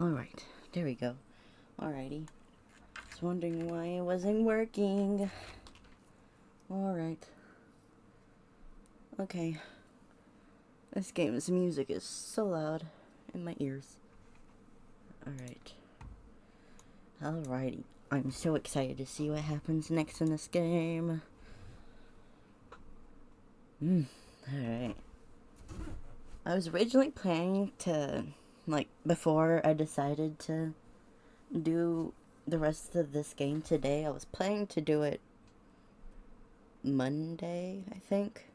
Alright, there we go. Alrighty. Was wondering why it wasn't working. Alright. Okay. This game's music is so loud in my ears. Alright. Alrighty. I'm so excited to see what happens next in this game. Alright. I was originally planning to, like, before I decided to do the rest of this game today, I was planning to do it Monday, I think.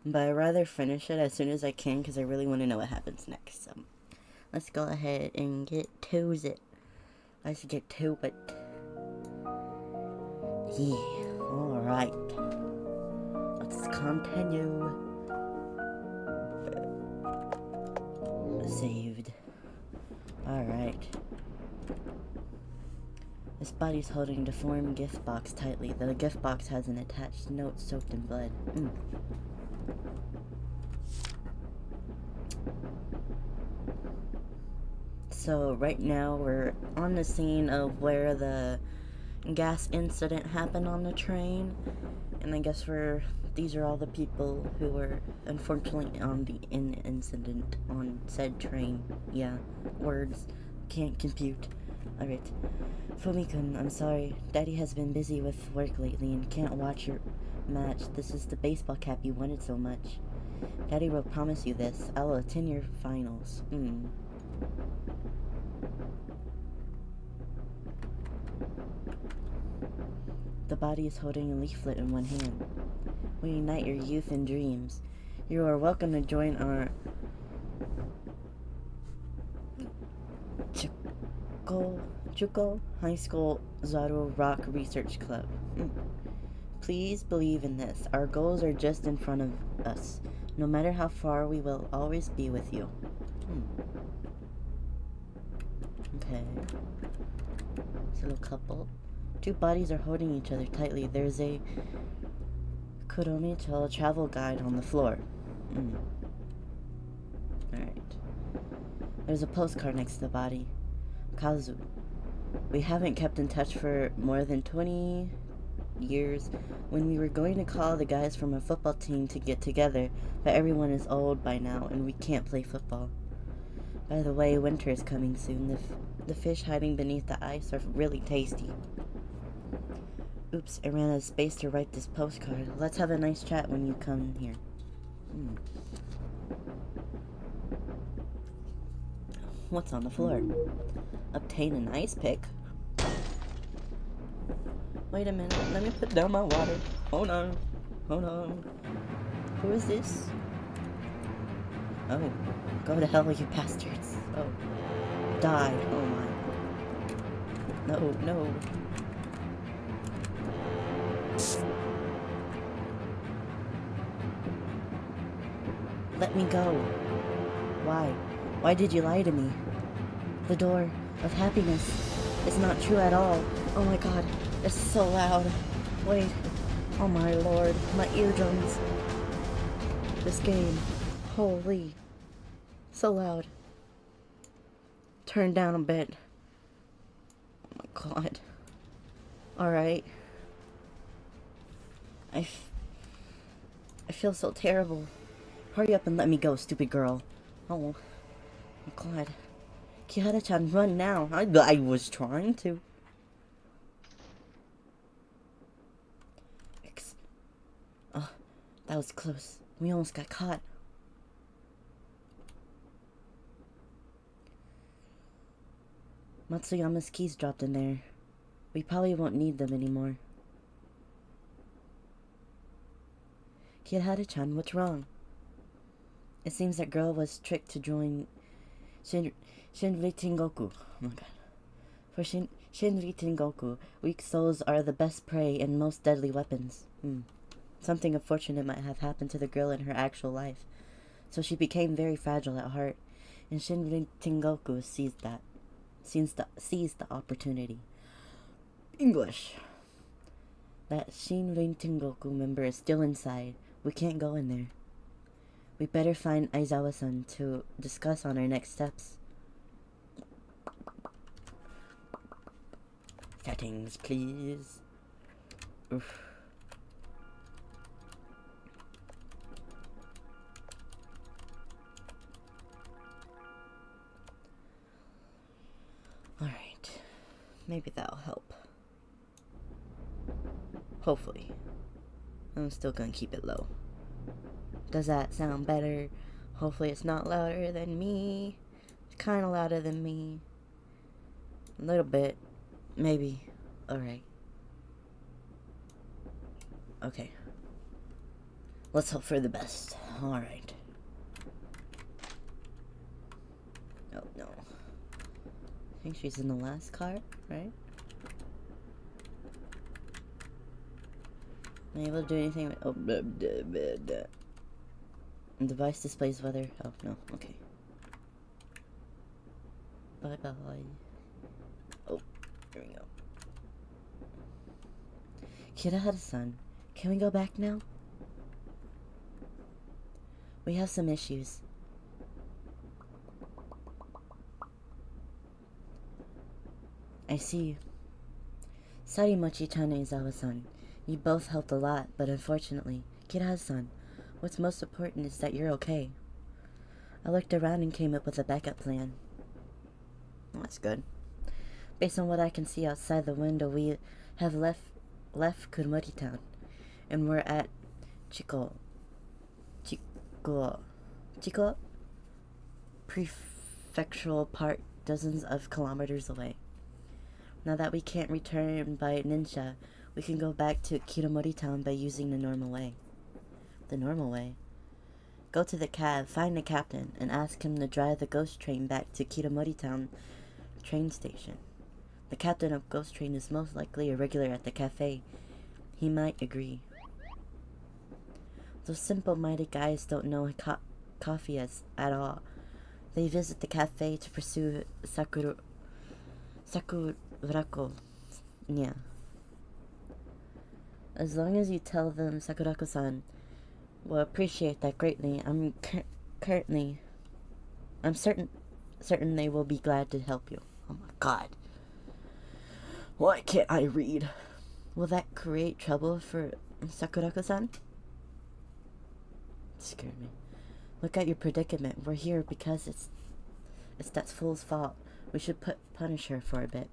But I'd rather finish it as soon as I can because I really want to know what happens next. So, let's go ahead and get to it. Let's get to it. Yeah, alright. Let's continue. Saved. Alright. This body's holding a deformed gift box tightly. The gift box has an attached note soaked in blood. So right now we're on the scene of where the gas incident happened on the train, and I guess these are all the people who were unfortunately on the incident on said train. Yeah, words can't compute. Alright, Fumi-kun, I'm sorry. Daddy has been busy with work lately and can't watch your match. This is the baseball cap you wanted so much. Daddy will promise you this. I will attend your finals. The body is holding a leaflet in one hand. We unite your youth and dreams. You are welcome to join our Chuko High School Zaro Rock Research Club. Please believe in this. Our goals are just in front of us. No matter how far, we will always be with you. Okay. It's a little couple. Two bodies are holding each other tightly. There's a Kuromicho travel guide on the floor. Alright. There's a postcard next to the body. Kazu. We haven't kept in touch for more than 20 years. When we were going to call the guys from a football team to get together, but everyone is old by now and we can't play football. By the way, winter is coming soon. The fish hiding beneath the ice are really tasty. Oops, I ran out of space to write this postcard. Let's have a nice chat when you come here. What's on the floor? Obtain an ice pick. Wait a minute, let me put down my water. Hold on. Who is this? Oh, go to hell, you bastards. Oh, died. Oh my. No. Let me go. Why? Why did you lie to me? The door of happiness is not true at all. Oh my god, it's so loud. Wait. Oh my lord, my eardrums. This game. Holy. So loud. Turn down a bit. Oh my god. Alright. I feel so terrible. Hurry up and let me go, stupid girl. Oh my god. Kihara-chan, run now. I was trying to. Oh, that was close. We almost got caught. Matsuyama's keys dropped in there. We probably won't need them anymore. Kihara-chan, what's wrong? It seems that girl was tricked to join Shinri Tengoku. Oh my god. For Shinri Tengoku, weak souls are the best prey and most deadly weapons. Something unfortunate might have happened to the girl in her actual life, so she became very fragile at heart, and Shinri Tengoku seized the opportunity. English. That Shinrin Tengoku member is still inside. We can't go in there. We better find Aizawa-san to discuss on our next steps. Settings, please. Oof. Alright. Maybe that'll help. Hopefully. I'm still gonna keep it low. Does that sound better? Hopefully it's not louder than me. It's kinda louder than me. A little bit. Maybe. Alright. Okay. Let's hope for the best. Alright. Oh, no. I think she's in the last car, right? Am I able to do anything with... Oh, blah, blah, blah, blah. Device displays weather. Oh, no. Okay. Bye-bye. Oh, here we go. Kirahara-san, can we go back now? We have some issues. I see. Sorry, Mochi-chan and Izawa-san. You both helped a lot, but unfortunately, Kirahara-san, what's most important is that you're okay. I looked around and came up with a backup plan. Well, that's good. Based on what I can see outside the window, we have left Kurumori Town, and we're at Chico Prefectural Park, dozens of kilometers away. Now that we can't return by Ninsha, we can go back to Kurumori Town by using the normal way. The normal way? Go to the cab, find the captain, and ask him to drive the ghost train back to Kurumori Town train station. The captain of Ghost Train is most likely a regular at the cafe. He might agree. Those simple-minded guys don't know coffee at all. They visit the cafe to pursue Sakurako. Yeah. As long as you tell them Sakurako-san will appreciate that greatly, I'm certain they will be glad to help you. Oh my god. Why can't I read? Will that create trouble for Sakurako-san? Scared me. Look at your predicament. We're here because it's that fool's fault. We should punish her for a bit.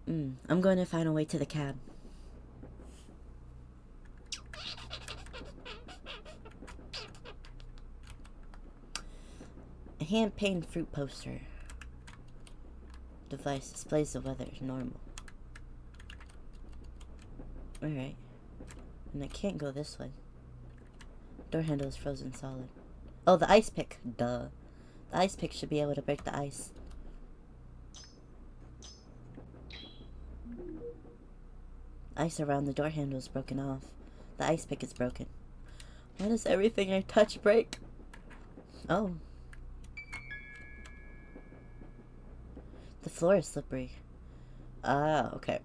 I'm going to find a way to the cab. A hand-painted fruit poster. Device displays the weather as normal. Alright. And I can't go this way. Door handle is frozen solid. Oh, the ice pick. Duh. The ice pick should be able to break the ice. Ice around the door handle is broken off. The ice pick is broken. Why does everything I touch break? Oh. The floor is slippery. Ah, okay.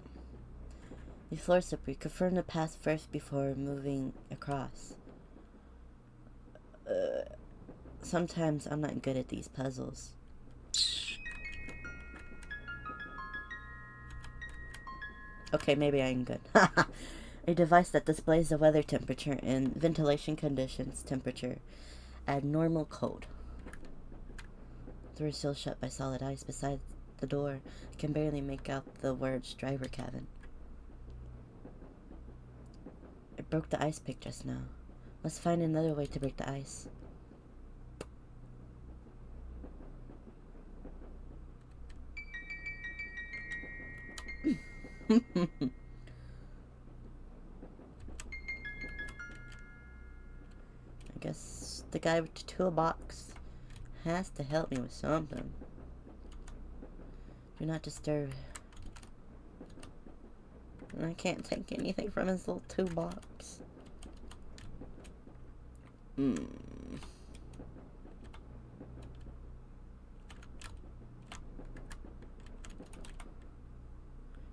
The floor is slippery. Confirm the path first before moving across. Sometimes I'm not good at these puzzles. Okay, maybe I'm good. A device that displays the weather temperature and ventilation conditions temperature at normal code. The door is still shut by solid ice. Besides the door, I can barely make out the words driver cabin. I broke the ice pick just now. Let's find another way to break the ice. I guess the guy with the toolbox has to help me with something. Do not disturb. I can't take anything from his little toolbox.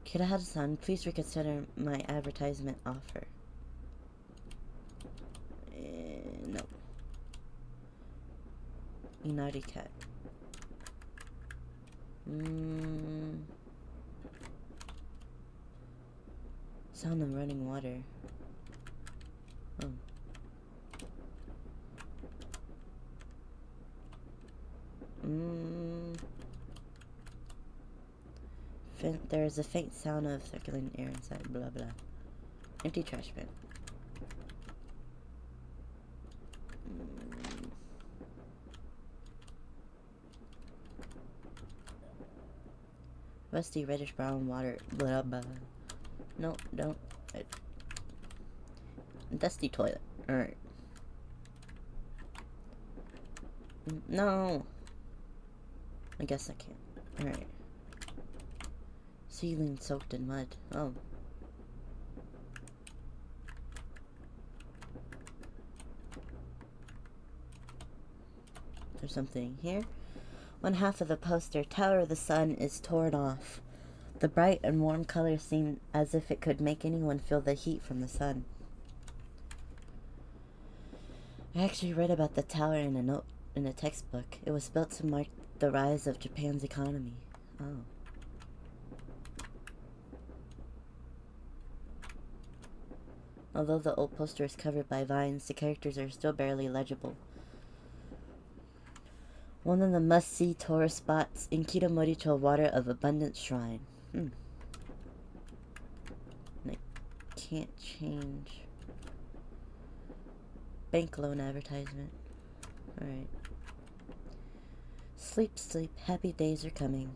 Kirahara-san, please reconsider my advertisement offer. No. Inari cat. Sound of running water. Oh. There is a faint sound of circulating air inside. Blah blah. Empty trash bin. Rusty reddish brown water. Blah blah. No, don't. Dusty toilet. Alright. No. I guess I can't. Alright. Ceiling soaked in mud. Oh. There's something here. One half of the poster, Tower of the Sun, is torn off. The bright and warm colors seem as if it could make anyone feel the heat from the sun. I actually read about the tower in a textbook. It was built to mark the rise of Japan's economy. Oh. Although the old poster is covered by vines, the characters are still barely legible. One of the must-see tourist spots in Kitamoricho, Water of Abundance Shrine. And I can't change. Bank loan advertisement. Alright. Sleep, sleep, happy days are coming.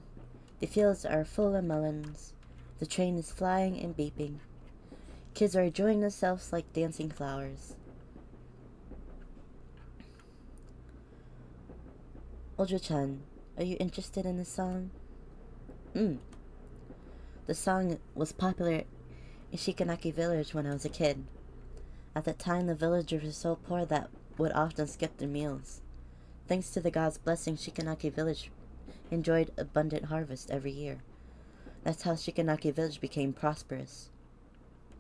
The fields are full of melons. The train is flying and beeping. Kids are enjoying themselves like dancing flowers. Ojo-chan, are you interested in this song? The song was popular in Shikanaki village when I was a kid. At the time, the villagers were so poor that would often skip their meals. Thanks to the god's blessing, Shikanaki village enjoyed abundant harvest every year. That's how Shikanaki village became prosperous.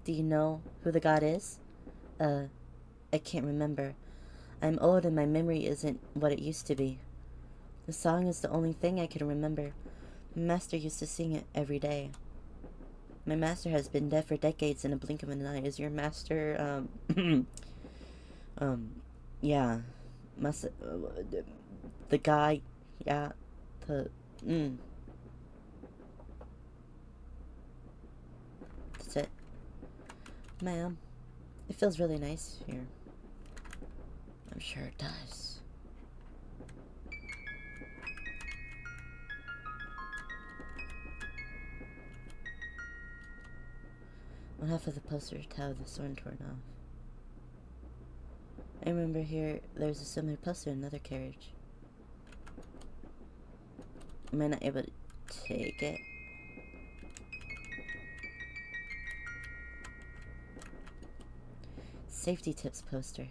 Do you know who the god is? I can't remember. I'm old and my memory isn't what it used to be. The song is the only thing I can remember. My master used to sing it every day. My master has been dead for decades in a blink of an eye. Is your master, yeah. The guy, yeah, That's it. Ma'am, it feels really nice here. I'm sure it does. One half of the poster towel the sword torn off. I remember here there's a similar poster in another carriage. Am I not able to take it? Safety tips poster.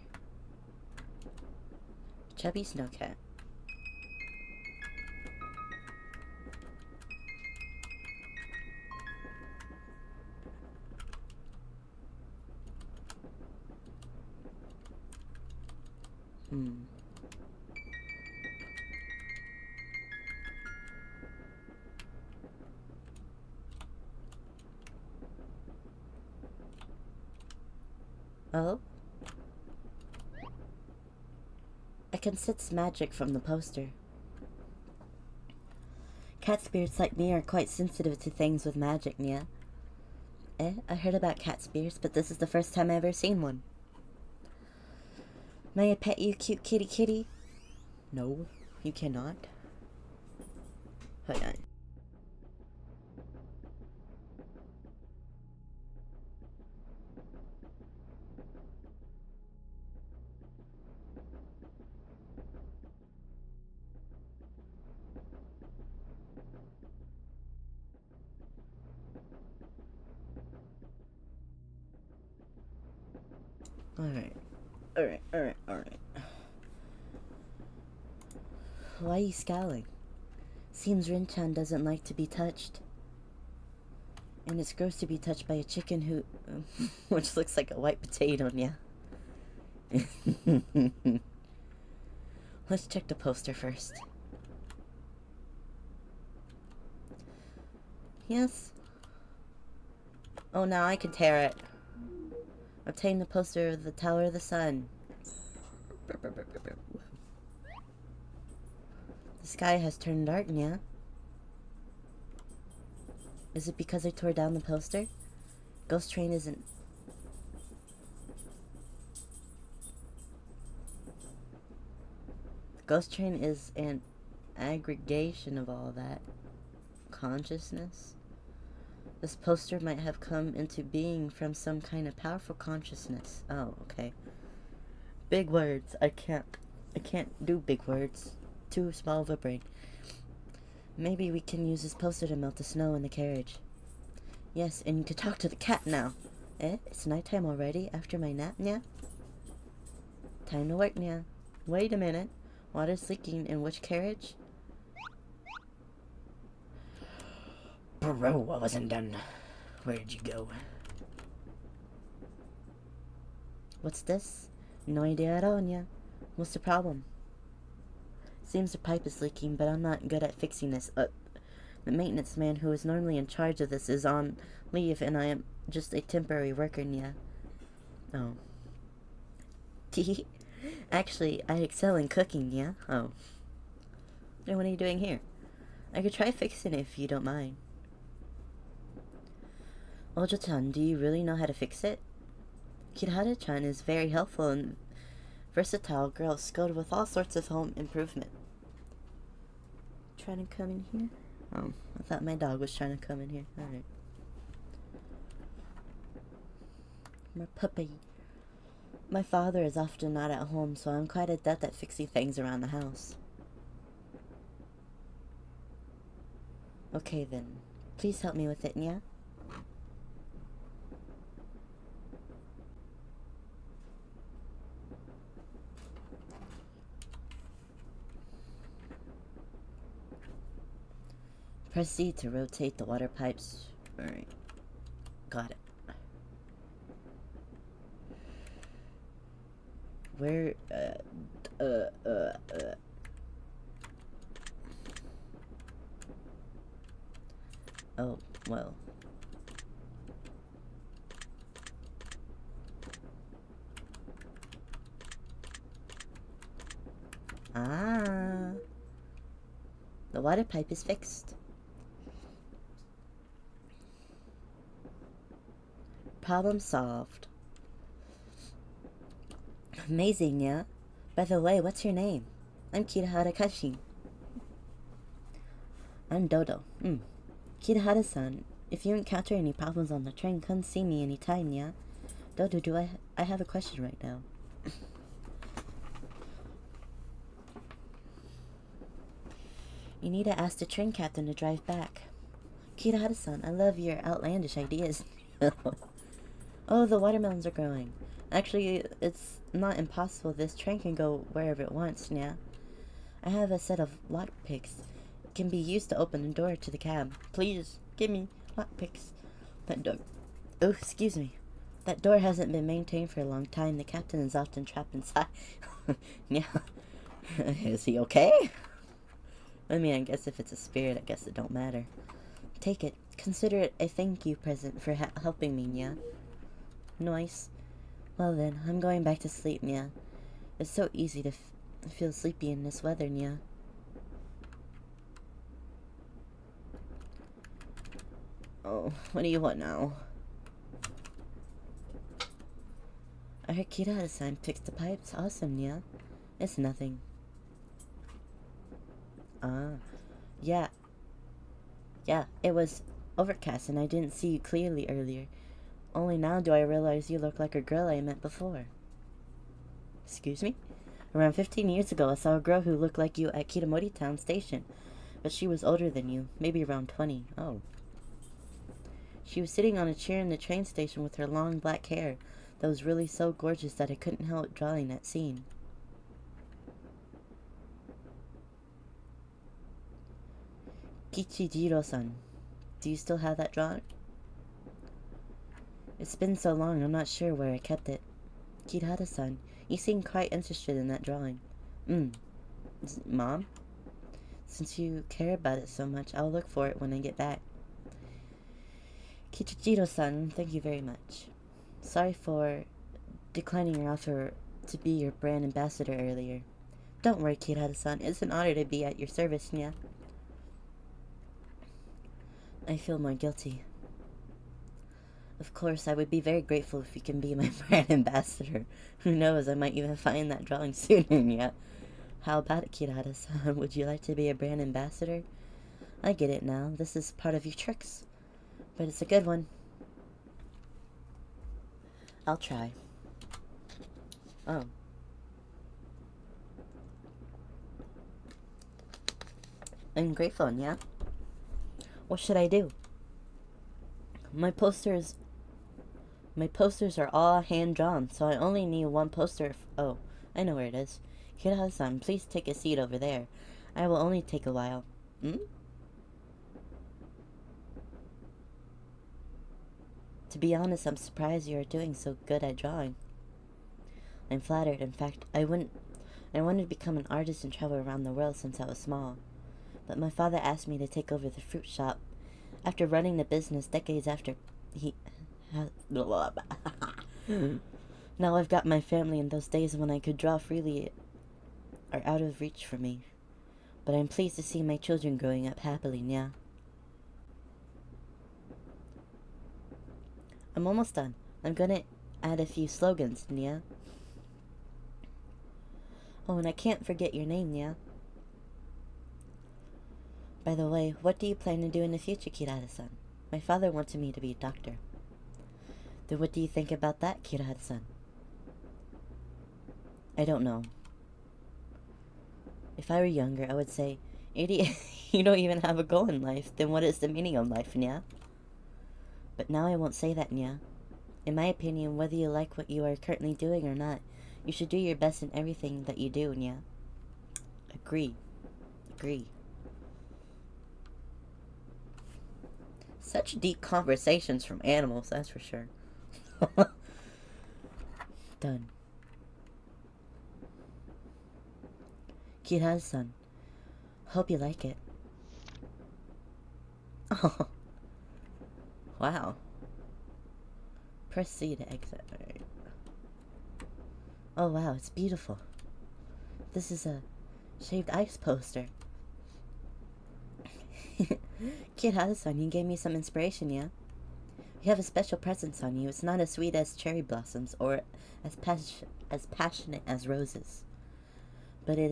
Chubby Snowcat. Oh? I can sense magic from the poster. Cat spirits like me are quite sensitive to things with magic, Nia. I heard about cat spirits, but this is the first time I've ever seen one. May I pet you, cute kitty kitty? No, you cannot. Hold on. Alright. Why are you scowling? Seems Rin-chan doesn't like to be touched. And it's gross to be touched by a chicken who... which looks like a white potato, yeah. Let's check the poster first. Yes. Oh, now I can tear it. Obtain the poster of the Tower of the Sun. The sky has turned dark, yeah? Is it because I tore down the poster? Ghost Train isn't... Ghost Train is an aggregation of all that consciousness. This poster might have come into being from some kind of powerful consciousness. Oh, okay. Big words. I can't do big words. Too small of a brain. Maybe we can use this poster to melt the snow in the carriage. Yes, and you can talk to the cat now. Eh? It's nighttime already after my nap, nya? Time to work, nya. Wait a minute. Water's leaking in which carriage? Bro, I wasn't done. Where'd you go? What's this? No idea at all, nya. What's the problem? Seems the pipe is leaking, but I'm not good at fixing this. The maintenance man who is normally in charge of this is on leave, and I am just a temporary worker, nya. Oh. Actually, I excel in cooking, yeah? Oh. Then what are you doing here? I could try fixing it if you don't mind. Ojo-chan, do you really know how to fix it? Kirihara-chan is very helpful and versatile girl skilled with all sorts of home improvement. Trying to come in here? Oh, I thought my dog was trying to come in here. Alright. My puppy. My father is often not at home, so I'm quite adept at fixing things around the house. Okay then. Please help me with it, yeah? Proceed to rotate the water pipes. Alright. Got it. Where, Oh, well. Ah. The water pipe is fixed. Problem solved. Amazing, yeah? By the way, what's your name? I'm Kirihara Kashi. I'm Dodo. Kirihara-san, if you encounter any problems on the train, come see me anytime, yeah? Dodo, I have a question right now. You need to ask the train captain to drive back. Kirihara-san, I love your outlandish ideas. Oh, the watermelons are growing. Actually, it's not impossible. This train can go wherever it wants, yeah? I have a set of lockpicks. It can be used to open the door to the cab. Please, give me lockpicks. That door... Oh, excuse me. That door hasn't been maintained for a long time. The captain is often trapped inside. Yeah. Is he okay? I mean, I guess if it's a spirit, I guess it don't matter. Take it. Consider it a thank you present for helping me, yeah? Nice. Well then, I'm going back to sleep, Nya. It's so easy to feel sleepy in this weather, Nya. Oh, what do you want now? I heard Kirihara-san fixed the pipes. Awesome, Nya. It's nothing. Ah. Yeah. Yeah, it was overcast and I didn't see you clearly earlier. Only now do I realize you look like a girl I met before. Excuse me? Around 15 years ago, I saw a girl who looked like you at Kitamori Town Station. But she was older than you, maybe around 20. Oh. She was sitting on a chair in the train station with her long black hair that was really so gorgeous that I couldn't help drawing that scene. Kichijiro-san, do you still have that drawing? It's been so long, I'm not sure where I kept it. Kirihara-san, you seem quite interested in that drawing. Mom? Since you care about it so much, I'll look for it when I get back. Kichijiro-san, thank you very much. Sorry for declining your offer to be your brand ambassador earlier. Don't worry, Kirata-san. It's an honor to be at your service, Nya. I feel more guilty. Of course, I would be very grateful if you can be my brand ambassador. Who knows, I might even find that drawing sooner, Nya. How about it, Kirata-san? Would you like to be a brand ambassador? I get it now. This is part of your tricks. But it's a good one. I'll try. Oh. I'm grateful, yeah? What should I do? My posters are all hand-drawn, so I only need one poster. Oh, I know where it is. Kirata-san, please take a seat over there. I will only take a while. To be honest, I'm surprised you are doing so good at drawing. I'm flattered. In fact, I wanted to become an artist and travel around the world since I was small. But my father asked me to take over the fruit shop after running the business decades after he... Now I've got my family, and those days when I could draw freely are out of reach for me. But I'm pleased to see my children growing up happily, yeah. I'm almost done. I'm gonna add a few slogans, Nya. Oh, and I can't forget your name, Nya. By the way, what do you plan to do in the future, Kirata-san? My father wanted me to be a doctor. Then what do you think about that, Kirata-san? I don't know. If I were younger, I would say, idiot, you don't even have a goal in life. Then what is the meaning of life, Nya? But now I won't say that, Nya. In my opinion, whether you like what you are currently doing or not, you should do your best in everything that you do, Nya. Agree. Such deep conversations from animals, that's for sure. Done. Kirata-san, hope you like it. Oh. Wow. Press C to exit. Alright. Oh wow, it's beautiful. This is a shaved ice poster. Kirata-san, you gave me some inspiration, yeah? You have a special presence on you. It's not as sweet as cherry blossoms or as passionate as roses. But it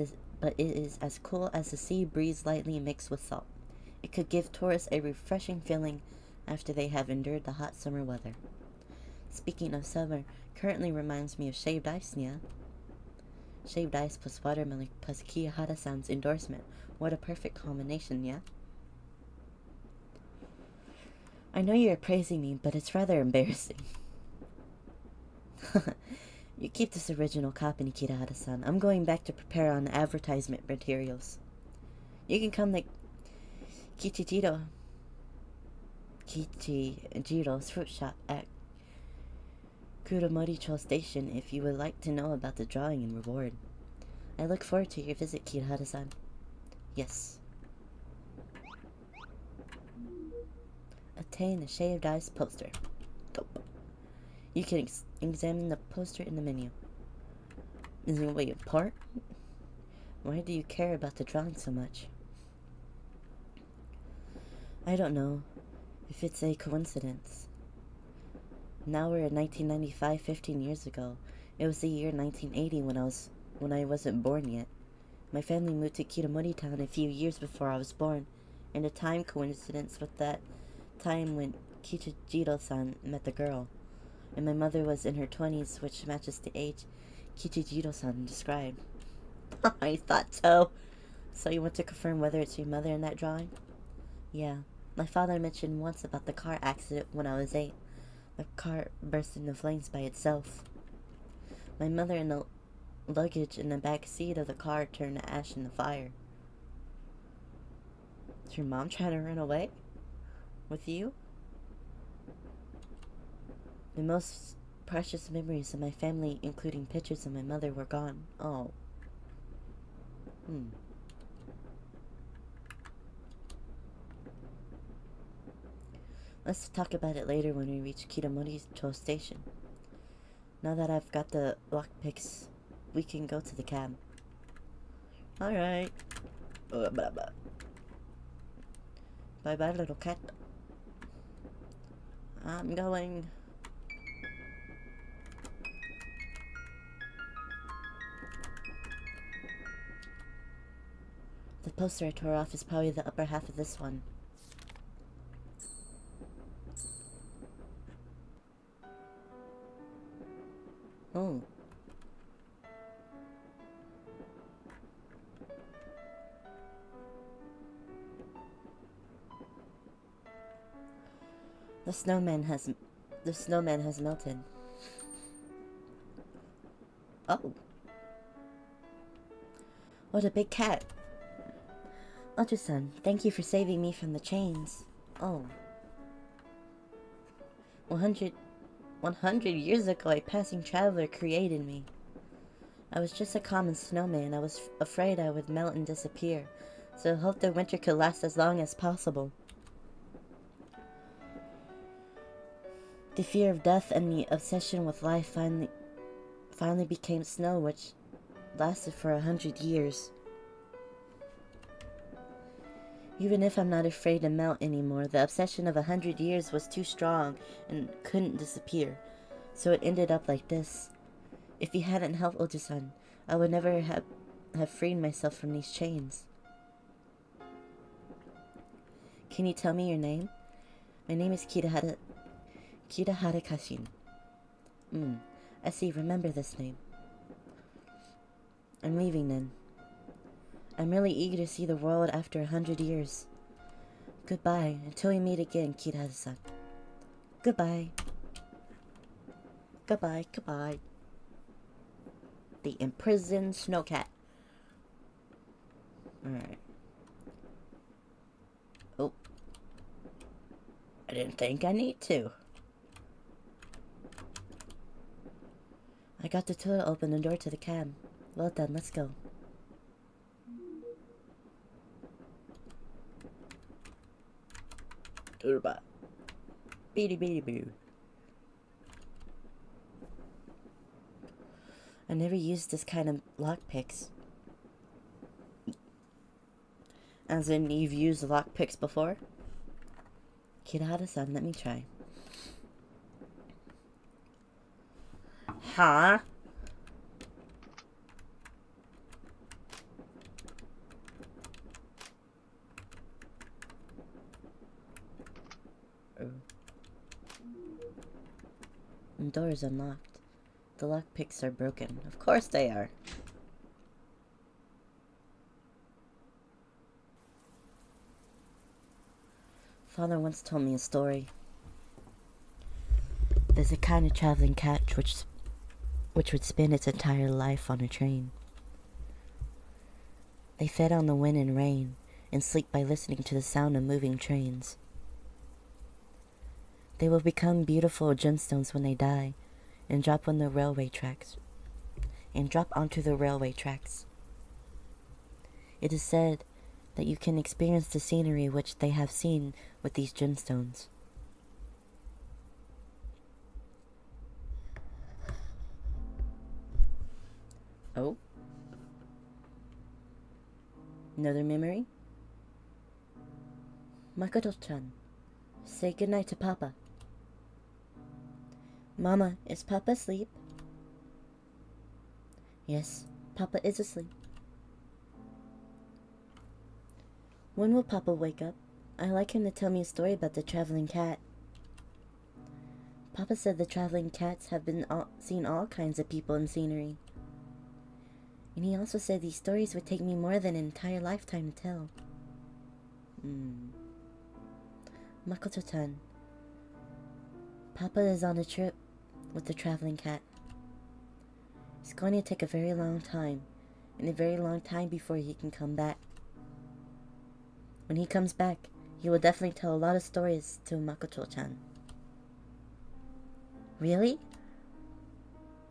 is as cool as the sea breeze lightly mixed with salt. It could give tourists a refreshing feeling after they have endured the hot summer weather. Speaking of summer, currently reminds me of shaved ice, yeah? Shaved ice plus watermelon plus Kirata-san's endorsement. What a perfect combination, yeah? I know you're praising me, but it's rather embarrassing. You keep this original copy, Kirata-san. I'm going back to prepare on advertisement materials. You can come to Kichijiro's fruit shop at Kuromoricho Station if you would like to know about the drawing and reward. I look forward to your visit, Kirata-san. Yes. Attain a shaved ice poster. Dope. You can examine the poster in the menu. Is it way apart? Why do you care about the drawing so much? I don't know if it's a coincidence. Now we're in 1995, 15 years ago. It was the year 1980 when I wasn't born yet. My family moved to Kitamori Town a few years before I was born, and a time coincidence with that time when Kichijiro-san met the girl, and my mother was in her 20s, which matches the age Kichijiro-san described. I thought so. So you want to confirm whether it's your mother in that drawing? Yeah. My father mentioned once about the car accident when I was 8. The car burst into flames by itself. My mother and the luggage in the back seat of the car turned to ash in the fire. Is your mom trying to run away? With you? The most precious memories of my family, including pictures of my mother, were gone. Oh. Let's talk about it later when we reach Kitamoricho Station. Now that I've got the lockpicks, we can go to the cab. Alright. Bye-bye, little cat. I'm going. The poster I tore off is probably the upper half of this one. Oh. The snowman has melted. Oh. What a big cat. Ocho-san, thank you for saving me from the chains. Oh. 100 years ago, a passing traveler created me. I was just a common snowman. I was afraid I would melt and disappear, so I hoped the winter could last as long as possible. The fear of death and the obsession with life finally became snow, which lasted for 100 years. Even if I'm not afraid to melt anymore, the obsession of 100 years was too strong and couldn't disappear, so it ended up like this. If you hadn't helped Oji-san, I would never have freed myself from these chains. Can you tell me your name? My name is Kirahara Kashin. I see, remember this name. I'm leaving then. I'm really eager to see the world after 100 years. Goodbye, until we meet again, Kirahara-san. Goodbye. Goodbye, goodbye. The imprisoned snowcat. Alright. Oh. I didn't think I need to. I got the tool to open the door to the cab. Well done, let's go. Turba. Beady beady boo. I never used this kind of lockpicks. As in, you've used lockpicks before? Kirahara-san, let me try. Huh? Oh. The door is unlocked. The lockpicks are broken. Of course they are. Father once told me a story. There's a kind of traveling cat which would spend its entire life on a train. They fed on the wind and rain and sleep by listening to the sound of moving trains. They will become beautiful gemstones when they die and drop onto the railway tracks. It is said that you can experience the scenery which they have seen with these gemstones. Oh? Another memory? Makoto-chan, say goodnight to Papa. Mama, is Papa asleep? Yes, Papa is asleep. When will Papa wake up? I'd like him to tell me a story about the traveling cat. Papa said the traveling cats have seen all kinds of people and scenery. And he also said these stories would take me more than an entire lifetime to tell. Makoto-chan, Papa is on a trip with the traveling cat. It's going to take a very long time, and a very long time before he can come back. When he comes back, he will definitely tell a lot of stories to Makoto-chan. Really?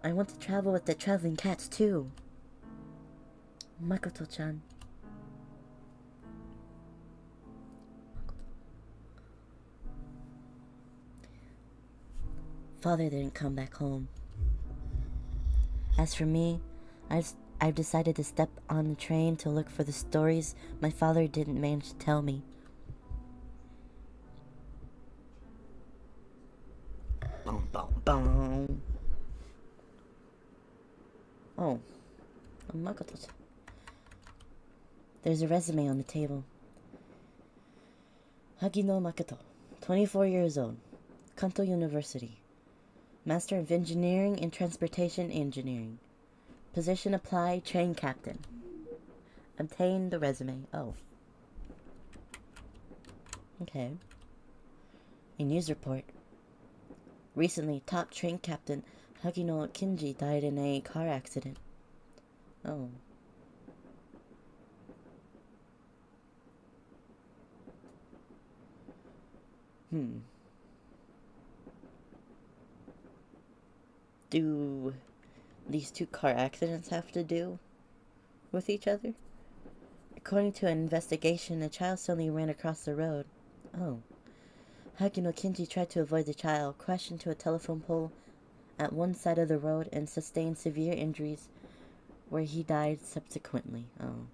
I want to travel with the traveling cats too. Makoto-chan. father didn't come back home. As for me, I've decided to step on the train to look for the stories my father didn't manage to tell me. Boom, boom, boom. Oh, Makoto. There's a resume on the table. Hagino Makoto, 24 years old, Kanto University, Master of Engineering in Transportation Engineering. Position applied, train captain. Obtain the resume. Oh. Okay. A news report. Recently, top train captain Hagino Kinji died in a car accident. Oh. Do these two car accidents have to do with each other? According to an investigation, a child suddenly ran across the road. Oh. Hagino Kinji tried to avoid the child, crashed into a telephone pole at one side of the road, and sustained severe injuries where he died subsequently. Oh.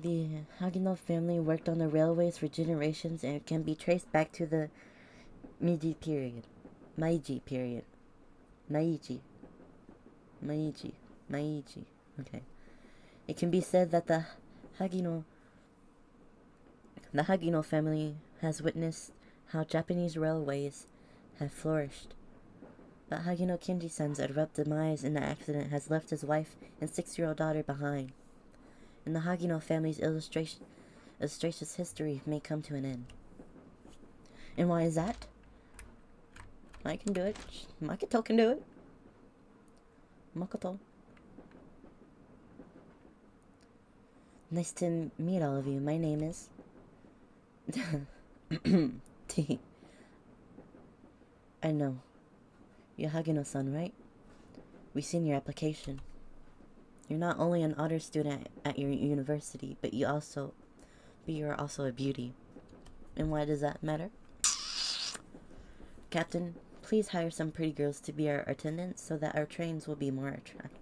The Hagino family worked on the railways for generations and can be traced back to the Meiji period. Meiji. Okay. It can be said that the Hagino family has witnessed how Japanese railways have flourished. But Hagino Kinji-san's abrupt demise in the accident has left his wife and 6-year-old daughter behind. And the Hagino family's illustrious history may come to an end. And why is that? I can do it. Makoto can do it. Makoto. Nice to meet all of you. My name is... T. I know. You're Hagino-san, right? We've seen your application. You're not only an honor student at your university, but you're also a beauty. And why does that matter? Captain, please hire some pretty girls to be our attendants so that our trains will be more attractive.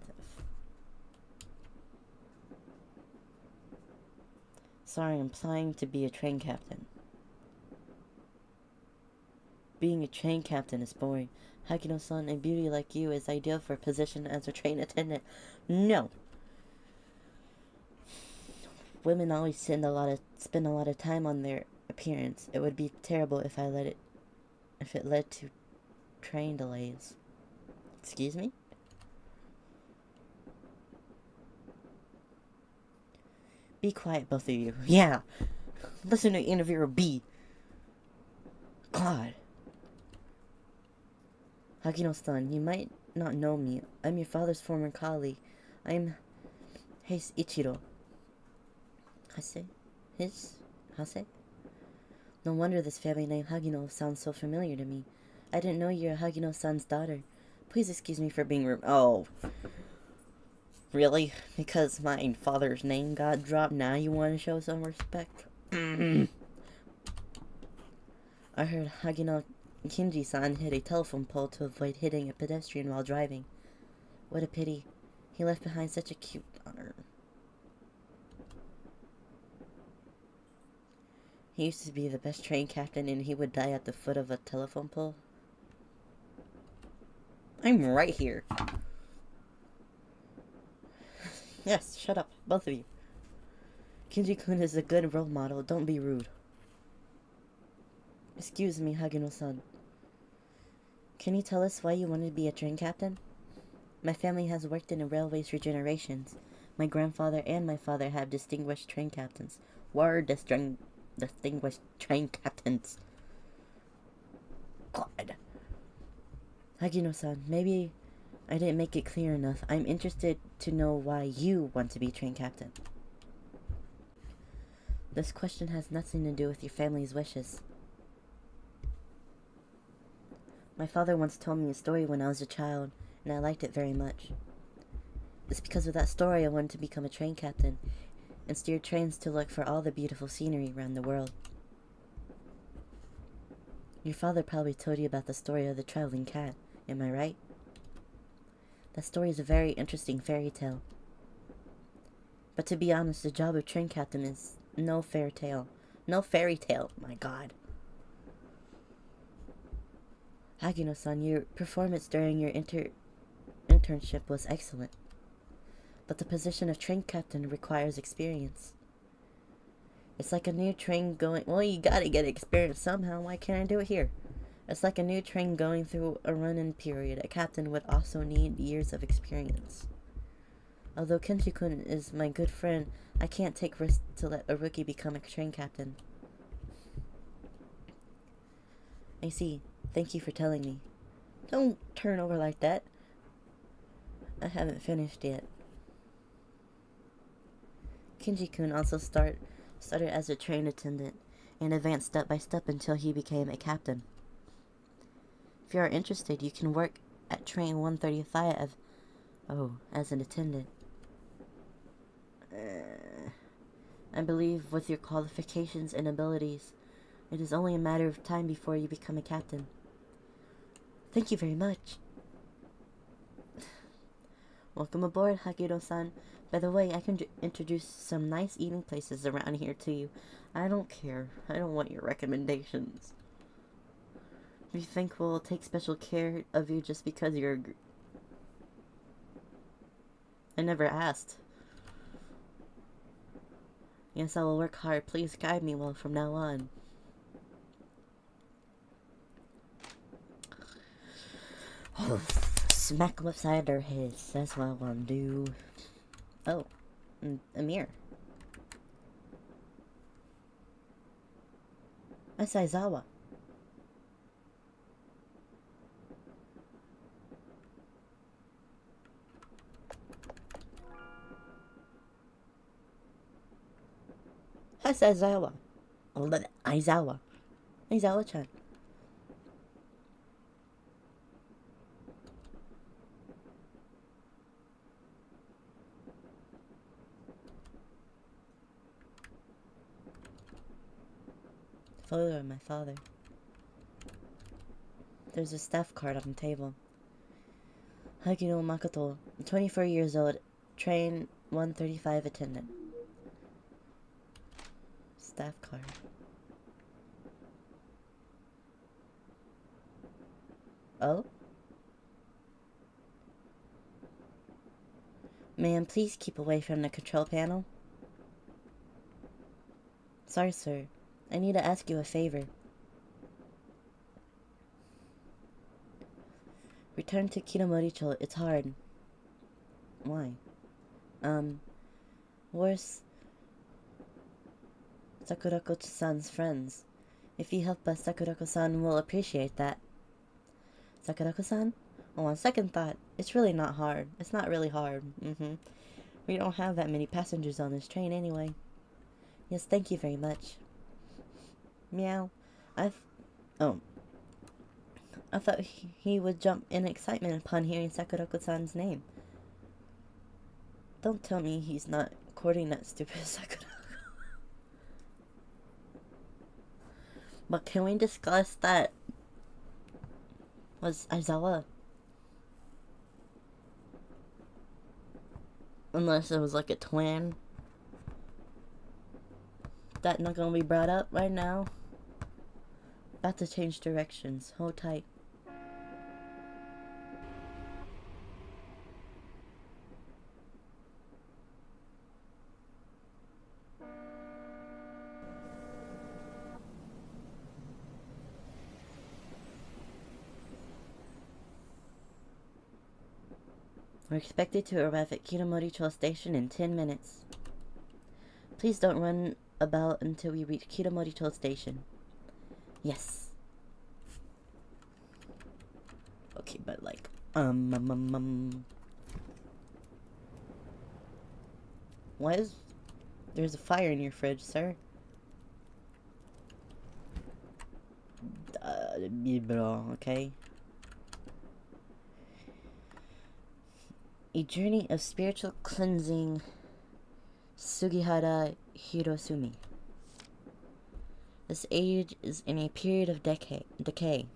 Sorry, I'm applying to be a train captain. Being a train captain is boring. Hagino-san, a beauty like you is ideal for a position as a train attendant. No! Women always spend a lot of time on their appearance. It would be terrible if it led to train delays. Excuse me? Be quiet, both of you. Yeah! Listen to interviewer B. God. Hagino-san, you might not know me. I'm your father's former colleague. I'm Hase Ichiro. Hase? No wonder this family name Hagino sounds so familiar to me. I didn't know you're Hagino-san's daughter. Please excuse me for being rude. Oh. Really? Because my father's name got dropped, now you want to show some respect? I heard Hagino Kinji-san hit a telephone pole to avoid hitting a pedestrian while driving. What a pity. He left behind such a cute daughter. He used to be the best train captain and he would die at the foot of a telephone pole. I'm right here. Yes, shut up, both of you. Kinji-kun is a good role model. Don't be rude. Excuse me, Hagino-san. Can you tell us why you wanted to be a train captain? My family has worked in the railways for generations. My grandfather and my father have distinguished train captains. Distinguished train captains. God. Hagino-san, maybe I didn't make it clear enough. I'm interested to know why you want to be train captain. This question has nothing to do with your family's wishes. My father once told me a story when I was a child, and I liked it very much. It's because of that story I wanted to become a train captain and steer trains to look for all the beautiful scenery around the world. Your father probably told you about the story of the traveling cat, am I right? That story is a very interesting fairy tale. But to be honest, the job of train captain is no fairy tale. No fairy tale, my god. Hagino-san, your performance during your internship was excellent. But the position of train captain requires experience. It's like a new train going... Well, you gotta get experience somehow. Why can't I do it here? It's like a new train going through a run-in period. A captain would also need years of experience. Although Kenji-kun is my good friend, I can't take risks to let a rookie become a train captain. I see. Thank you for telling me. Don't turn over like that. I haven't finished yet. Kenji-kun also started as a train attendant and advanced step by step until he became a captain. If you are interested, you can work at train 135 as an attendant. I believe with your qualifications and abilities, it is only a matter of time before you become a captain. Thank you very much. Welcome aboard, Hagino-san. By the way, I can introduce some nice eating places around here to you. I don't care. I don't want your recommendations. If you think we'll take special care of you just because you're... I never asked. Yes, I will work hard. Please guide me well from now on. Oh, smack them upside their heads. That's what I want to do. Oh, a mirror. That's Aizawa. That's Aizawa. Aizawa. Aizawa-chan. Photo of my father. There's a staff card on the table. Hagino Makoto, 24 years old, train 135 attendant. Staff card. Oh? Ma'am, please keep away from the control panel. Sorry, sir. I need to ask you a favor. Return to Kitamoricho. It's hard. Why? Where's Sakurako-san's friends? If you help us, Sakurako-san will appreciate that. Sakurako-san? Oh, on second thought, it's really not hard. It's not really hard. We don't have that many passengers on this train anyway. Yes, thank you very much. Meow. I thought he would jump in excitement upon hearing Sakurako-san's name. Don't tell me he's not courting that stupid Sakurako. But can we discuss that? Was Aizawa? Unless it was like a twin. That not gonna be brought up right now. About to change directions. Hold tight. We're expected to arrive at Kitamoricho Station in 10 minutes. Please don't run about until we reach Kitamoricho Station. Yes. Okay, but like, Why is... There's a fire in your fridge, sir. Okay. A journey of spiritual cleansing, Sugihara Hirosumi. This age is in a period of decay.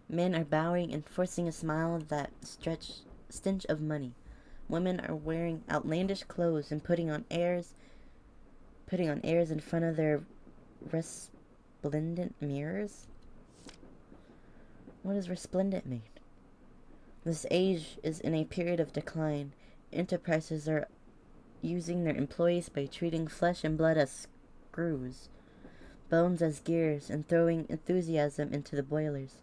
Men are bowing and forcing a smile that stench of money. Women are wearing outlandish clothes and putting on airs in front of their resplendent mirrors. What does resplendent mean? This age is in a period of decline. Enterprises are using their employees by treating flesh and blood as screws, bones as gears, and throwing enthusiasm into the boilers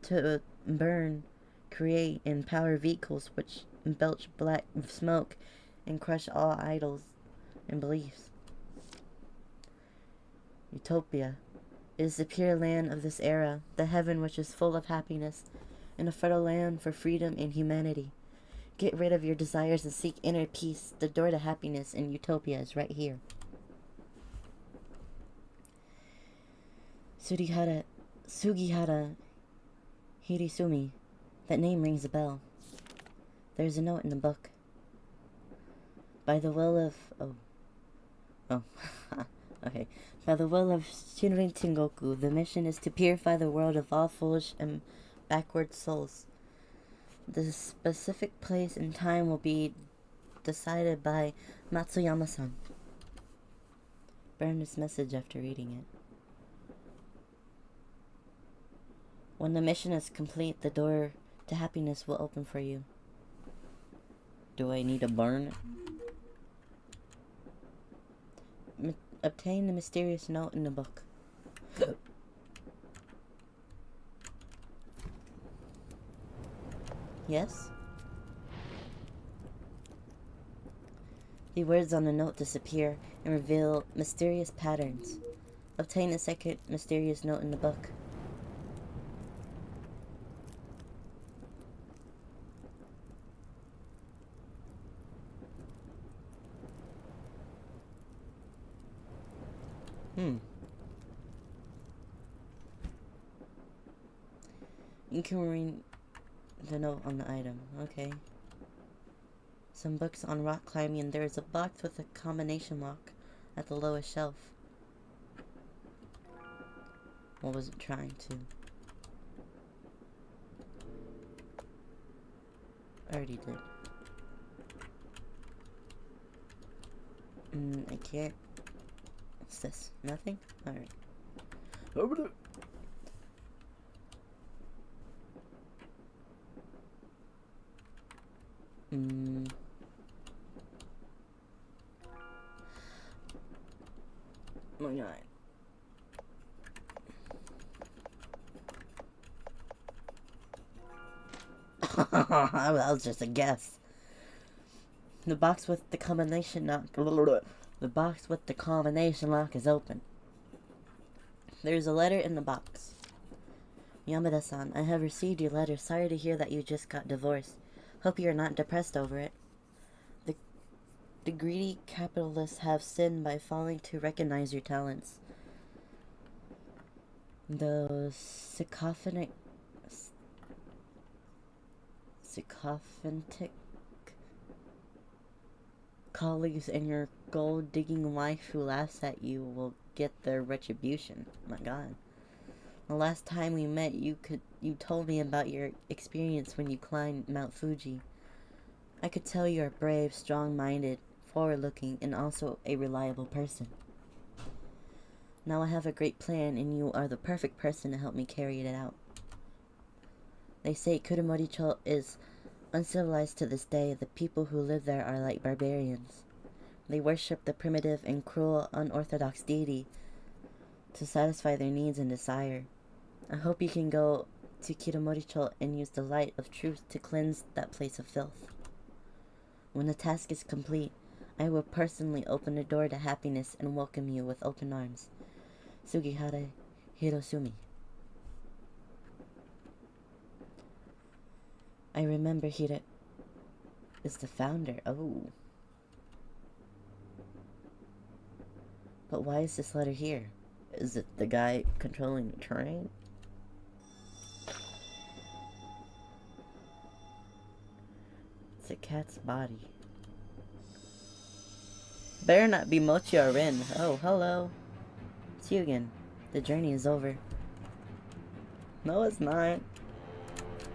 to burn, create, and power vehicles which belch black smoke and crush all idols and beliefs. Utopia is the pure land of this era, the heaven which is full of happiness, and a fertile land for freedom and humanity. Get rid of your desires and seek inner peace. The door to happiness and utopia is right here. Sugihara Hirisumi. That name rings a bell. There's a note in the book. By the will of... okay. By the will of Shinrin Tengoku, the mission is to purify the world of all foolish and backward souls. The specific place and time will be decided by Matsuyama-san. Burn this message after reading it. When the mission is complete, the door to happiness will open for you. Do I need to burn it? Obtain the mysterious note in the book. Yes? The words on the note disappear and reveal mysterious patterns. Obtain the second mysterious note in the book. You can read the note on the item. Okay. Some books on rock climbing, and there is a box with a combination lock at the lowest shelf. What was it trying to? I already did. I can't. What's this? Nothing? Alright. Over there. Oh my god. That was just a guess. The box with the combination lock. The box with the combination lock is open. There's a letter in the box. Yamada-san, I have received your letter. Sorry to hear that you just got divorced. Hope you are not depressed over it. The greedy capitalists have sinned by failing to recognize your talents. Those sycophantic colleagues and your gold-digging wife who laughs at you will get their retribution. My God. The last time we met, you told me about your experience when you climbed Mount Fuji. I could tell you are brave, strong-minded, forward-looking, and also a reliable person. Now I have a great plan, and you are the perfect person to help me carry it out. They say Kurumoricho is uncivilized to this day. The people who live there are like barbarians. They worship the primitive and cruel, unorthodox deity to satisfy their needs and desire. I hope you can go to Kurumoricho and use the light of truth to cleanse that place of filth. When the task is complete, I will personally open the door to happiness and welcome you with open arms. Sugihara Hirosumi. I remember Hira is the founder. Oh. But why is this letter here? Is it the guy controlling the train? It's a cat's body. Better not be Mochi or Rin. Oh, hello. See you again. The journey is over. No, it's not.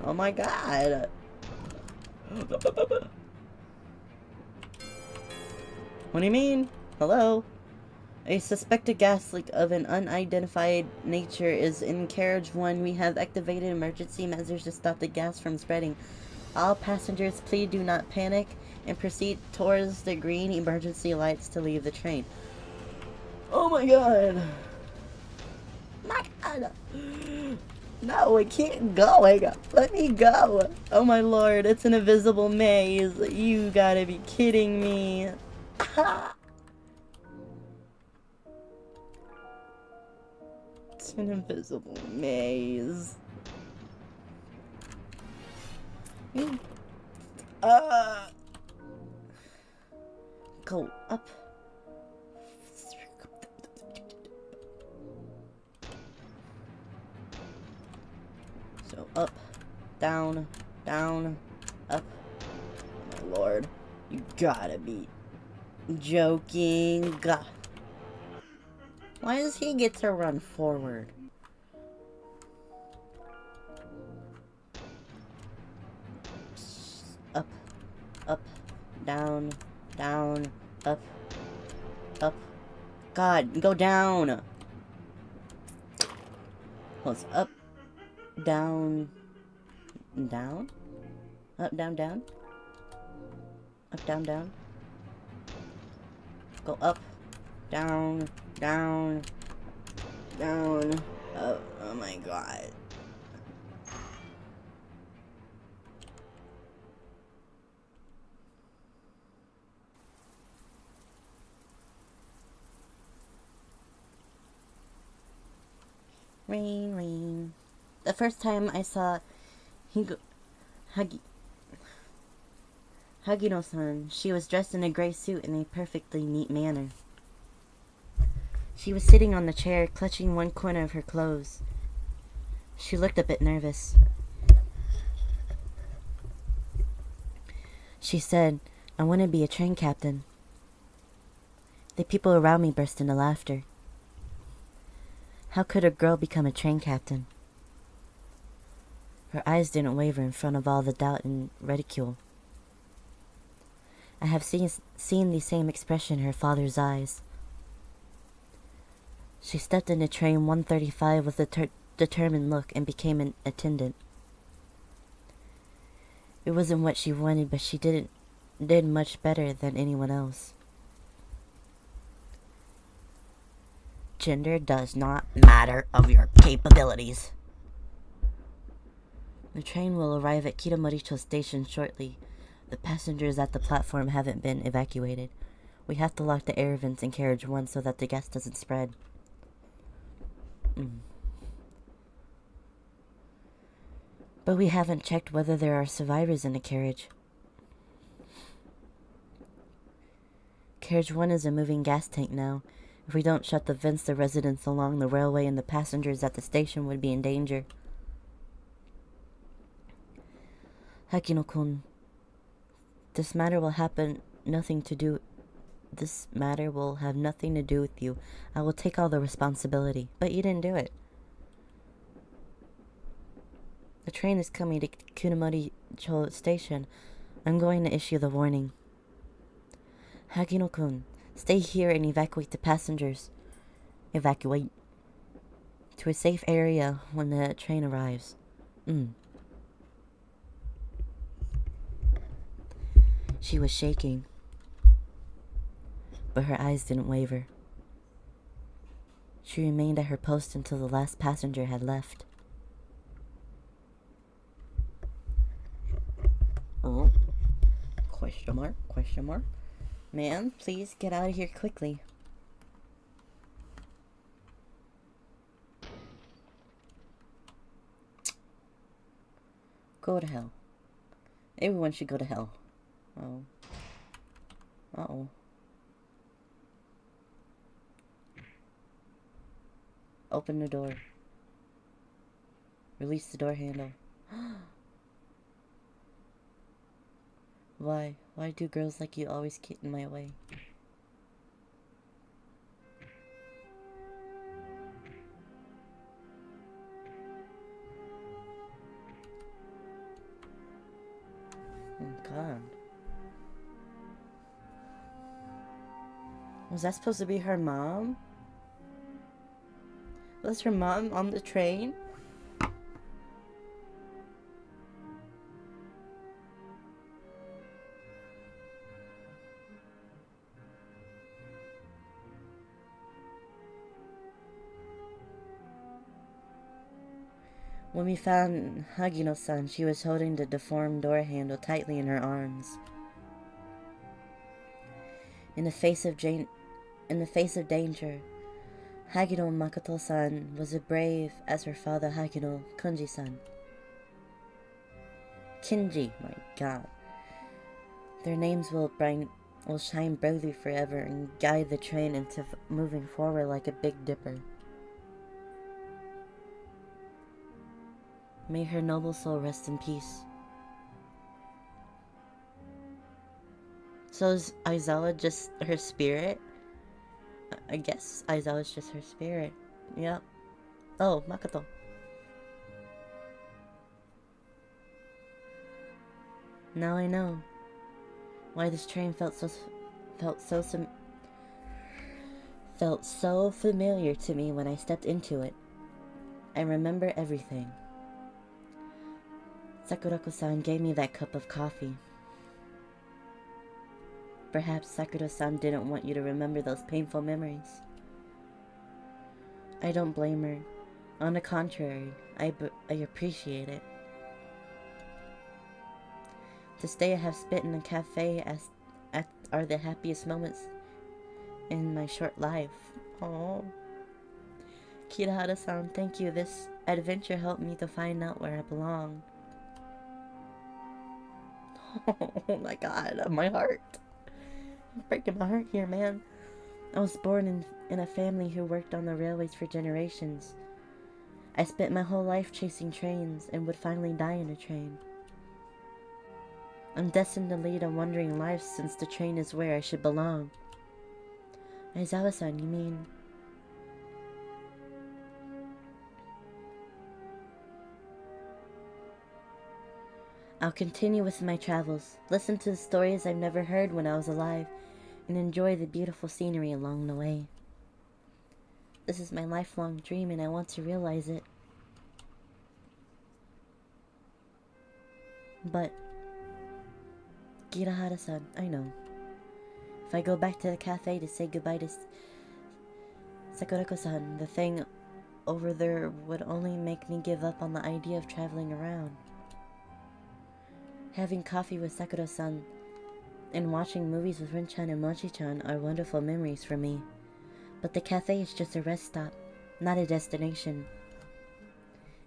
Oh my god. What do you mean? Hello? A suspected gas leak of an unidentified nature is in carriage 1. We have activated emergency measures to stop the gas from spreading. All passengers, please do not panic and proceed towards the green emergency lights to leave the train. Oh my god. My god. No, it can't go. Let me go. Oh my lord, it's an invisible maze. You gotta be kidding me. It's an invisible maze. Go up. So up, down, down, up. Oh my lord, you gotta be joking. Why does he get to run forward? Up, up, down, down, up, up. God, go down. Close. Up, down, down, up, down, down, up, down, down. Go up, down, down, down, up. Oh my god. Rain, rain. The first time I saw Hagino-san, she was dressed in a gray suit in a perfectly neat manner. She was sitting on the chair, clutching one corner of her clothes. She looked a bit nervous. She said, "I want to be a train captain." The people around me burst into laughter. How could a girl become a train captain? Her eyes didn't waver in front of all the doubt and ridicule. I have seen the same expression in her father's eyes. She stepped into train 135 with a determined look and became an attendant. It wasn't what she wanted, but she did much better than anyone else. Gender does not matter of your capabilities. The train will arrive at Kitamoricho Station shortly. The passengers at the platform haven't been evacuated. We have to lock the air vents in carriage 1 so that the gas doesn't spread. But we haven't checked whether there are survivors in the carriage. Carriage 1 is a moving gas tank now. If we don't shut the vents, the residents along the railway and the passengers at the station would be in danger. Hakino-kun, this matter will have nothing to do with you. I will take all the responsibility. But you didn't do it. The train is coming to Kunamoricho Station. I'm going to issue the warning. Hagino-kun, stay here and evacuate the passengers. Evacuate to a safe area when the train arrives. She was shaking, but her eyes didn't waver. She remained at her post until the last passenger had left. Oh. Question mark? Question mark? Man, please get out of here quickly. Go to hell. Everyone should go to hell. Oh. Uh-oh. Open the door. Release the door handle. Why? Why do girls like you always get in my way? god. Was that supposed to be her mom? Was her mom on the train? When we found Hagino-san, she was holding the deformed door handle tightly in her arms. In the face of danger, Hagino Makoto-san was as brave as her father Hagino Kunji-san. Kinji, my god. Their names will shine brightly forever and guide the train into moving forward like a Big Dipper. May her noble soul rest in peace. So is Aizawa just her spirit? I guess Aizawa's just her spirit. Yep. Oh, Makoto. Now I know why this train felt so familiar to me when I stepped into it. I remember everything. Sakurako-san gave me that cup of coffee. Perhaps Sakura-san didn't want you to remember those painful memories. I don't blame her. On the contrary, I appreciate it. This day I have spent in a cafe are the happiest moments in my short life. Oh, Kirahara-san, thank you. This adventure helped me to find out where I belong. Oh my god, my heart. I'm breaking my heart here, man. I was born in a family who worked on the railways for generations. I spent my whole life chasing trains and would finally die in a train. I'm destined to lead a wandering life since the train is where I should belong. Aizawa-san, you mean? I'll continue with my travels, listen to the stories I've never heard when I was alive, and enjoy the beautiful scenery along the way. This is my lifelong dream and I want to realize it. But, Kirahara-san, I know. If I go back to the cafe to say goodbye to Sakurako-san, the thing over there would only make me give up on the idea of traveling around. Having coffee with Sakura-san and watching movies with Rin-chan and Mochi-chan are wonderful memories for me. But the cafe is just a rest stop, not a destination.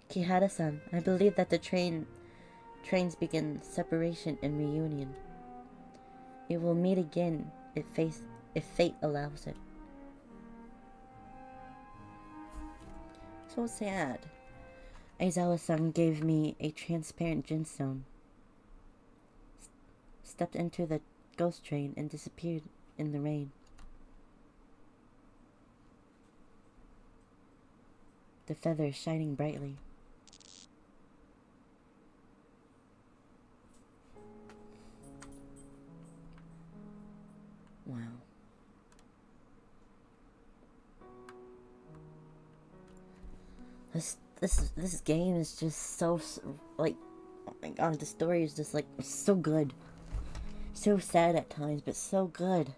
Kihara-san, I believe that the trains begin separation and reunion. It will meet again if fate allows it. So sad. Aizawa-san gave me a transparent gemstone, stepped into the ghost train, and disappeared in the rain. The feathers shining brightly. Wow. This game is just so, like, oh my god, the story is just like so good. So sad at times, but so good.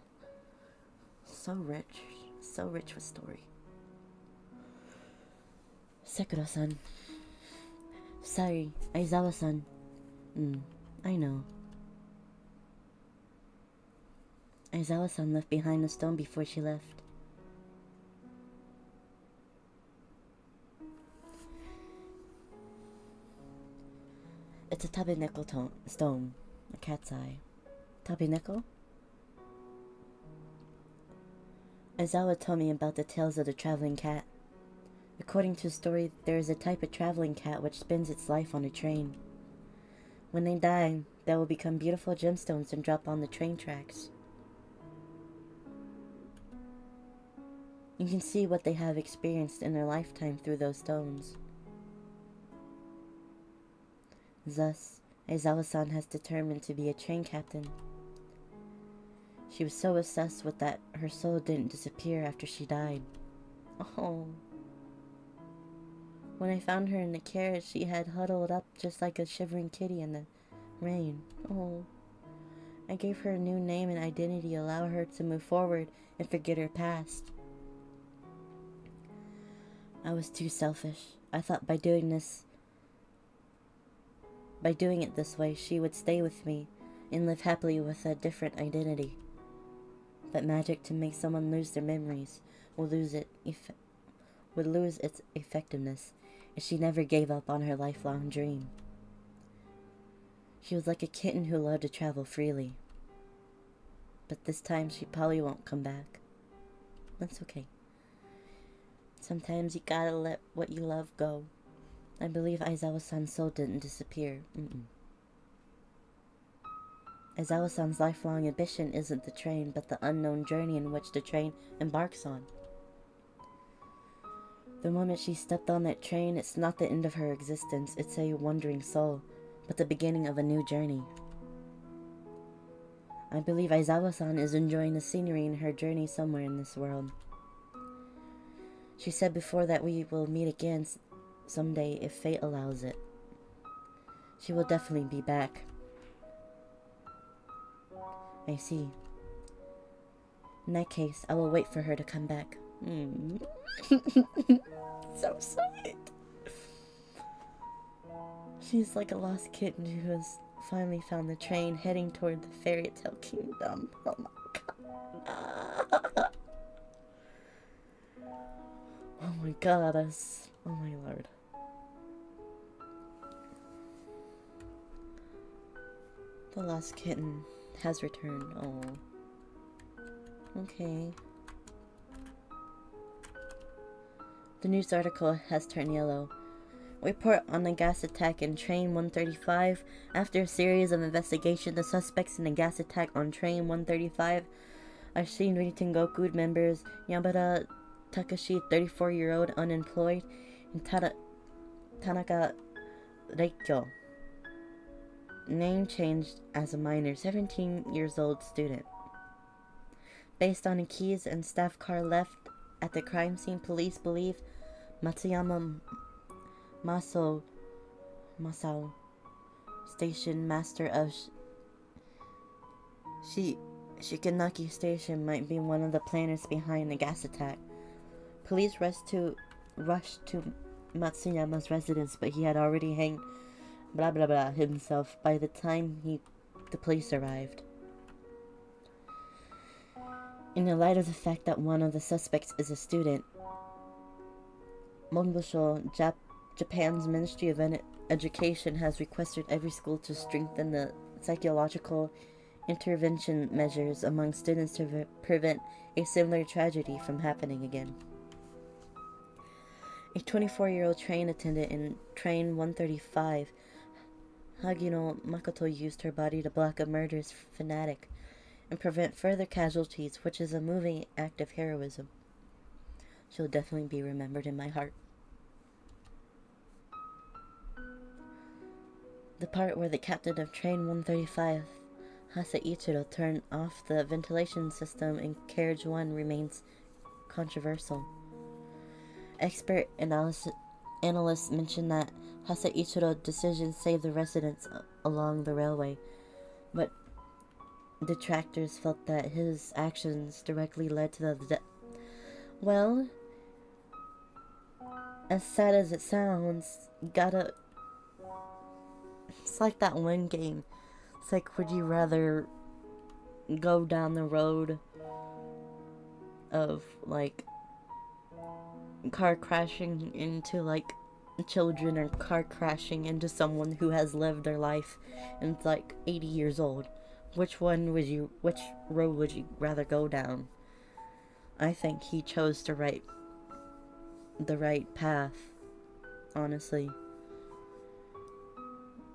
So rich with story. Sakura-san. Sorry, Aizawa-san. I know. Aizawa-san left behind a stone before she left. It's a tabeneko stone, a cat's eye. Tabeneko? Aizawa told me about the tales of the traveling cat. According to the story, there is a type of traveling cat which spends its life on a train. When they die, they will become beautiful gemstones and drop on the train tracks. You can see what they have experienced in their lifetime through those stones. Thus, Aizawa-san has determined to be a train captain. She was so obsessed with that her soul didn't disappear after she died. Oh. When I found her in the carriage, she had huddled up just like a shivering kitty in the rain. Oh. I gave her a new name and identity, allow her to move forward and forget her past. I was too selfish. I thought by doing it this way, she would stay with me and live happily with a different identity. But magic to make someone lose their memories would lose its effectiveness, and she never gave up on her lifelong dream. She was like a kitten who loved to travel freely. But this time she probably won't come back. That's okay. Sometimes you gotta let what you love go. I believe Aizawa-san's soul didn't disappear. Aizawa-san's lifelong ambition isn't the train, but the unknown journey in which the train embarks on. The moment she stepped on that train, it's not the end of her existence. It's a wandering soul, but the beginning of a new journey. I believe Aizawa-san is enjoying the scenery in her journey somewhere in this world. She said before that we will meet again someday if fate allows it. She will definitely be back. I see. In that case, I will wait for her to come back. So sweet. She's like a lost kitten who has finally found the train heading toward the fairy tale kingdom. Oh my god. Oh my god, oh my lord. The lost kitten has returned. Oh. Okay. The news article has turned yellow. Report on the gas attack in Train 135. After a series of investigations, the suspects in the gas attack on Train 135 are Shinri Tengoku members Yamada Takashi, 34-year-old unemployed, and Tanaka Reikyo, name changed as a minor, 17 years old student. Based on the keys and staff car left at the crime scene, police believe Matsuyama Masao, station master of Shikanaki Station, might be one of the planners behind the gas attack. Police rushed to Matsuyama's residence, but he had already hanged himself by the time the police arrived. In the light of the fact that one of the suspects is a student, Monbusho, Japan's Ministry of Education, has requested every school to strengthen the psychological intervention measures among students to prevent a similar tragedy from happening again. A 24-year-old train attendant in Train 135, Hagino Makoto, used her body to block a murderous fanatic and prevent further casualties, which is a moving act of heroism. She'll definitely be remembered in my heart. The part where the captain of Train 135, Haseichiro, turned off the ventilation system in Carriage 1 remains controversial. Expert analysts mention that Haseichiro's decision saved the residents along the railway, but detractors felt that his actions directly led to the death. Well, as sad as it sounds, it's like that one game. It's like, would you rather go down the road of, like, car crashing into, like, children, or car crashing into someone who has lived their life and is, like, 80 years old? Which road would you rather go down? I think he chose the right path, honestly.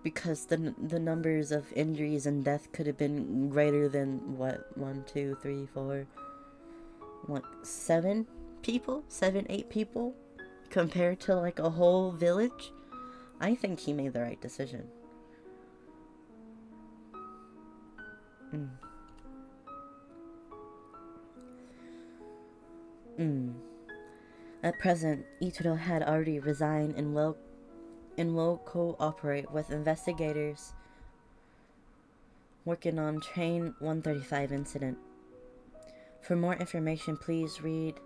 Because the numbers of injuries and death could have been greater than, what, 7 people? 8 people? Compared to, like, a whole village? I think he made the right decision. At present, Ichiro had already resigned and will cooperate with investigators working on Train 135 incident. For more information, please read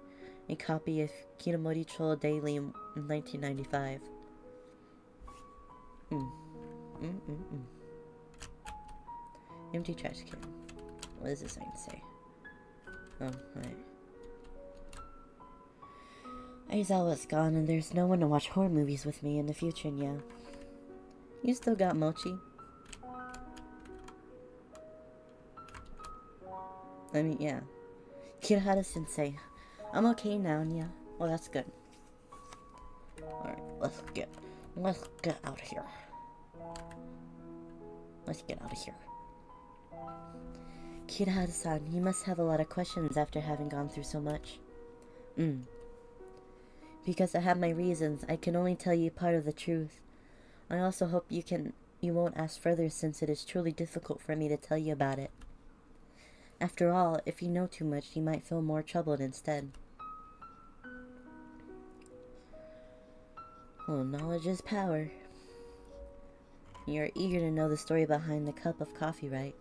a copy of Kitamori-cho Daily in 1995. Empty trash can. What does this sign say? Oh, right. Aizawa's gone and there's no one to watch horror movies with me in the future, yeah. You still got Mochi? I mean, yeah. Kirihara-sensei. I'm okay now, yeah. Well, that's good. Alright, let's get out of here. Let's get out of here. Kirihara-san, you must have a lot of questions after having gone through so much. Because I have my reasons, I can only tell you part of the truth. I also hope you won't ask further, since it is truly difficult for me to tell you about it. After all, if you know too much, you might feel more troubled instead. Well, knowledge is power. You're eager to know the story behind the cup of coffee, right?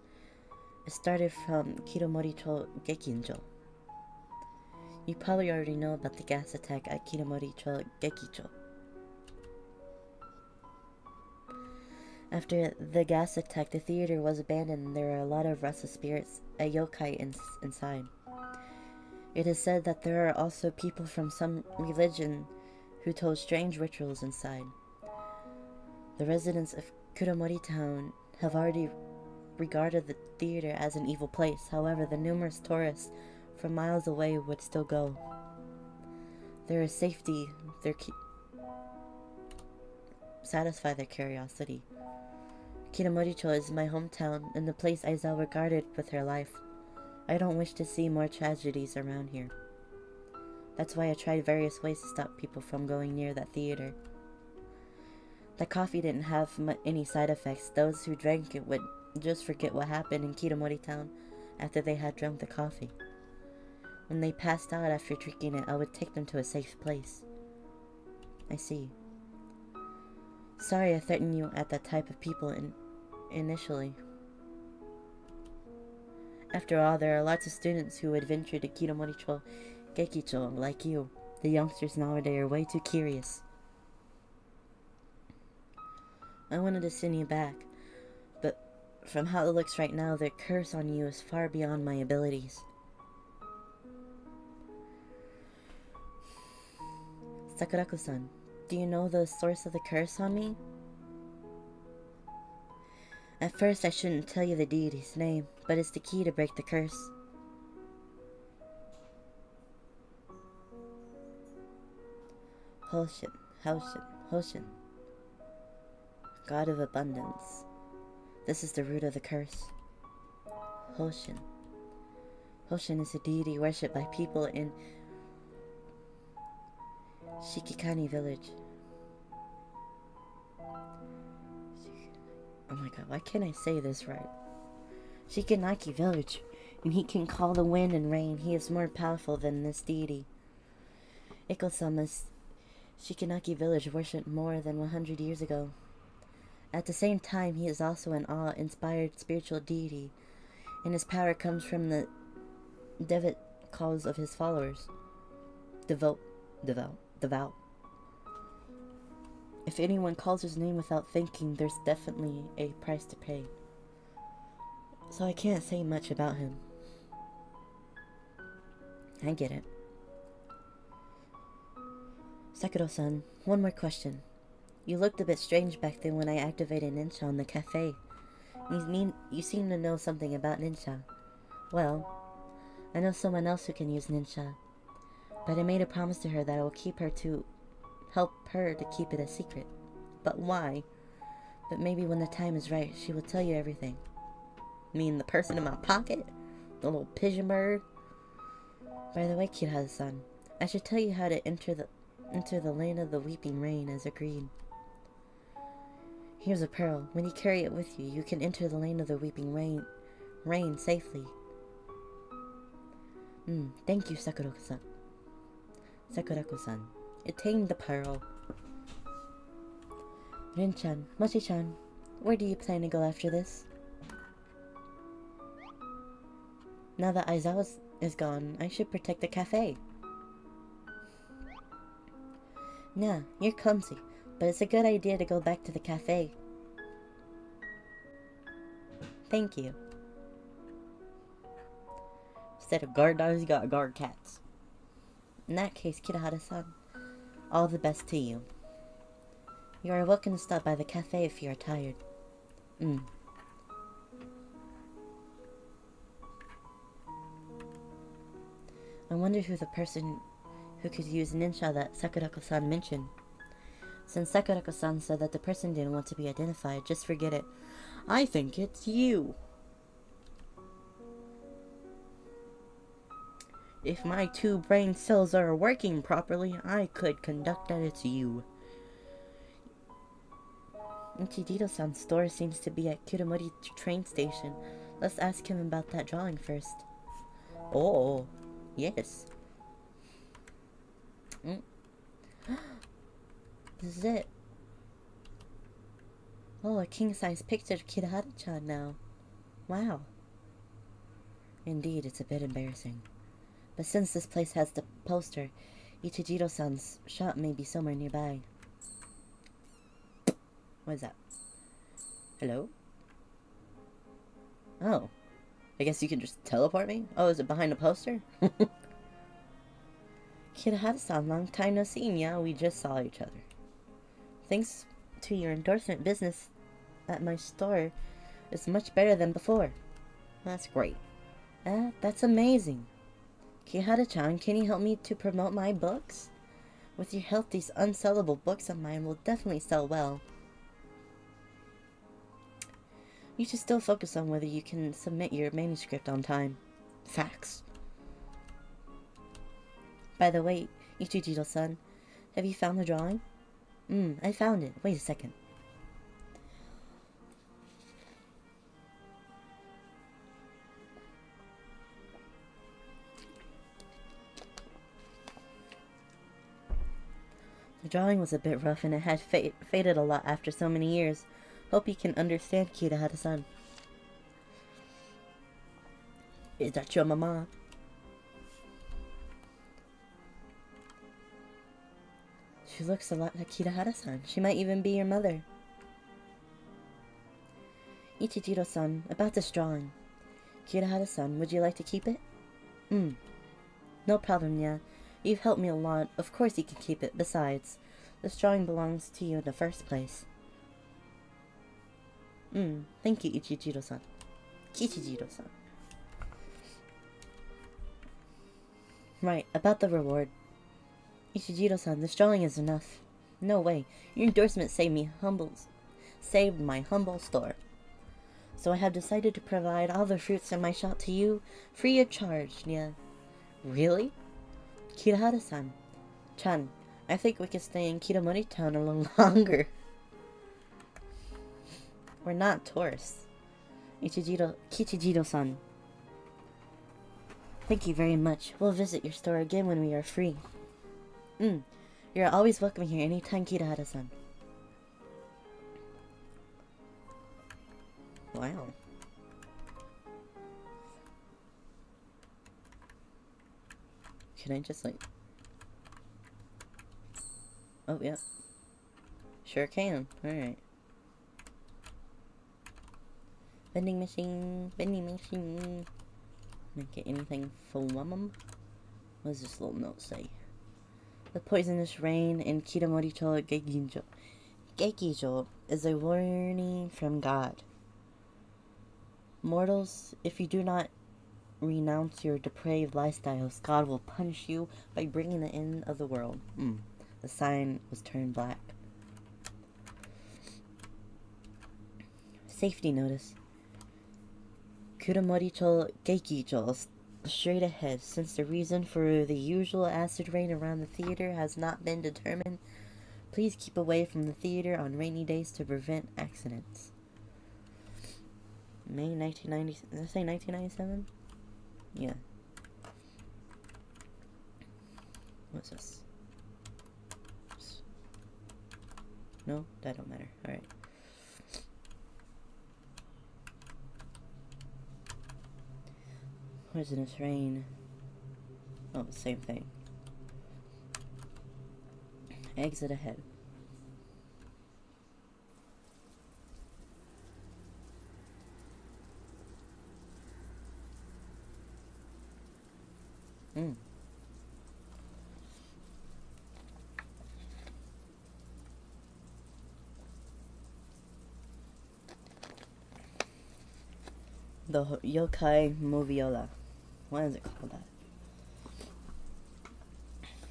It started from Kitamori-cho Gekinjo. You probably already know about the gas attack at Kitamori-cho Gekicho. After the gas attack, the theater was abandoned and there were a lot of restless spirits, a yokai inside. It is said that there are also people from some religion who told strange rituals inside. The residents of Kuramori Town have already regarded the theater as an evil place. However, the numerous tourists from miles away would still go. There is safety, satisfy their curiosity. Kitamori-cho is my hometown and the place Aizawa regarded with her life. I don't wish to see more tragedies around here. That's why I tried various ways to stop people from going near that theater. The coffee didn't have any side effects. Those who drank it would just forget what happened in Kitamori Town after they had drunk the coffee. When they passed out after drinking it, I would take them to a safe place. I see. Sorry I threatened you at that type of people initially. After all, there are lots of students who would venture to Kitamori-cho Gekicho like you. The youngsters nowadays are way too curious. I wanted to send you back, but from how it looks right now, the curse on you is far beyond my abilities. Sakurako-san, do you know the source of the curse on me? At first, I shouldn't tell you the deity's name, but it's the key to break the curse. Hoshin. God of abundance. This is the root of the curse. Hoshin. Hoshin is a deity worshipped by people in Shikikani village. Oh my god, why can't I say this right? Shikinaki village, and he can call the wind and rain. He is more powerful than this deity. Iko-sama's Shikinaki village worshipped more than 100 years ago. At the same time, he is also an awe-inspired spiritual deity, and his power comes from the devout cause of his followers. Devout. If anyone calls his name without thinking, there's definitely a price to pay. So I can't say much about him. I get it. Sakura-san, one more question. You looked a bit strange back then when I activated Ninja on the cafe. You seem to know something about Ninja. Well, I know someone else who can use Ninja, but I made a promise to her that I will help her to keep it a secret. But why? But maybe when the time is right, she will tell you everything. The person in my pocket? The little pigeon bird? By the way, Kirihara-san, I should tell you how to enter the land of the weeping rain as agreed. Here's a pearl. When you carry it with you, you can enter the land of the weeping rain rain safely. Thank you, Sakurako-san. Sakurako-san. Attain the pearl. Rin-chan, Mochi-chan, where do you plan to go after this? Now that Aizawa is gone, I should protect the cafe. Nah, you're clumsy, but it's a good idea to go back to the cafe. Thank you. Instead of guard dogs, you got guard cats. In that case, Kirahara-san, all the best to you. You are welcome to stop by the cafe if you are tired. I wonder who the person who could use ninja that Sakurako-san mentioned. Since Sakurako-san said that the person didn't want to be identified, just forget it. I think it's you. If my 2 brain cells are working properly, I could conduct that it's you. Ichijiro-san's store seems to be at Kuramori train station. Let's ask him about that drawing first. Oh, yes. This is it. Oh, a king-size picture of Kirahara-chan now. Wow. Indeed, it's a bit embarrassing. But since this place has the poster, Ichijiro-san's shop may be somewhere nearby. What is that? Hello? Oh. I guess you can just teleport me? Oh, is it behind a poster? Kirahara-san, long time no see, yeah? We just saw each other. Thanks to your endorsement, business at my store is much better than before. That's great. That's amazing. Kirahara-chan, can you help me to promote my books? With your help, these unsellable books of mine will definitely sell well. You should still focus on whether you can submit your manuscript on time. Facts. By the way, Ichijiro-san, have you found the drawing? I found it. Wait a second. The drawing was a bit rough and it had faded a lot after so many years. Hope you can understand, Kirahara-san. Is that your mama? She looks a lot like Kirahara-san. She might even be your mother. Ichijiro-san, about this drawing. Kirahara-san, would you like to keep it? No problem, yeah. You've helped me a lot. Of course you can keep it. Besides, this drawing belongs to you in the first place. Thank you, Ichijiro-san. Kichijiro-san. Right, about the reward. Ichijiro-san, this drawing is enough. No way. Your endorsement saved my humble store. So I have decided to provide all the fruits in my shop to you, free of charge, yeah. Really? Kirahara-san. Chan, I think we can stay in Kiramori Town a little longer. We're not tourists. Kichijiro-san. Thank you very much. We'll visit your store again when we are free. You're always welcome here anytime, Kirahara-san. Wow. Can I just like... Oh, yeah. Sure can. Alright. Vending machine. Vending machine. Can I get anything from them? What does this little note say? The poisonous rain in Kiramori-cho Gekijo. Gekijo is a warning from God. Mortals, if you do not renounce your depraved lifestyles, God will punish you by bringing the end of the world. The sign was turned black. Safety notice. Kuramori-cho Gekijo, straight ahead. Since the reason for the usual acid rain around the theater has not been determined, please keep away from the theater on rainy days to prevent accidents. May 1990. Did I say 1997? Yeah. What's this? No, that don't matter. Alright. Poisonous rain. Oh, same thing. Exit ahead. The Yokai Moviola. Why is it called that?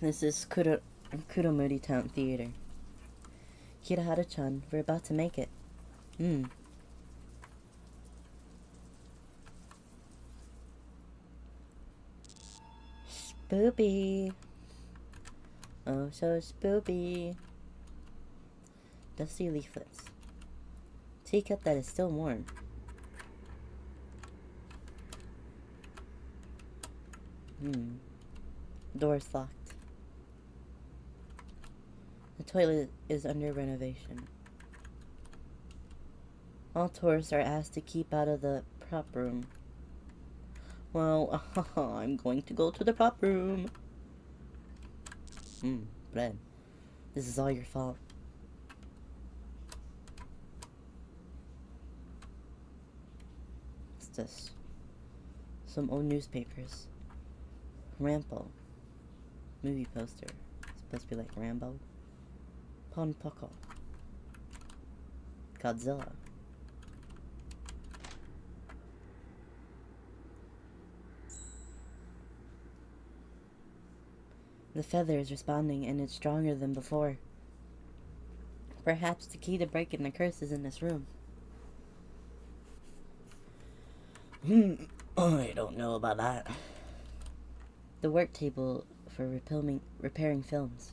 This is Kuromuri Town Theater. Hirahara-chan, we're about to make it. Spoopy. Oh, so spoopy. Dusty leaflets. Teacup that is still warm. Door's locked. The toilet is under renovation. All tourists are asked to keep out of the prop room. Well, I'm going to go to the prop room. Bread. This is all your fault. What's this? Some old newspapers. Rampo. Movie poster. It's supposed to be like Rambo. Ponpoko. Godzilla. The feather is responding, and it's stronger than before. Perhaps the key to breaking the curse is in this room. I don't know about that. The work table for repairing films.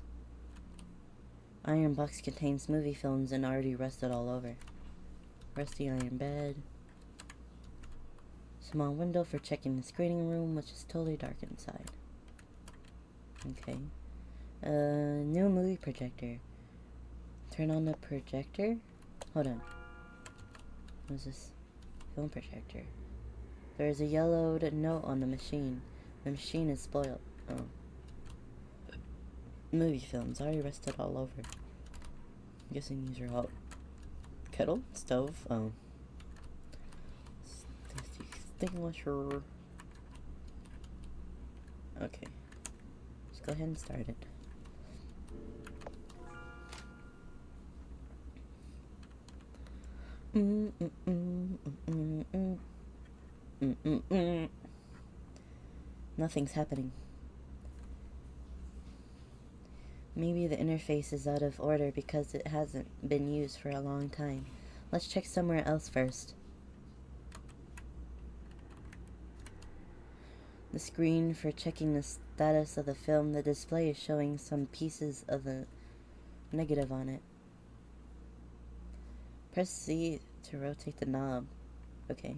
Iron box contains movie films and already rusted all over. Rusty iron bed. Small window for checking the screening room, which is totally dark inside. Okay. New movie projector. Turn on the projector? Hold on. What is this? Film projector. There is a yellowed note on the machine. The machine is spoiled. Oh. Movie films. Already rusted all over. I'm guessing these are all... Kettle? Stove? Oh. Extinguisher. Okay. Let's go ahead and start it. Nothing's happening. Maybe the interface is out of order because it hasn't been used for a long time. Let's check somewhere else first. The screen for checking the status of the film, the display is showing some pieces of the negative on it. Press C to rotate the knob. Okay.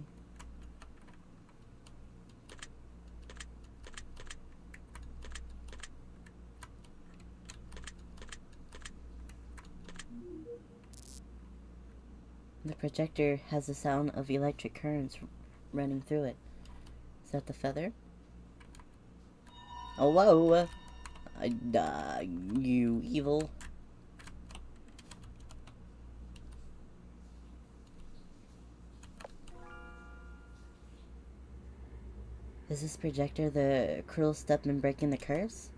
The projector has the sound of electric currents running through it. Is that the feather? Oh, whoa! You evil. Is this projector the cruel step in breaking the curse?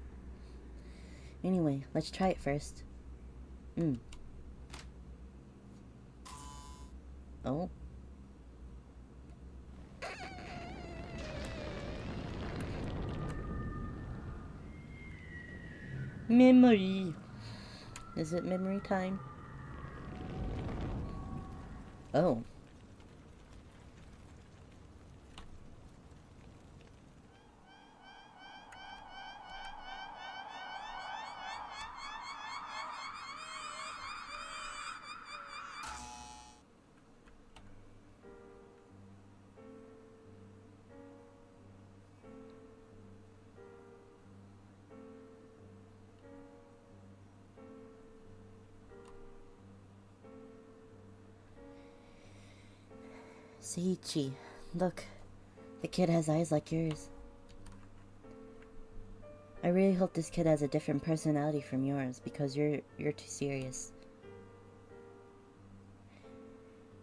Anyway, let's try it first. Oh. Memory. Is it memory time? Oh. Seiichi, look. The kid has eyes like yours. I really hope this kid has a different personality from yours, because you're too serious.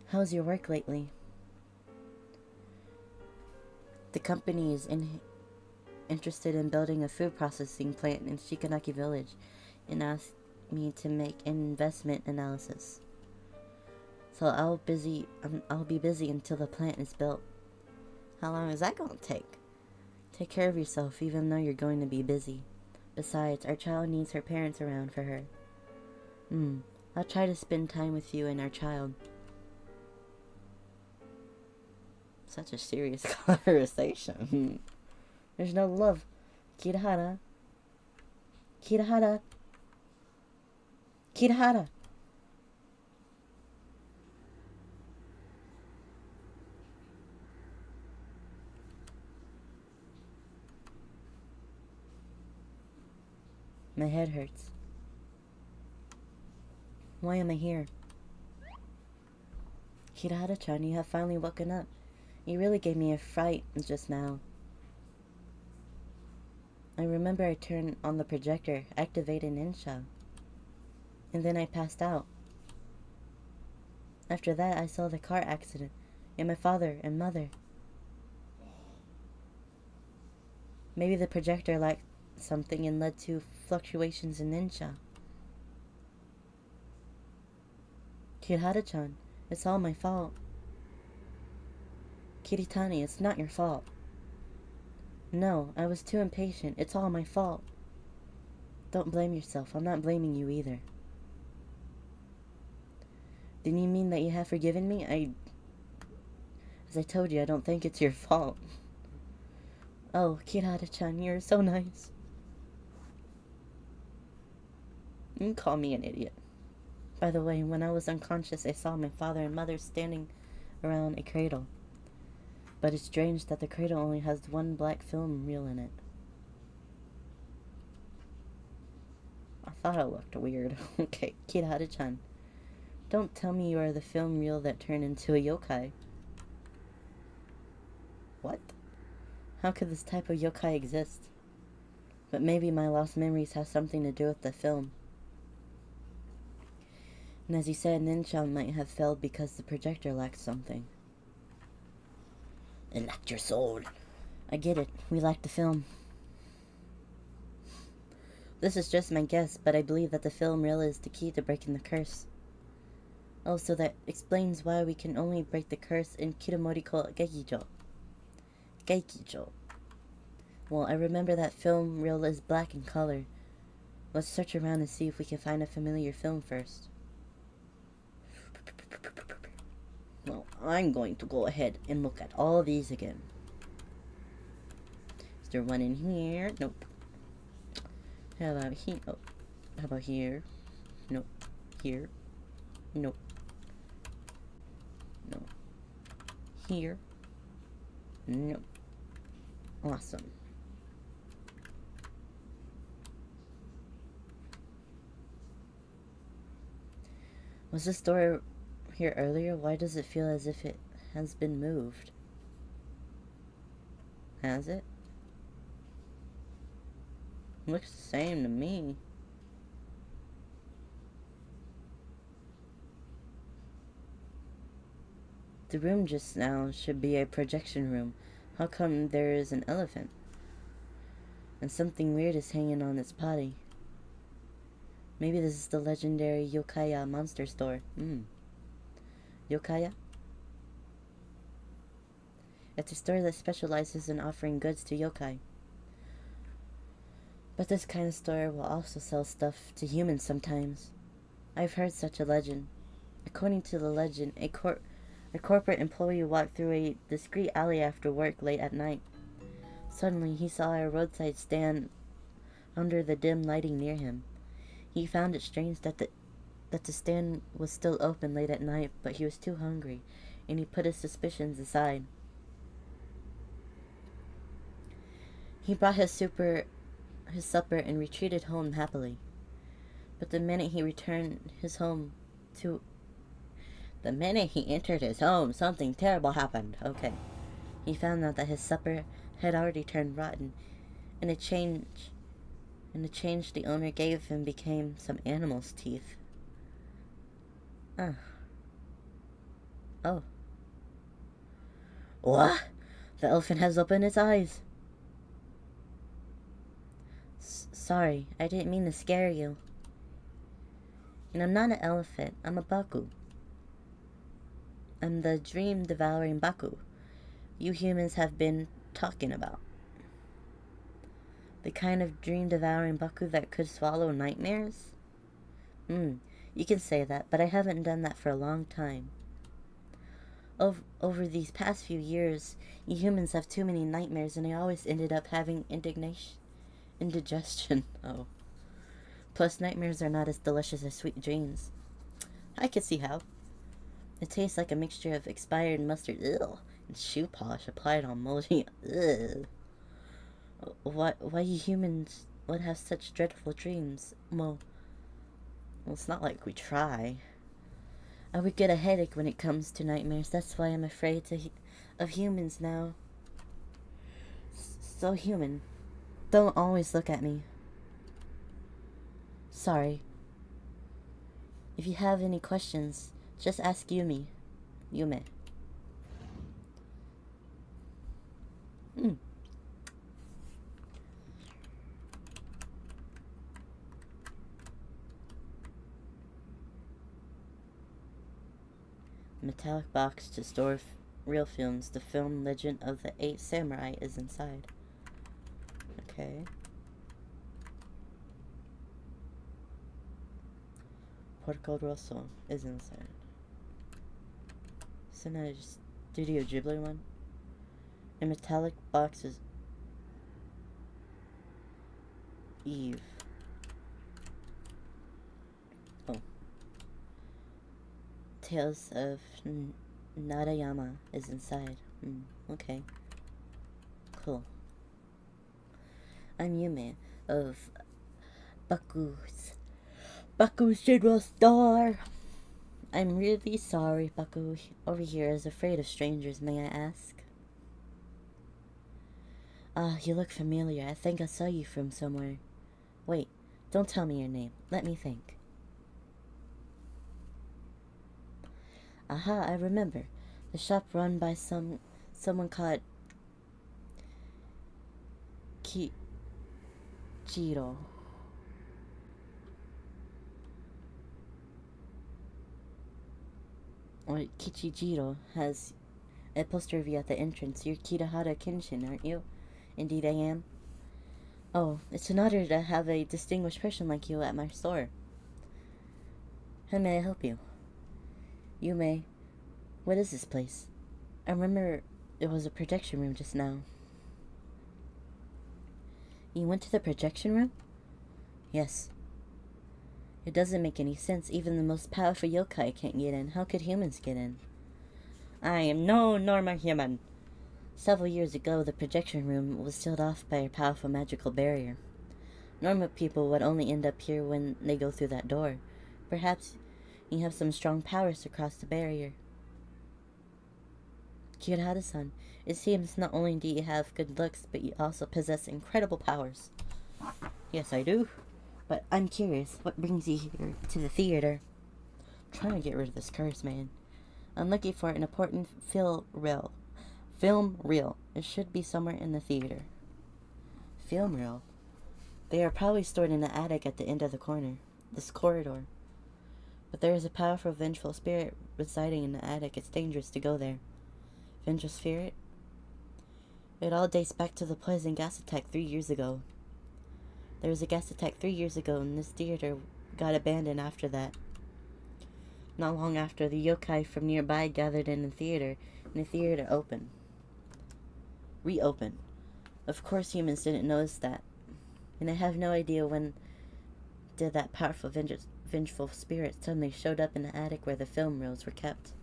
How's your work lately? The company is interested in building a food processing plant in Shikanaki Village and asked me to make an investment analysis. So I'll be busy until the plant is built. How long is that gonna take? Take care of yourself even though you're going to be busy. Besides, our child needs her parents around for her. I'll try to spend time with you and our child. Such a serious conversation. There's no love. Kirihara. Kirihara. Kirihara. My head hurts. Why am I here? Kirihara-chan, you have finally woken up. You really gave me a fright just now. I remember I turned on the projector, activated Ninja, and then I passed out. After that, I saw the car accident, and my father and mother. Maybe the projector lacked something and led to fluctuations in Ninja. Kirihara-chan, it's all my fault. Kiritani, it's not your fault. No, I was too impatient. It's all my fault. Don't blame yourself. I'm not blaming you either. Didn't you mean that you have forgiven me? As I told you, I don't think it's your fault. Oh, Kirihara-chan, you're so nice. You can call me an idiot. By the way, when I was unconscious, I saw my father and mother standing around a cradle. But it's strange that the cradle only has one black film reel in it. I thought it looked weird. Okay, Kirihara-chan. Don't tell me you are the film reel that turned into a yokai. What? How could this type of yokai exist? But maybe my lost memories have something to do with the film. And as you said, Ninja might have failed because the projector lacked something. It lacked your soul. I get it. We lacked the film. This is just my guess, but I believe that the film reel is the key to breaking the curse. Oh, so that explains why we can only break the curse in Kitamoriko Gekijo. Gekijo. Well, I remember that film reel is black in color. Let's search around and see if we can find a familiar film first. Well, I'm going to go ahead and look at all these again. Is there one in here? Nope. How about here? Oh, how about here? Nope. Here? Nope. No. Here? Nope. Awesome. Was this door here earlier? Why does it feel as if it has been moved? Has it? Looks the same to me. The room just now should be a projection room. How come there is an elephant? And something weird is hanging on its body. Maybe this is the legendary Yokaya monster store. Yokaya? It's a store that specializes in offering goods to yokai. But this kind of store will also sell stuff to humans sometimes. I've heard such a legend. According to the legend, a corporate employee walked through a discreet alley after work late at night. Suddenly, he saw a roadside stand under the dim lighting near him. He found it strange that the stand was still open late at night, but he was too hungry, and he put his suspicions aside. He brought his supper and retreated home happily. But the minute he returned The minute he entered his home, something terrible happened. Okay. He found out that his supper had already turned rotten, and the change the owner gave him became some animal's teeth. Oh. What? The elephant has opened its eyes. Sorry, I didn't mean to scare you. And I'm not an elephant, I'm a Baku. I'm the dream-devouring Baku you humans have been talking about. The kind of dream-devouring Baku that could swallow nightmares? You can say that, but I haven't done that for a long time. Over these past few years, you humans have too many nightmares, and I always ended up having indigestion. Oh. Plus, nightmares are not as delicious as sweet dreams. I can see how. It tastes like a mixture of expired mustard, and shoe polish applied on moldy, Why you humans would have such dreadful dreams? Well, it's not like we try. I would get a headache when it comes to nightmares. That's why I'm afraid of humans now. So human. Don't always look at me. Sorry. If you have any questions, just ask Yume. Metallic box to store real films. The film Legend of the Eight Samurai is inside. Okay. Porco Rosso is inside. So now just Studio Ghibli one. A metallic box is Eve. Oh. Tales of Nadayama is inside. Okay. Cool. I'm Yume of Baku's General Store. I'm really sorry, Baku over here is afraid of strangers, may I ask? You look familiar. I think I saw you from somewhere. Wait, don't tell me your name. Let me think. Aha, I remember. The shop run by someone called Kichiro. Or Kichijiro has a poster of you at the entrance. You're Kitahara Kenshin, aren't you? Indeed I am. Oh, it's an honor to have a distinguished person like you at my store. How may I help you? Yume, what is this place? I remember it was a projection room just now. You went to the projection room? Yes. It doesn't make any sense. Even the most powerful yokai can't get in. How could humans get in? I am no normal human. Several years ago, the projection room was sealed off by a powerful magical barrier. Normal people would only end up here when they go through that door. Perhaps you have some strong powers to cross the barrier. Kirihara-san, it seems not only do you have good looks, but you also possess incredible powers. Yes, I do. But I'm curious, what brings you here to the theater? I'm trying to get rid of this curse, man. I'm looking for an important film reel. It should be somewhere in the theater. Film reel? They are probably stored in the attic at the end of this corridor. But there is a powerful, vengeful spirit residing in the attic. It's dangerous to go there. Vengeful spirit? It all dates back to the poison gas attack 3 years ago. There was a gas attack 3 years ago, and this theater got abandoned after that. Not long after, the yokai from nearby gathered in the theater, and the theater reopened. Of course, humans didn't notice that, and I have no idea when did that powerful, vengeful spirit suddenly showed up in the attic where the film reels were kept.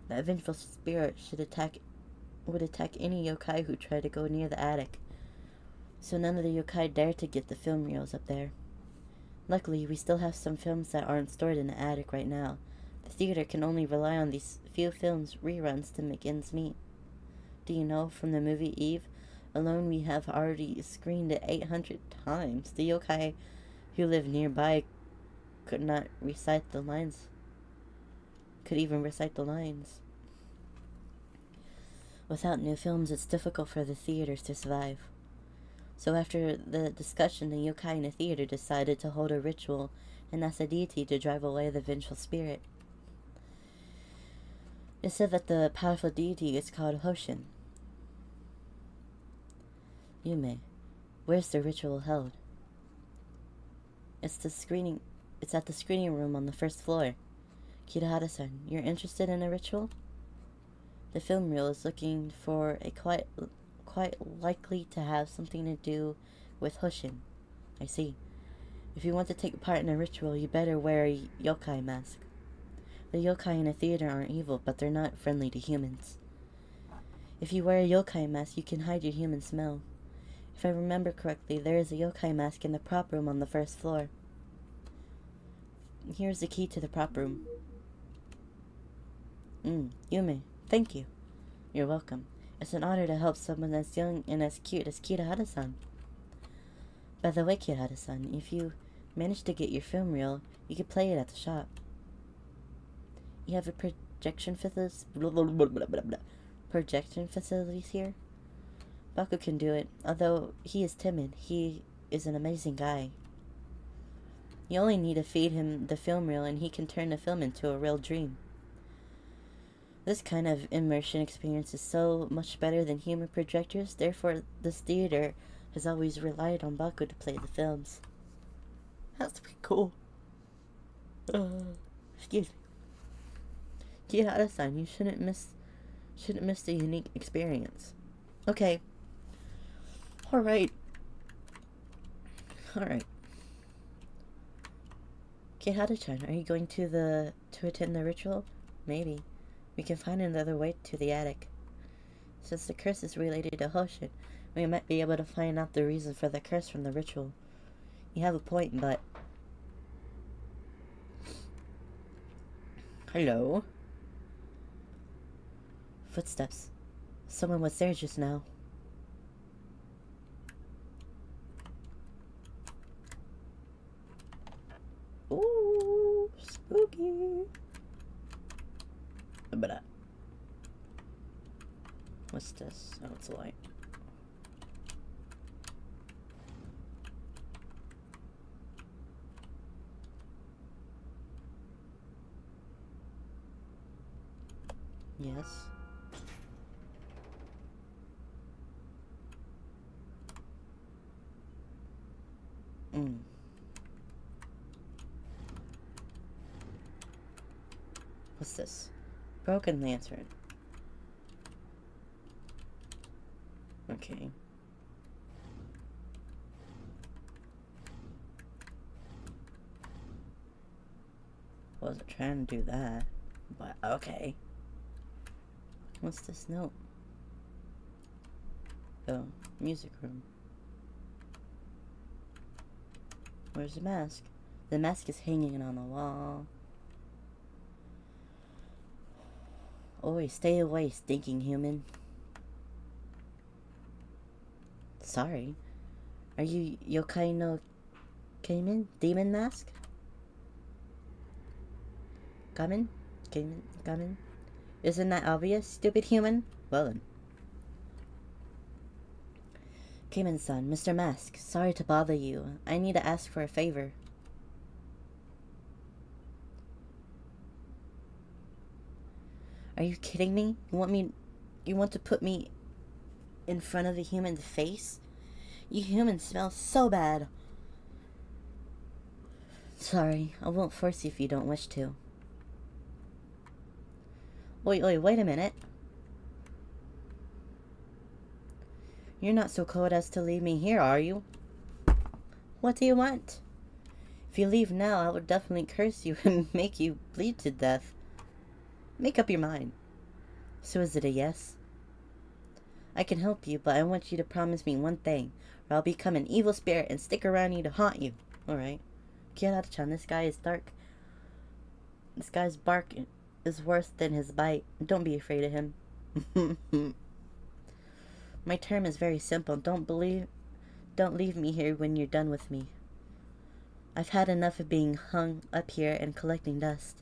That vengeful spirit would attack any yokai who tried to go near the attic. So none of the yokai dared to get the film reels up there. Luckily, we still have some films that aren't stored in the attic right now. The theater can only rely on these few films reruns to make ends meet. Do you know, from the movie Eve alone, we have already screened it 800 times. The yokai who live nearby could not recite the lines. Could even recite the lines. Without new films, it's difficult for the theaters to survive. So after the discussion, the yokai in the theater decided to hold a ritual and ask a deity to drive away the vengeful spirit. It said that the powerful deity is called Hoshin. Yume, where's the ritual held? It's at the screening room on the first floor. Kirahara-san, you're interested in a ritual? The film reel is looking for a quite likely to have something to do with Hoshin. I see. If you want to take part in a ritual, you better wear a yokai mask. The yokai in a theater aren't evil, but they're not friendly to humans. If you wear a yokai mask, you can hide your human smell. If I remember correctly, there is a yokai mask in the prop room on the first floor. Here's the key to the prop room. Yume, thank you. You're welcome. It's an honor to help someone as young and as cute as Kirahara-san. By the way, Kirahara-san, if you manage to get your film reel, you could play it at the shop. You have a projection facilities here? Baku can do it. Although he is timid, he is an amazing guy. You only need to feed him the film reel and he can turn the film into a real dream. This kind of immersion experience is so much better than human projectors, therefore this theater has always relied on Baku to play the films. That's pretty cool. Excuse me. Kirahara-san, you shouldn't miss the unique experience. Okay. Alright. Kirahara-chan, are you going to attend the ritual? Maybe. We can find another way to the attic. Since the curse is related to Hoshin, we might be able to find out the reason for the curse from the ritual. You have a point, but... Hello? Footsteps. Someone was there just now. Ooh, spooky. What's this? Oh, it's a light. Yes. What's this? Broken lantern. Okay. Wasn't trying to do that, but okay. What's this note? Oh, music room. Where's the mask? The mask is hanging on the wall. Oi, stay away, stinking human. Sorry. Are you Yokai no Kamen? Demon mask? Kamen? Kamen? Isn't that obvious, stupid human? Well then. Kamen-san, Mr. Mask, sorry to bother you. I need to ask for a favor. Are you kidding me? You want to put me in front of a human's face? You humans smell so bad. Sorry, I won't force you if you don't wish to. Wait a minute. You're not so cold as to leave me here, are you? What do you want? If you leave now, I will definitely curse you and make you bleed to death. Make up your mind. So is it a yes? I can help you, but I want you to promise me one thing, or I'll become an evil spirit and stick around you to haunt you. Alright. Kirahara-chan, this guy is dark. This guy's bark is worse than his bite. Don't be afraid of him. My term is very simple. Don't leave me here when you're done with me. I've had enough of being hung up here and collecting dust.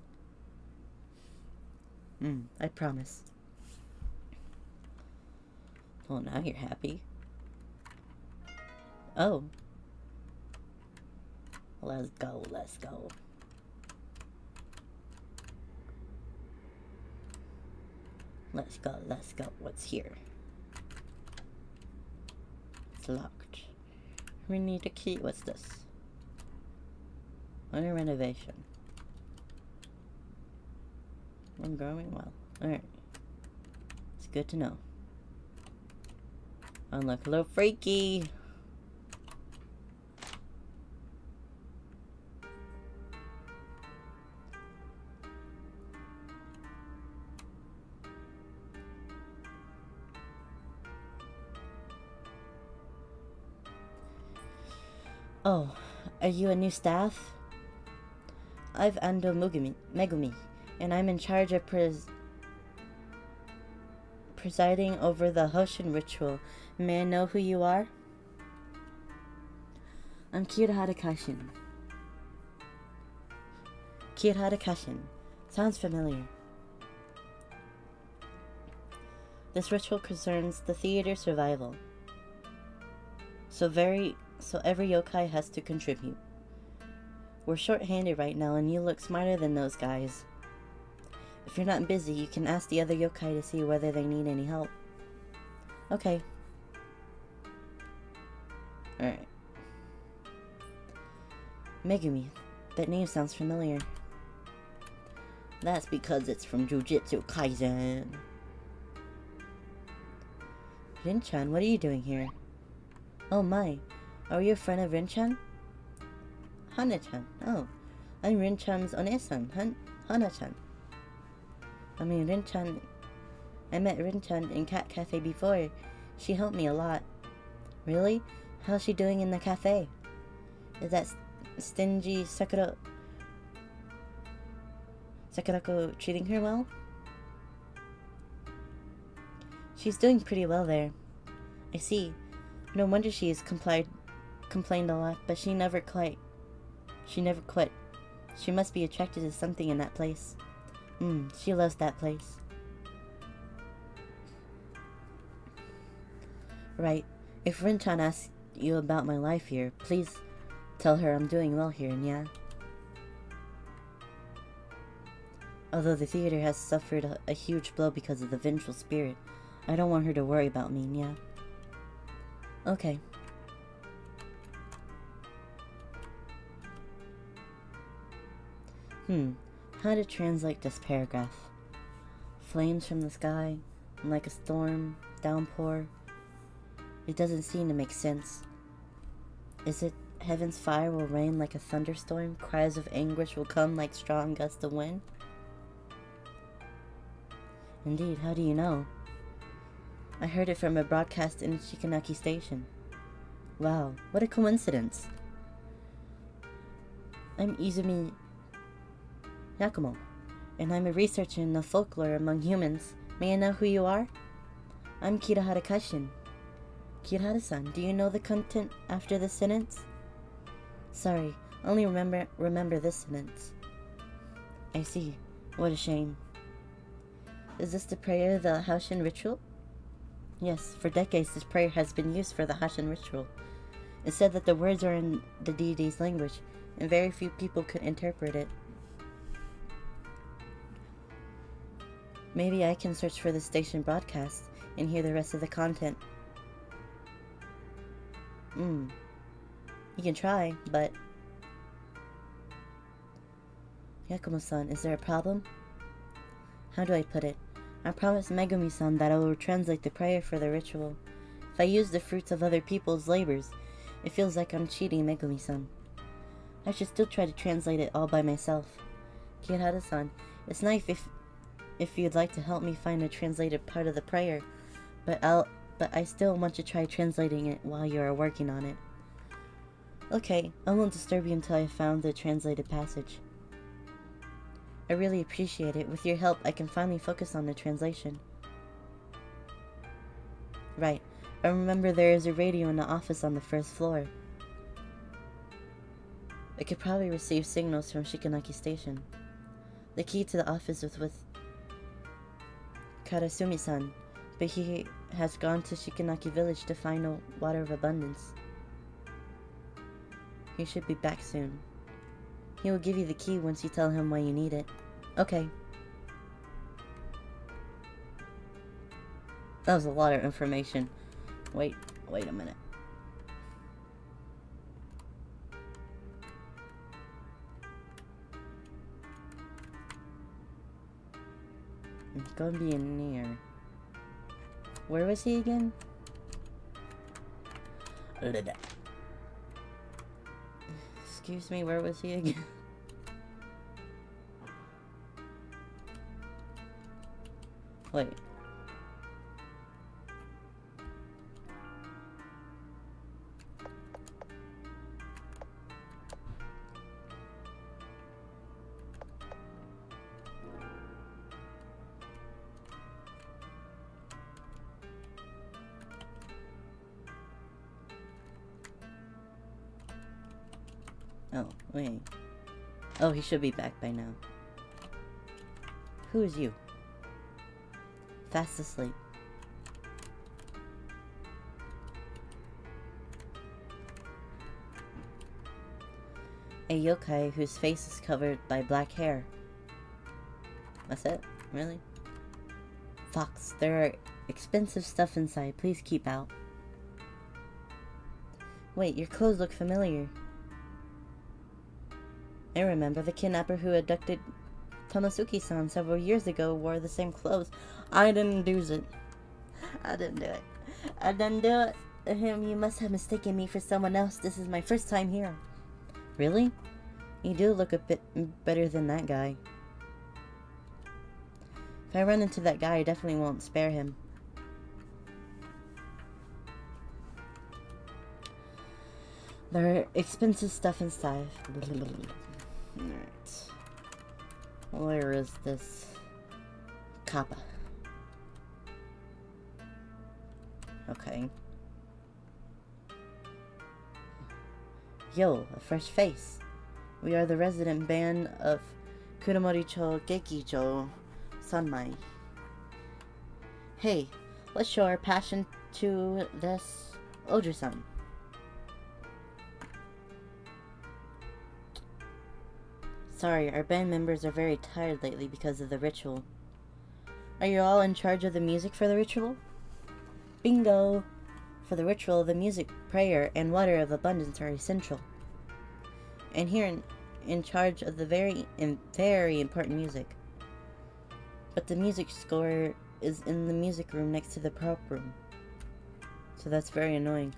I promise. Oh, now you're happy. Oh. Let's go, let's go. Let's go, let's go. What's here? It's locked. We need a key. What's this? Under renovation. I'm growing well. Alright. It's good to know. Unlock a little freaky. Oh, are you a new staff? I've Ando Megumi, and I'm in charge of presiding over the Hoshin ritual. May I know who you are? I'm Kirihara Kashin. Kirihara Kashin. Sounds familiar. This ritual concerns the theater's survival. So every yokai has to contribute. We're short-handed right now, and you look smarter than those guys. If you're not busy, you can ask the other yokai to see whether they need any help. Okay. Alright. Megumi. That name sounds familiar. That's because it's from Jujutsu Kaisen. Rin-chan, what are you doing here? Oh my. Are you a friend of Rin-chan? Hana-chan. Oh. I'm Rin-chan's one-san, Hana-chan. I mean, Rin-chan... I met Rin-chan in Cat Cafe before. She helped me a lot. Really? How's she doing in the cafe? Is that stingy Sakurako treating her well? She's doing pretty well there. I see. No wonder she has complained a lot, but she never quit. She must be attracted to something in that place. She loves that place. Right. If Rin-chan asks you about my life here, please tell her I'm doing well here, yeah? Although the theater has suffered a huge blow because of the vengeful spirit, I don't want her to worry about me, yeah? Okay. How to translate this paragraph? Flames from the sky, like a storm, downpour. It doesn't seem to make sense. Is it heaven's fire will rain like a thunderstorm? Cries of anguish will come like strong gusts of wind? Indeed, how do you know? I heard it from a broadcast in Shikanaki Station. Wow, what a coincidence. I'm Izumi Yakumo, and I'm a researcher in the folklore among humans. May I know who you are? I'm Kirihara Kashin. Kirihara-san, do you know the content after this sentence? Sorry, only remember this sentence. I see. What a shame. Is this the prayer of the Hoshin ritual? Yes, for decades this prayer has been used for the Hoshin ritual. It said that the words are in the deity's language, and very few people could interpret it. Maybe I can search for the station broadcast and hear the rest of the content. You can try, but... Yakumo-san, is there a problem? How do I put it? I promised Megumi-san that I will translate the prayer for the ritual. If I use the fruits of other people's labors, it feels like I'm cheating Megumi-san. I should still try to translate it all by myself. Kirihara-san, it's nice if you'd like to help me find a translated part of the prayer, but I still want to try translating it while you are working on it. Okay, I won't disturb you until I found the translated passage. I really appreciate it. With your help, I can finally focus on the translation. Right. I remember there is a radio in the office on the first floor. It could probably receive signals from Shikanaki Station. The key to the office is with Karasumi-san, but he has gone to Shikanaki village to find a water of abundance. He should be back soon. He will give you the key once you tell him why you need it. Okay. That was a lot of information. Wait a minute. It's gonna be in near. Where was he again? Excuse me, where was he again? Wait. Oh, wait. Oh, he should be back by now. Who is you? Fast asleep. A yokai whose face is covered by black hair. That's it? Really? Fox, there are expensive stuff inside. Please keep out. Wait, your clothes look familiar. I remember the kidnapper who abducted Tomosuke-san several years ago wore the same clothes. I didn't do it. I didn't do it. I didn't do it. You must have mistaken me for someone else. This is my first time here. Really? You do look a bit better than that guy. If I run into that guy, I definitely won't spare him. There are expensive stuff inside. Alright. Where is this kappa? Okay. Yo, a fresh face. We are the resident band of Kuromori-cho Gekijo Sanmai. Hey, let's show our passion to this Oja-san. Sorry, our band members are very tired lately because of the ritual. Are you all in charge of the music for the ritual? Bingo! For the ritual, the music, prayer, and water of abundance are essential. And here in charge of the very important music. But the music score is in the music room next to the prop room. So that's very annoying.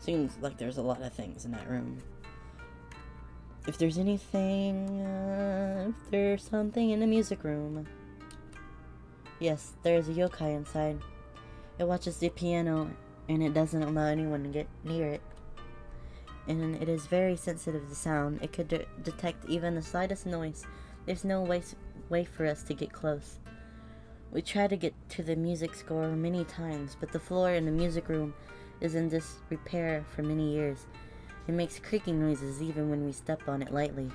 Seems like there's a lot of things in that room. If there's anything, if there's something in the music room. Yes, there's a yokai inside. It watches the piano, and it doesn't allow anyone to get near it. And it is very sensitive to sound. It could detect even the slightest noise. There's no way for us to get close. We tried to get to the music score many times, but the floor in the music room is in disrepair for many years. It makes creaking noises even when we step on it lightly.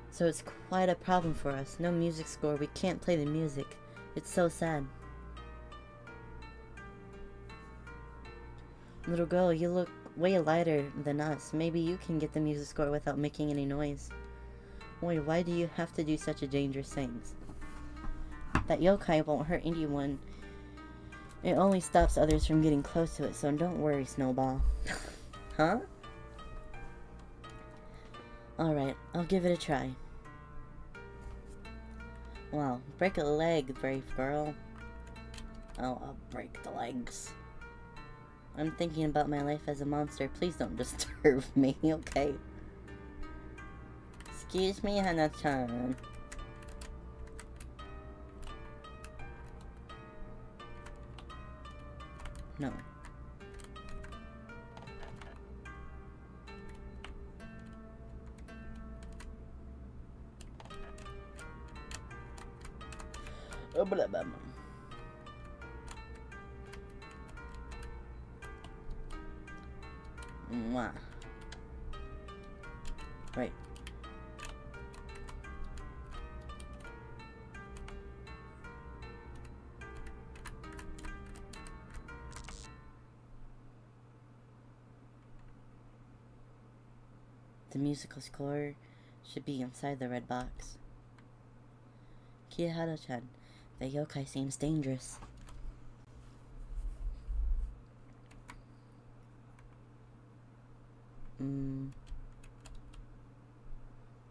So it's quite a problem for us. No music score. We can't play the music. It's so sad. Little girl, you look way lighter than us. Maybe you can get the music score without making any noise. Wait, why do you have to do such a dangerous things? That yokai won't hurt anyone. It only stops others from getting close to it, so don't worry, Snowball. Huh? Alright, I'll give it a try. Wow, break a leg, brave girl. Oh, I'll break the legs. I'm thinking about my life as a monster. Please don't disturb me, okay? Excuse me, Hana-chan. No. Mwah. Right. The musical score should be inside the red box. Kihara-chan, the yokai seems dangerous.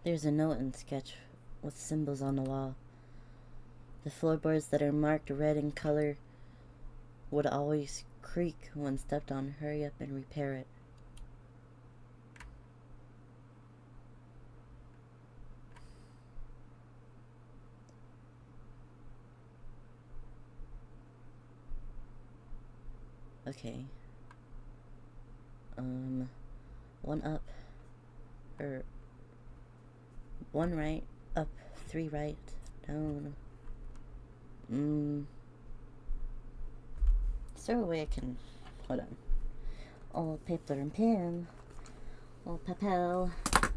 There's a note in sketch with symbols on the wall. The floorboards that are marked red in color would always creak when stepped on. Hurry up and repair it. Okay. One up, or one right, up, three right, down. Is there a way I can, hold on. Oh, paper and pen. Oh, papel.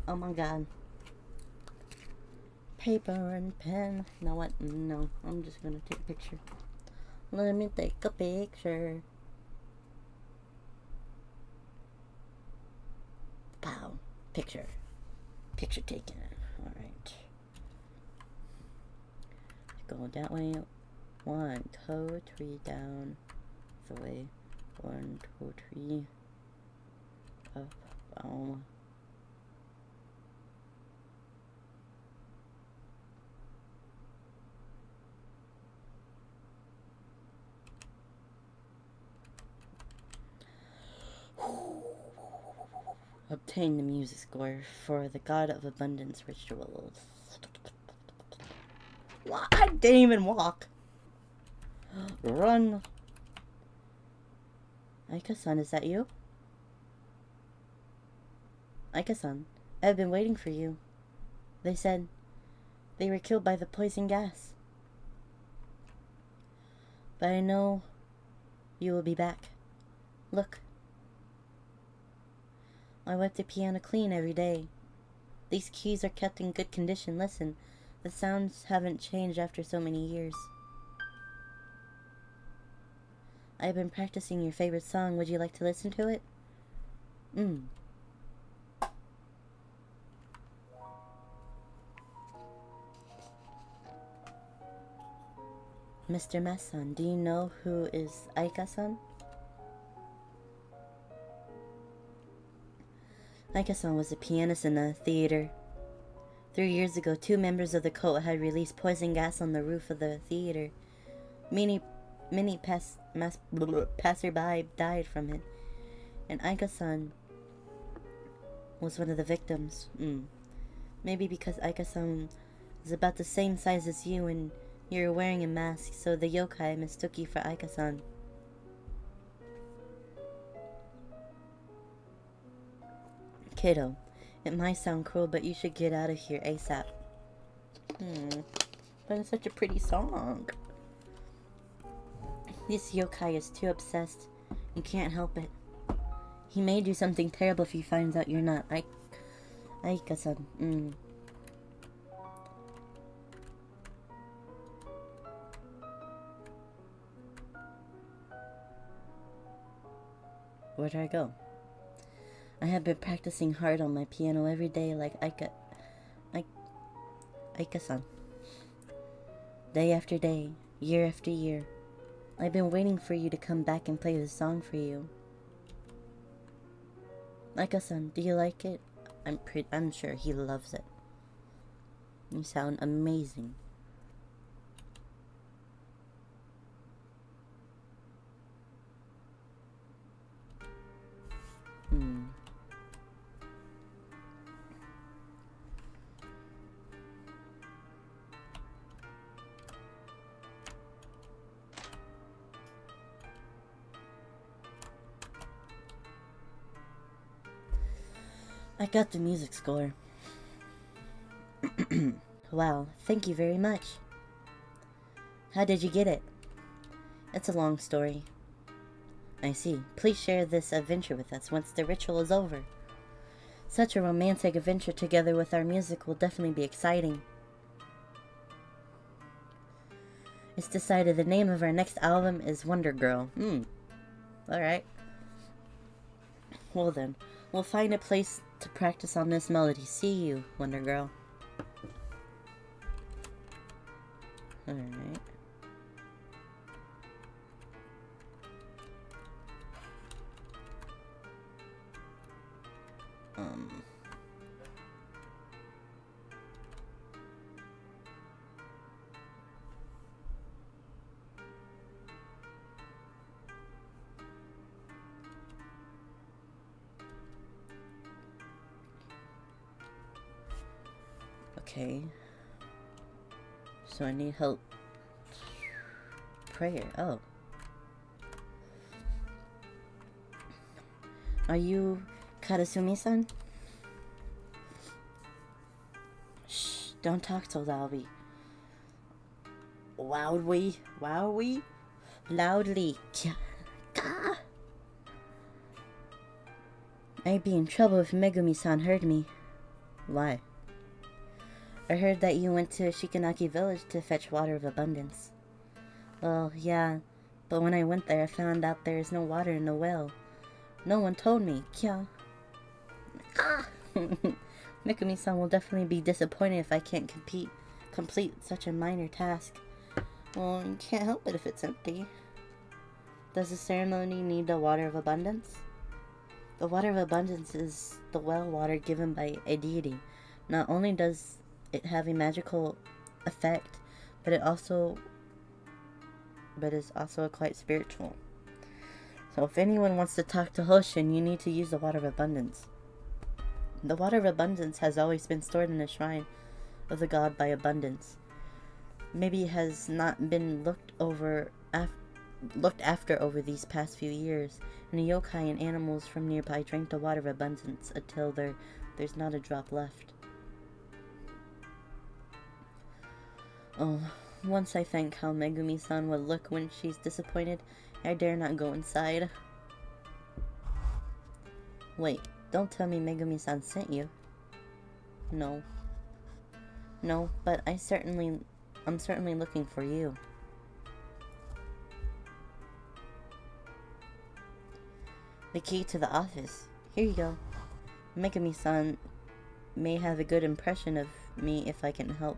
Oh my god. Paper and pen. You know what? No, I'm just gonna take a picture. Let me take a picture. Pow. Picture. Picture taken. Alright. Go that way. 1, 2, 3 down. The way. 1, 2, 3. Up. Down. Obtain the music score for the God of Abundance rituals. I didn't even walk. Run. Aika-san, is that you? Aika-san, I've been waiting for you. They said they were killed by the poison gas. But I know you will be back. Look. I wipe the piano clean every day. These keys are kept in good condition. Listen, the sounds haven't changed after so many years. I've been practicing your favorite song. Would you like to listen to it? Mr. Mas-san, do you know who is Aika-san? Aika-san was a pianist in the theater. 3 years ago, 2 members of the cult had released poison gas on the roof of the theater. Many passerby died from it, and Aika-san was one of the victims. Maybe because Aika-san is about the same size as you and you're wearing a mask, so the yokai mistook you for Aika-san. Kiddo, it might sound cruel, but you should get out of here ASAP. But it's such a pretty song. This yokai is too obsessed. You can't help it. He may do something terrible if he finds out you're not Aika-san. Where do I go? I have been practicing hard on my piano every day like Aika-san. Day after day, year after year. I've been waiting for you to come back and play this song for you. Aika-san, do you like it? I'm sure he loves it. You sound amazing. I got the music score. Wow, thank you very much. How did you get it? It's a long story. I see. Please share this adventure with us once the ritual is over. Such a romantic adventure together with our music will definitely be exciting. It's decided the name of our next album is Wonder Girl. Alright. Well then, we'll find a place to practice on this melody. See you, Wonder Girl. Alright. Okay. So I need help. Prayer. Oh. Are you Karasumi-san? Shh, don't talk so loudly. Loudly. I'd be in trouble if Megumi-san heard me. Why? I heard that you went to Shikanaki village to fetch water of abundance. Well, yeah, but when I went there, I found out there is no water in the well. No one told me. Kya. Megumi-san will definitely be disappointed if I can't complete such a minor task. Well, you can't help it if it's empty. Does the ceremony need the water of abundance? The water of abundance is the well water given by a deity. Not only does it have a magical effect, but is also quite spiritual. So if anyone wants to talk to Hoshin, you need to use the water of abundance. The water of abundance has always been stored in the shrine of the god by abundance. Maybe it has not been looked after over these past few years, and the yokai and animals from nearby drank the water of abundance until there's not a drop left. Oh, once I think how Megumi-san would look when she's disappointed, I dare not go inside. Wait, don't tell me Megumi-san sent you. No. No, but I'm certainly looking for you. The key to the office. Here you go. Megumi-san may have a good impression of me if I can help.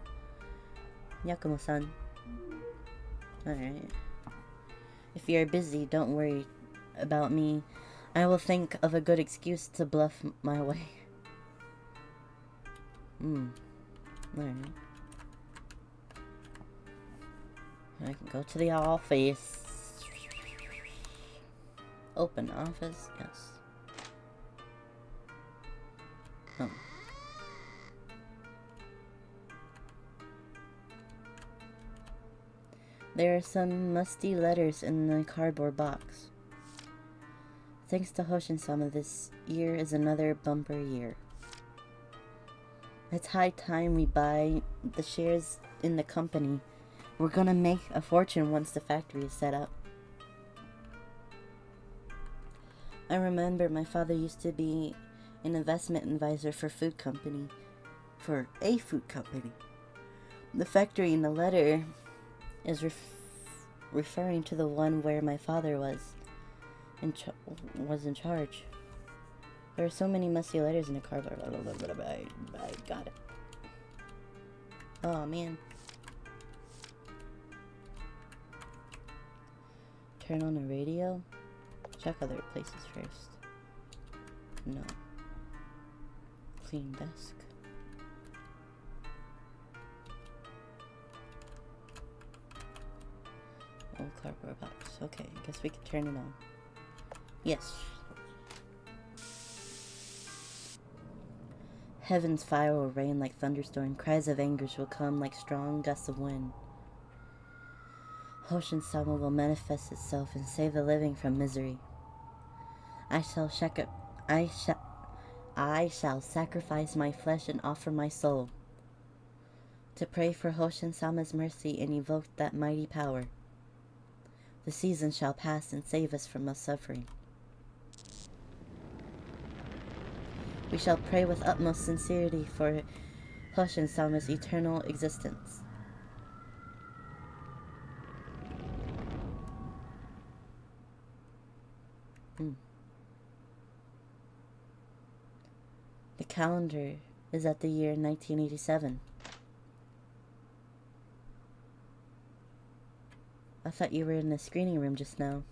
Yakumo-san. Alright. If you're busy, don't worry about me. I will think of a good excuse to bluff my way. Alright. I can go to the office. Open office, yes. Oh. There are some musty letters in the cardboard box. Thanks to Hoshin-sama, this year is another bumper year. It's high time we buy the shares in the company. We're gonna make a fortune once the factory is set up. I remember my father used to be an investment advisor for a food company. The factory in the letter is referring to the one where my father was in charge. There are so many musty letters in the cardboard. I got it. Oh man. Turn on the radio. Check other places first. No. Clean desk. Old cardboard box. Okay, guess we can turn it on. Yes. Heaven's fire will rain like thunderstorm. Cries of anguish will come like strong gusts of wind. Hoshin-sama will manifest itself and save the living from misery. I shall sacrifice my flesh and offer my soul. to pray for Hoshin Sama's mercy and evoke that mighty power. The season shall pass and save us from suffering. We shall pray with utmost sincerity for Hoshin Sama's eternal existence. The calendar is at the year 1987. I thought you were in the screening room just now.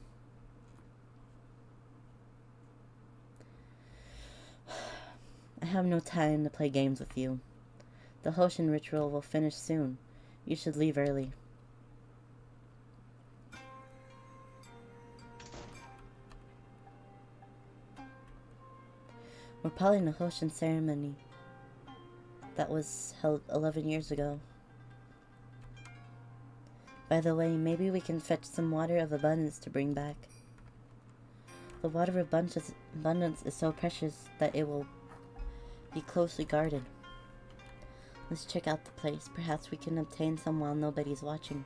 I have no time to play games with you. The Hoshin ritual will finish soon. You should leave early. We're probably in a Hoshin ceremony that was held 11 years ago. By the way, maybe we can fetch some water of abundance to bring back. The water of abundance is so precious that it will be closely guarded. Let's check out the place. Perhaps we can obtain some while nobody's watching.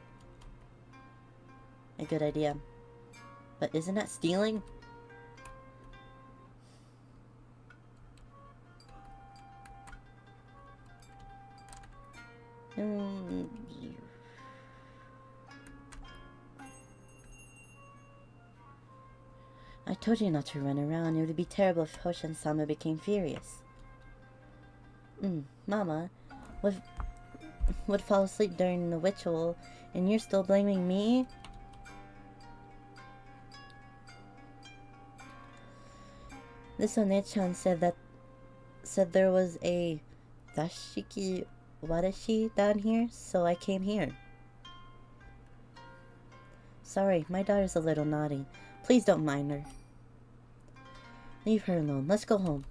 A good idea. But isn't that stealing? I told you not to run around. It would be terrible if Hoshin-sama became furious. Mama, would fall asleep during the ritual, and you're still blaming me? This One-chan said there was a dashiki wadashi down here, so I came here. Sorry, my daughter's a little naughty. Please don't mind her. Leave her alone. Let's go home.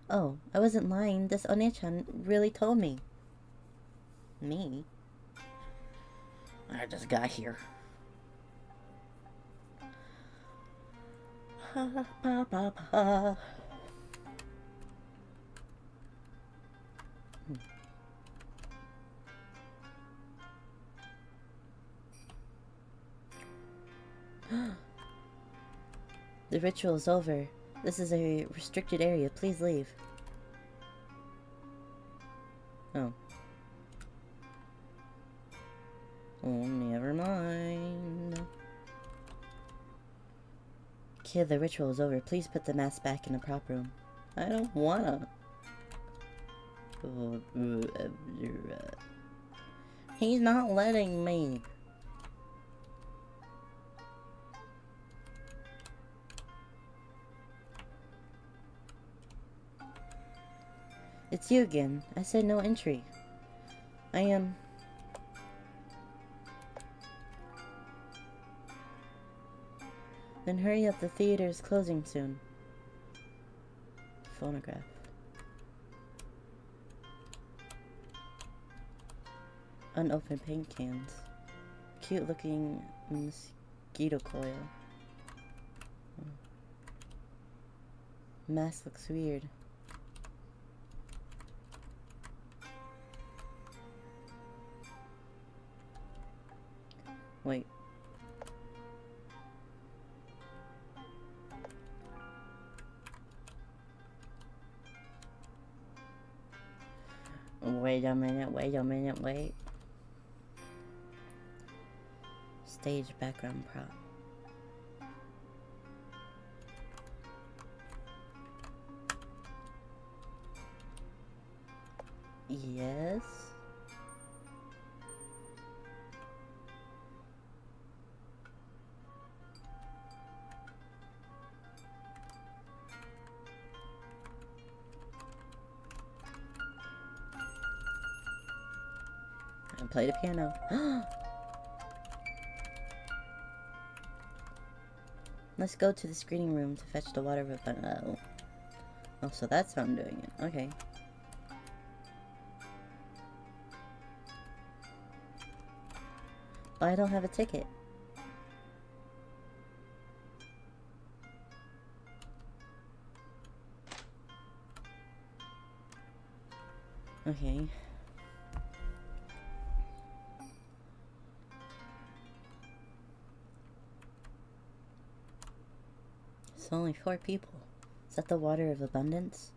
Oh, I wasn't lying. This One-chan really told me. Me? I just got here. Ha pa pa pa. The ritual is over. This is a restricted area. Please leave. Oh. Oh, never mind. Kid, the ritual is over. Please put the mask back in the prop room. I don't wanna. He's not letting me. It's you again. I said no entry. I am... Then hurry up, the theater is closing soon. Phonograph. Unopened paint cans. Cute looking mosquito coil. Mask looks weird. Wait. Wait a minute, wait. Stage background prop. Yes. And play the piano. Let's go to the screening room to fetch the water of oh, so that's how I'm doing it. Okay. I don't have a ticket. Okay. So only 4 people. Is that the water of abundance?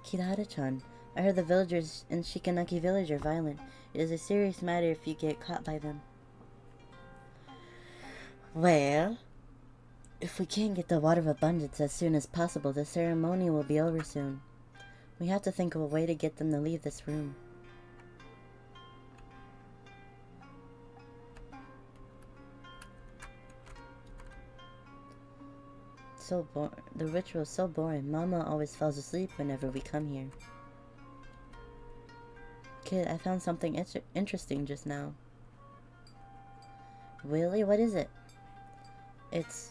Kirahara-chan, I heard the villagers in Shikanaki village are violent. It is a serious matter if you get caught by them. Well, if we can't get the water of abundance as soon as possible, the ceremony will be over soon. We have to think of a way to get them to leave this room. The ritual is so boring. Mama always falls asleep whenever we come here. Kid, I found something interesting just now. Really? What is it? It's...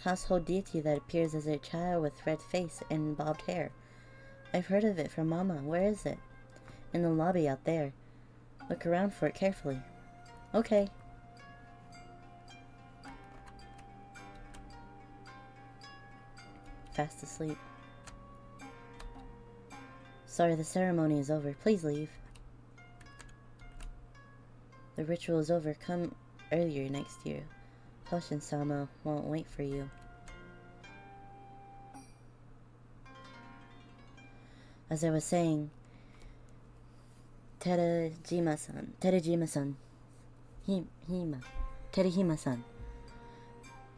household deity that appears as a child with red face and bobbed hair. I've heard of it from Mama. Where is it? In the lobby out there. Look around for it carefully. Okay. Fast asleep. Sorry, the ceremony is over. Please leave. The ritual is over. Come earlier next year. Hoshin-sama won't wait for you. As I was saying, Terejima-san, Terehima-san.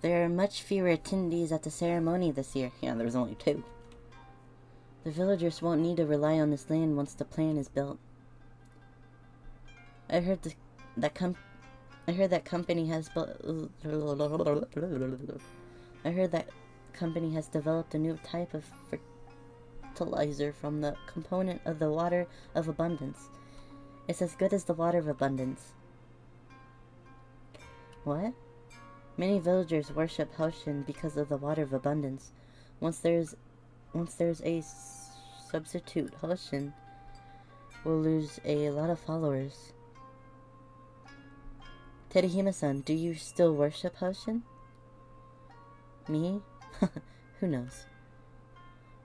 There are much fewer attendees at the ceremony this year. Yeah, there's only 2. The villagers won't need to rely on this land once the plan is built. I heard that company has developed a new type of fertilizer from the component of the water of abundance. It's as good as the water of abundance. What? Many villagers worship Hoshin because of the water of abundance. Once there's a substitute, Hoshin will lose a lot of followers. Terehima-san, do you still worship Hoshin? Me? Who knows?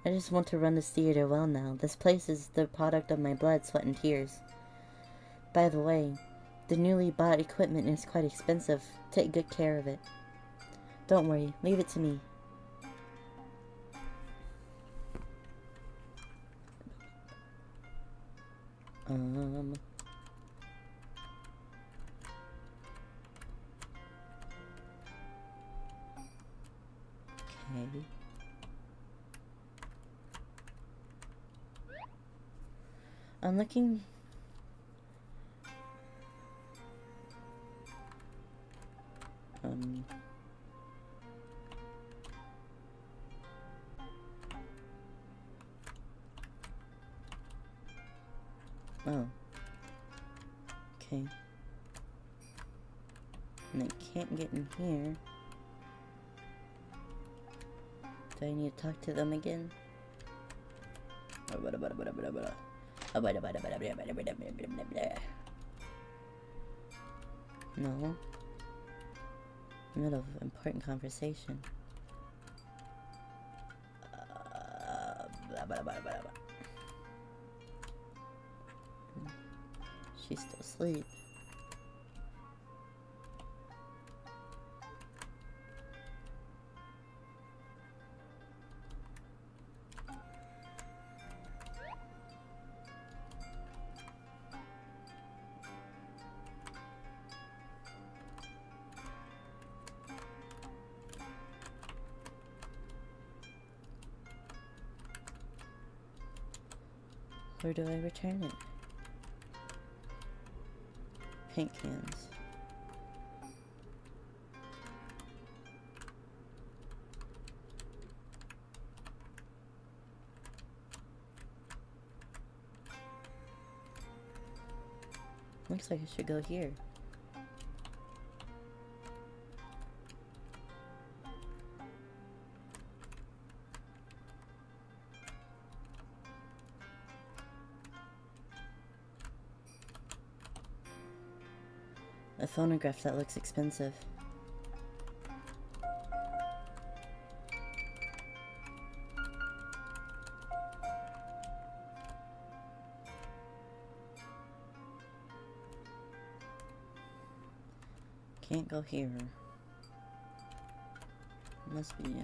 I just want to run this theater well now. This place is the product of my blood, sweat, and tears. By the way, the newly bought equipment is quite expensive. Take good care of it. Don't worry, leave it to me. Okay. I'm looking... Oh. Okay. And I can't get in here. Do I need to talk to them again? No. Middle of important conversation. She's still asleep. Where do I return it? Paint cans. Looks like I should go here. A phonograph that looks expensive. can't go here. Must be.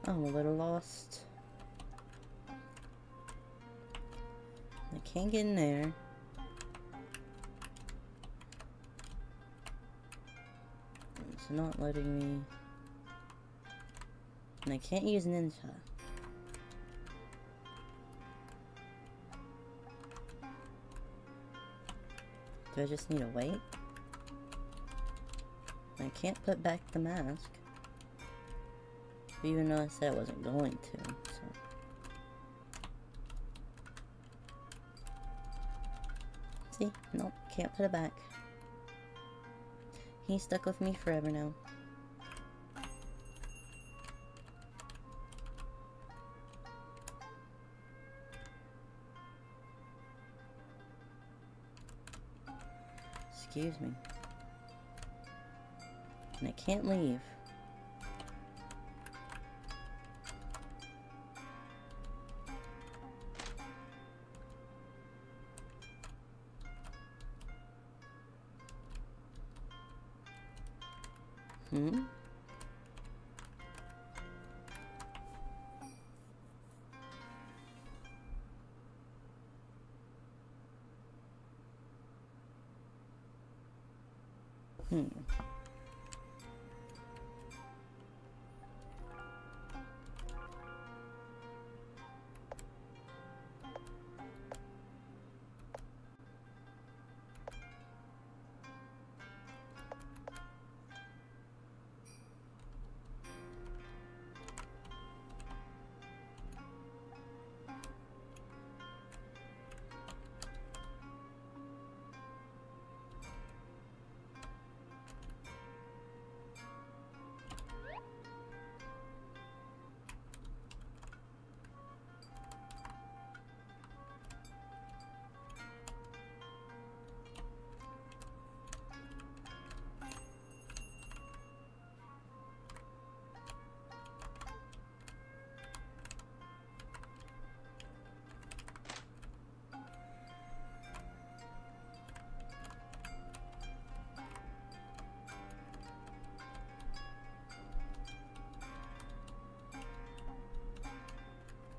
I'm a little lost. I can't get in there. It's not letting me. And I can't use ninja. Do I just need to wait? I can't put back the mask. Even though I said I wasn't going to, so. See? Nope, can't put it back. He's stuck with me forever now. Excuse me. And I can't leave. Hmm? Hmm.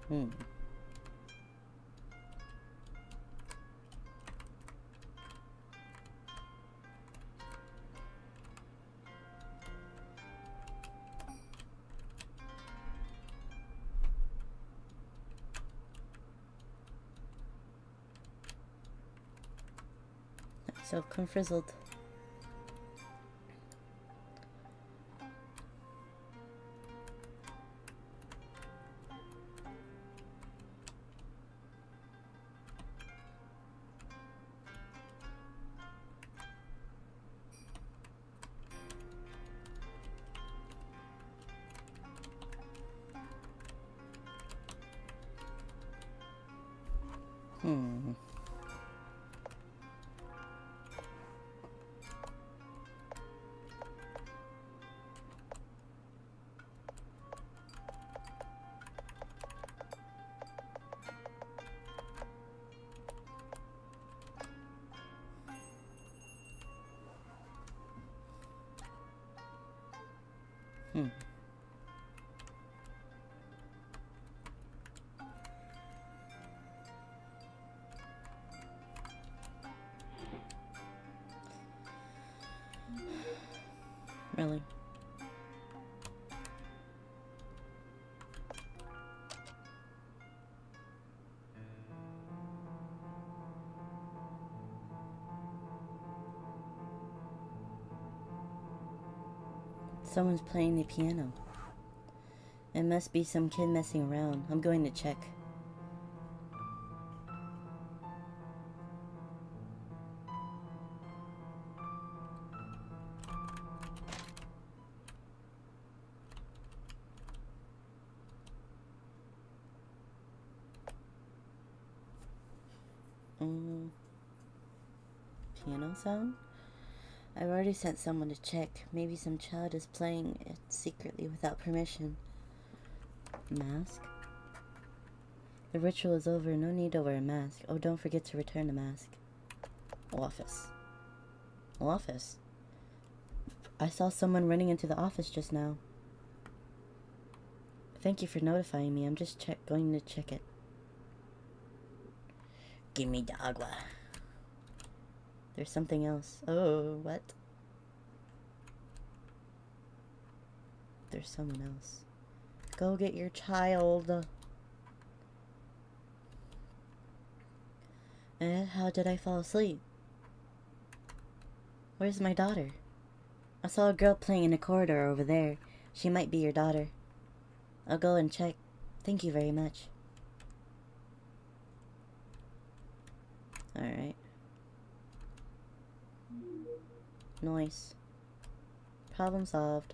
Hmm. So confrizzled. Hmm. Hmm. Really? Someone's playing the piano. It must be some kid messing around. I'm going to check. Piano sound? I've already sent someone to check. Maybe some child is playing it secretly without permission. Mask? The ritual is over. No need to wear a mask. Oh, don't forget to return the mask. Office. Office? I saw someone running into the office just now. Thank you for notifying me. I'm just going to check it. Give me the agua. There's something else. Oh, what? There's someone else. Go get your child. How did I fall asleep? Where's my daughter? I saw a girl playing in the corridor over there. She might be your daughter. I'll go and check. Thank you very much. Alright. Nice. Problem solved.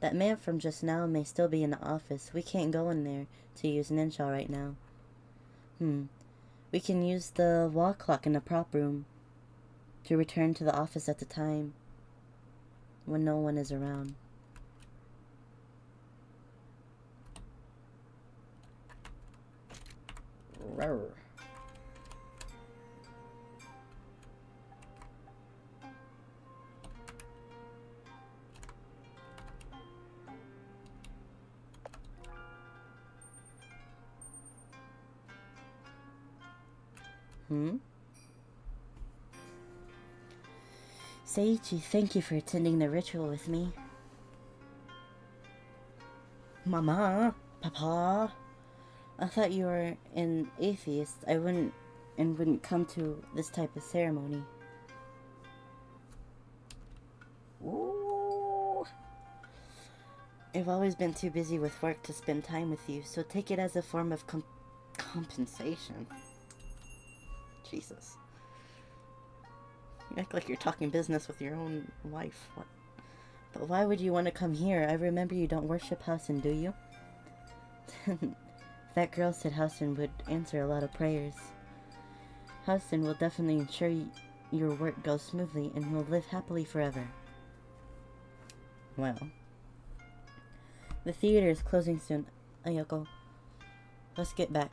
That man from just now may still be in the office. We can't go in there to use Ninja right now. We can use the wall clock in the prop room to return to the office at the time when no one is around. Rawr. Seiichi, thank you for attending the ritual with me. Mama, Papa, I thought you were an atheist. I wouldn't come to this type of ceremony. Ooh. I've always been too busy with work to spend time with you, so take it as a form of compensation. Jesus. You act like you're talking business with your own wife. What? But why would you want to come here? I remember you don't worship Housen, do you? That girl said Housen would answer a lot of prayers. Housen will definitely ensure your work goes smoothly and will live happily forever. Well. The theater is closing soon. Ayako. Let's get back.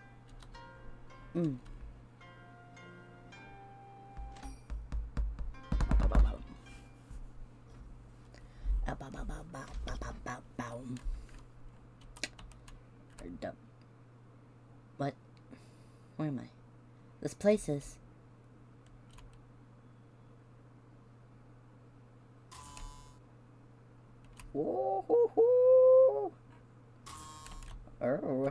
What? Where am I? This place is... Woo-hoo-hoo! Oh.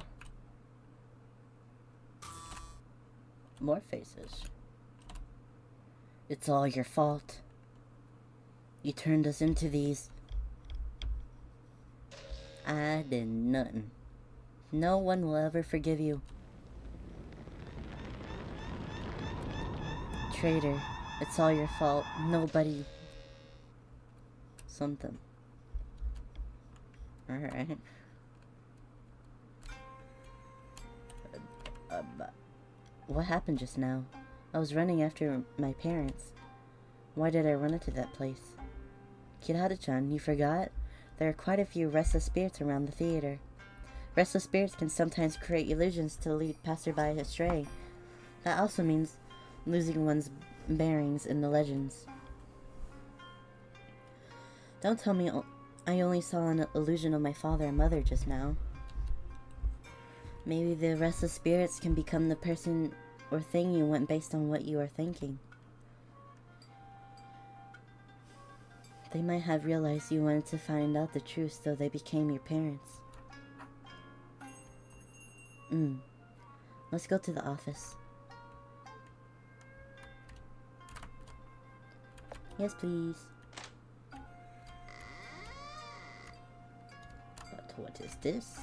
More faces. It's all your fault. You turned us into these. I did nothing. No one will ever forgive you. Traitor, it's all your fault. Nobody. Something. Alright. What happened just now? I was running after my parents. Why did I run into that place? Kirahara-chan, you forgot? There are quite a few restless spirits around the theater. Restless spirits can sometimes create illusions to lead passerby astray. That also means losing one's bearings in the legends. Don't tell me I only saw an illusion of my father and mother just now. Maybe the restless spirits can become the person or thing you want based on what you are thinking. They might have realized you wanted to find out the truth, so they became your parents. Let's go to the office. Yes, please. What is this?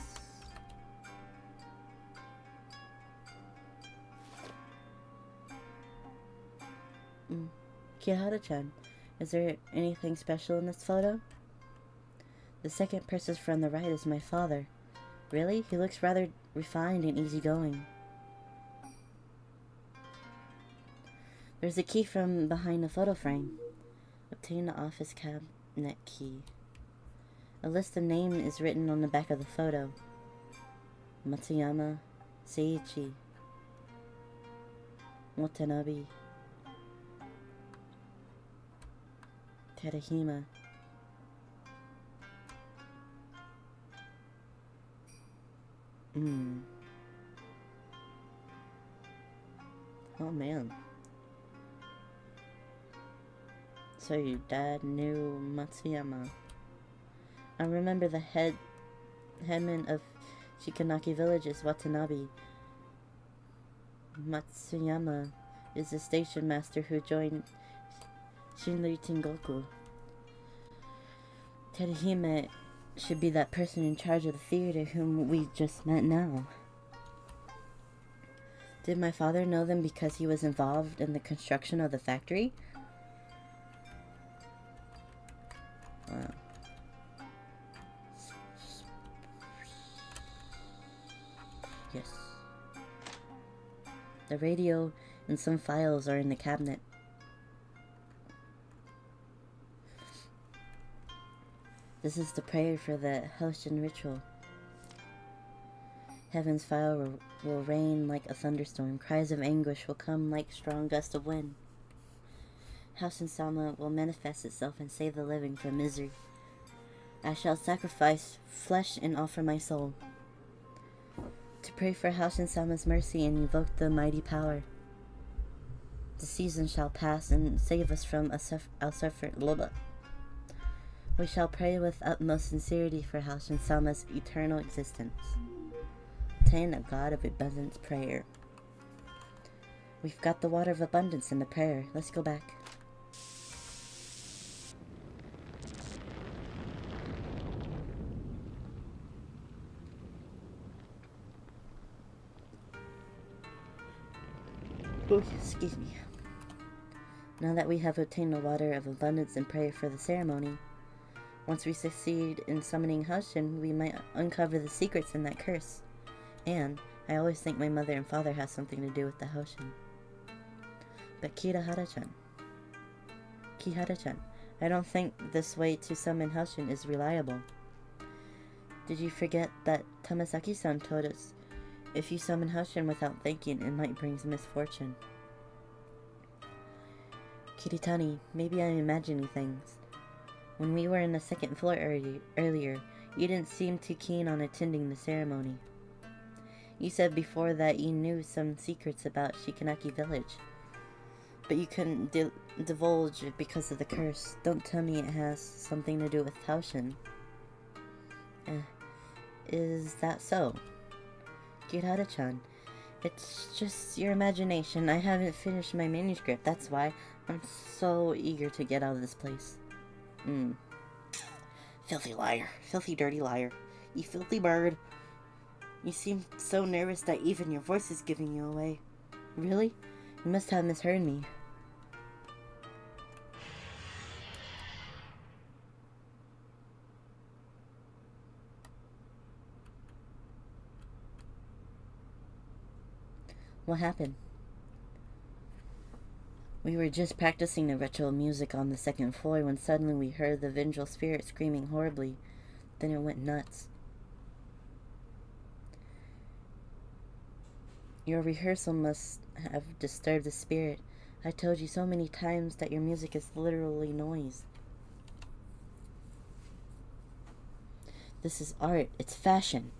Kihara-chan, is there anything special in this photo? The second person from the right is my father. Really? He looks rather refined and easygoing. There's a key from behind the photo frame. Obtain the office cabinet key. A list of names is written on the back of the photo. Matsuyama, Seiichi, Watanabe, Terahima. Oh man. So your dad knew Matsuyama. I remember the headman of Shikanaki village is Watanabe. Matsuyama is the station master who joined Shinri Tengoku. Terahime should be that person in charge of the theater whom we just met now. Did my father know them because he was involved in the construction of the factory? Wow. Yes. The radio and some files are in the cabinet. This is the prayer for the Helshin ritual. Heaven's fire will rain like a thunderstorm. Cries of anguish will come like strong gusts of wind. Helshin-sama will manifest itself and save the living from misery. I shall sacrifice flesh and offer my soul to pray for Helshin-sama's mercy and invoke the mighty power. The season shall pass and save us from our suffer. We shall pray with utmost sincerity for Helshin-sama's eternal existence. Obtain a God of abundance prayer. We've got the water of abundance in the prayer. Let's go back. Oh, excuse me. Now that we have obtained the water of abundance and prayer for the ceremony, once we succeed in summoning Helshin, we might uncover the secrets in that curse. And I always think my mother and father have something to do with the Helshin. But Kihara-chan, I don't think this way to summon Helshin is reliable. Did you forget that Tamasaki-san told us if you summon Helshin without thinking, it might bring misfortune? Kiritani, maybe I'm imagining things. When we were in the second floor earlier, you didn't seem too keen on attending the ceremony. You said before that you knew some secrets about Shikanaki village, but you couldn't divulge it because of the curse. Don't tell me it has something to do with Helshin. Is that so? Kihara-chan, it's just your imagination. I haven't finished my manuscript, that's why I'm so eager to get out of this place. Filthy liar. Filthy dirty liar. You filthy bird. You seem so nervous that even your voice is giving you away. Really? You must have misheard me. What happened? We were just practicing the ritual music on the second floor when suddenly we heard the vengeful spirit screaming horribly. Then it went nuts. Your rehearsal must have disturbed the spirit. I told you so many times that your music is literally noise. This is art. It's fashion.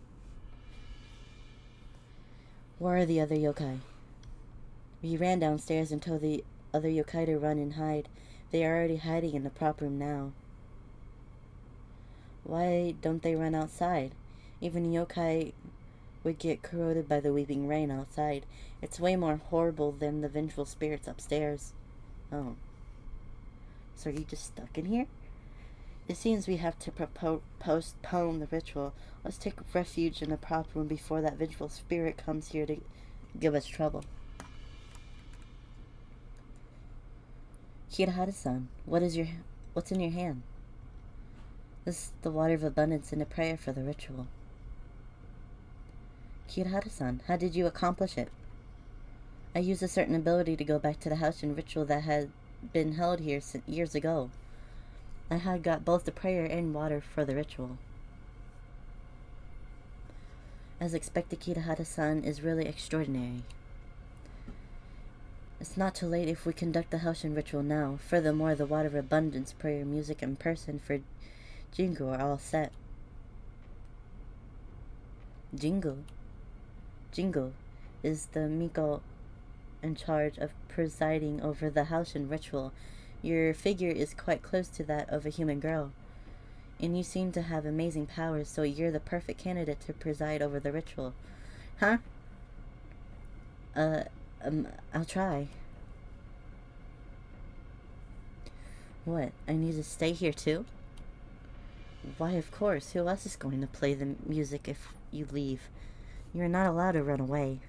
Where are the other yokai? We ran downstairs and told the other yokai to run and hide. They are already hiding in the prop room now. Why don't they run outside? Even yokai would get corroded by the weeping rain outside. It's way more horrible than the vengeful spirits upstairs. Oh. So are you just stuck in here? It seems we have to postpone the ritual. Let's take refuge in the prop room before that vengeful spirit comes here to give us trouble. Kirihara-san, what's in your hand? This is the water of abundance and a prayer for the ritual. Kirihara-san, how did you accomplish it? I used a certain ability to go back to the house and ritual that had been held here years ago. I had got both the prayer and water for the ritual. As expected, Kirihara-san is really extraordinary. It's not too late if we conduct the Haushin ritual now. Furthermore, the water of abundance, prayer, music, and person for Jingu are all set. Jingu is the Miko in charge of presiding over the Haushin ritual. Your figure is quite close to that of a human girl, and you seem to have amazing powers, so you're the perfect candidate to preside over the ritual. Huh? I'll try. What, I need to stay here too? Why, of course. Who else is going to play the music if you leave? You're not allowed to run away.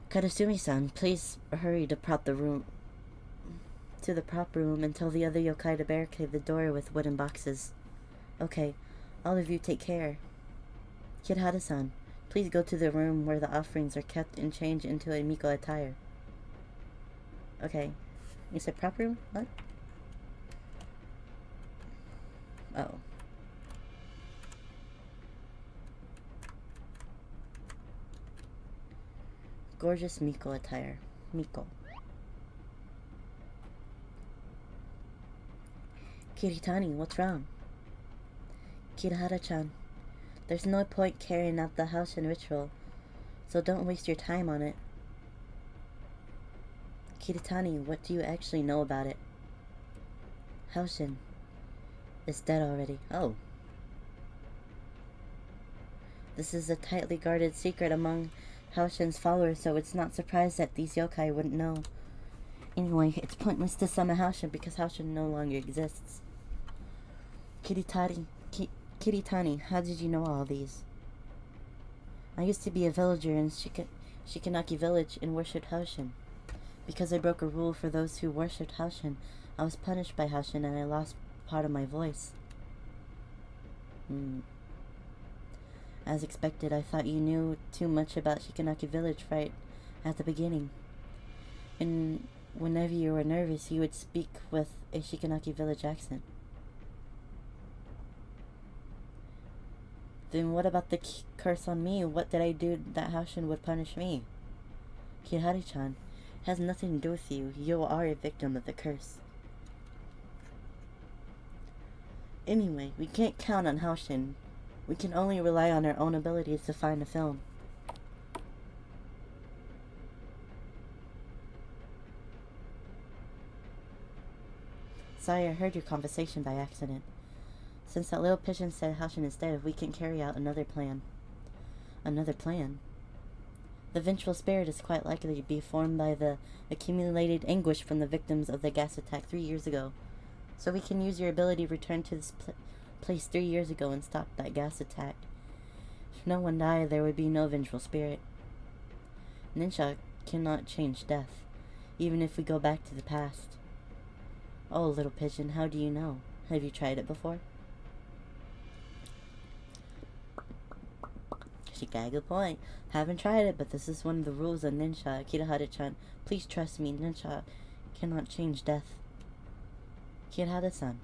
Karasumi-san, please hurry to the prop room and tell the other yokai to barricade the door with wooden boxes. Okay, all of you take care. Kirihara-san, please go to the room where the offerings are kept and change into a Miko attire. Okay. You said prop room? What? Oh. Gorgeous Miko attire. Miko. Kiritani, what's wrong? Kirihara-chan, there's no point carrying out the Haushin ritual, so don't waste your time on it. Kiritani, what do you actually know about it? Haushin is dead already. Oh. This is a tightly guarded secret among Haushin's followers, so it's not surprised that these yokai wouldn't know. Anyway, it's pointless to summon Haushin because Haushin no longer exists. Kiritani, how did you know all these? I used to be a villager in Shikanaki village and worshipped Haushin. Because I broke a rule for those who worshipped Haushin, I was punished by Haushin and I lost part of my voice. As expected, I thought you knew too much about Shikanaki village right at the beginning. And whenever you were nervous, you would speak with a Shikanaki village accent. Then what about the curse on me? What did I do that Haushin would punish me? Kirihara-chan, has nothing to do with you. You are a victim of the curse. Anyway, we can't count on Haushin. We can only rely on our own abilities to find a film. Sorry, I heard your conversation by accident. Since that little pigeon said Haushin is dead, we can carry out another plan. Another plan? The vengeful spirit is quite likely to be formed by the accumulated anguish from the victims of the gas attack 3 years ago. So we can use your ability to return to this place 3 years ago and stop that gas attack. If no one died, there would be no vengeful spirit. Ninja cannot change death, even if we go back to the past. Oh, little pigeon, how do you know? Have you tried it before? She got a good point. Haven't tried it, but this is one of the rules of Ninja. Kirihara-chan, please trust me, Ninja cannot change death. Kirihara-san,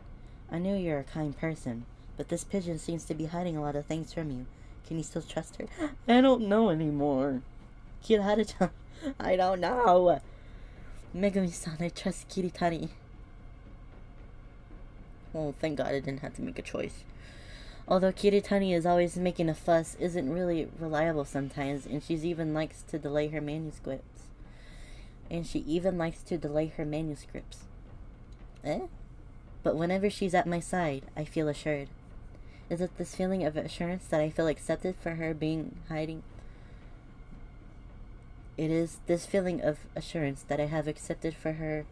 I knew you're a kind person, but this pigeon seems to be hiding a lot of things from you. Can you still trust her? I don't know anymore. Kirihara-chan, I don't know. Megumi-san, I trust Kiritani. Oh, thank God I didn't have to make a choice. Although Kiritani is always making a fuss, isn't really reliable sometimes, and she even likes to delay her manuscripts. But whenever she's at my side, I feel assured. Is it this feeling of assurance that I feel accepted for her being hiding? It is this feeling of assurance that I have accepted for her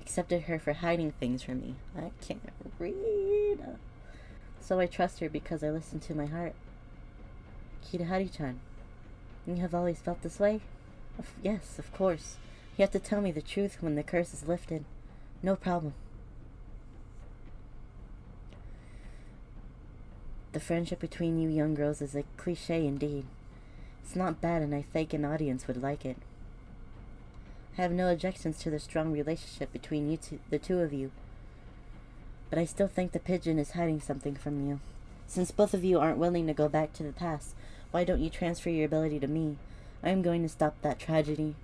accepted her for hiding things from me. I can't read. So I trust her because I listen to my heart. Kitahari-chan, you have always felt this way? Yes, of course. You have to tell me the truth when the curse is lifted. No problem. The friendship between you young girls is a cliché indeed. It's not bad, and I think an audience would like it. I have no objections to the strong relationship between the two of you. But I still think the pigeon is hiding something from you. Since both of you aren't willing to go back to the past, why don't you transfer your ability to me? I am going to stop that tragedy.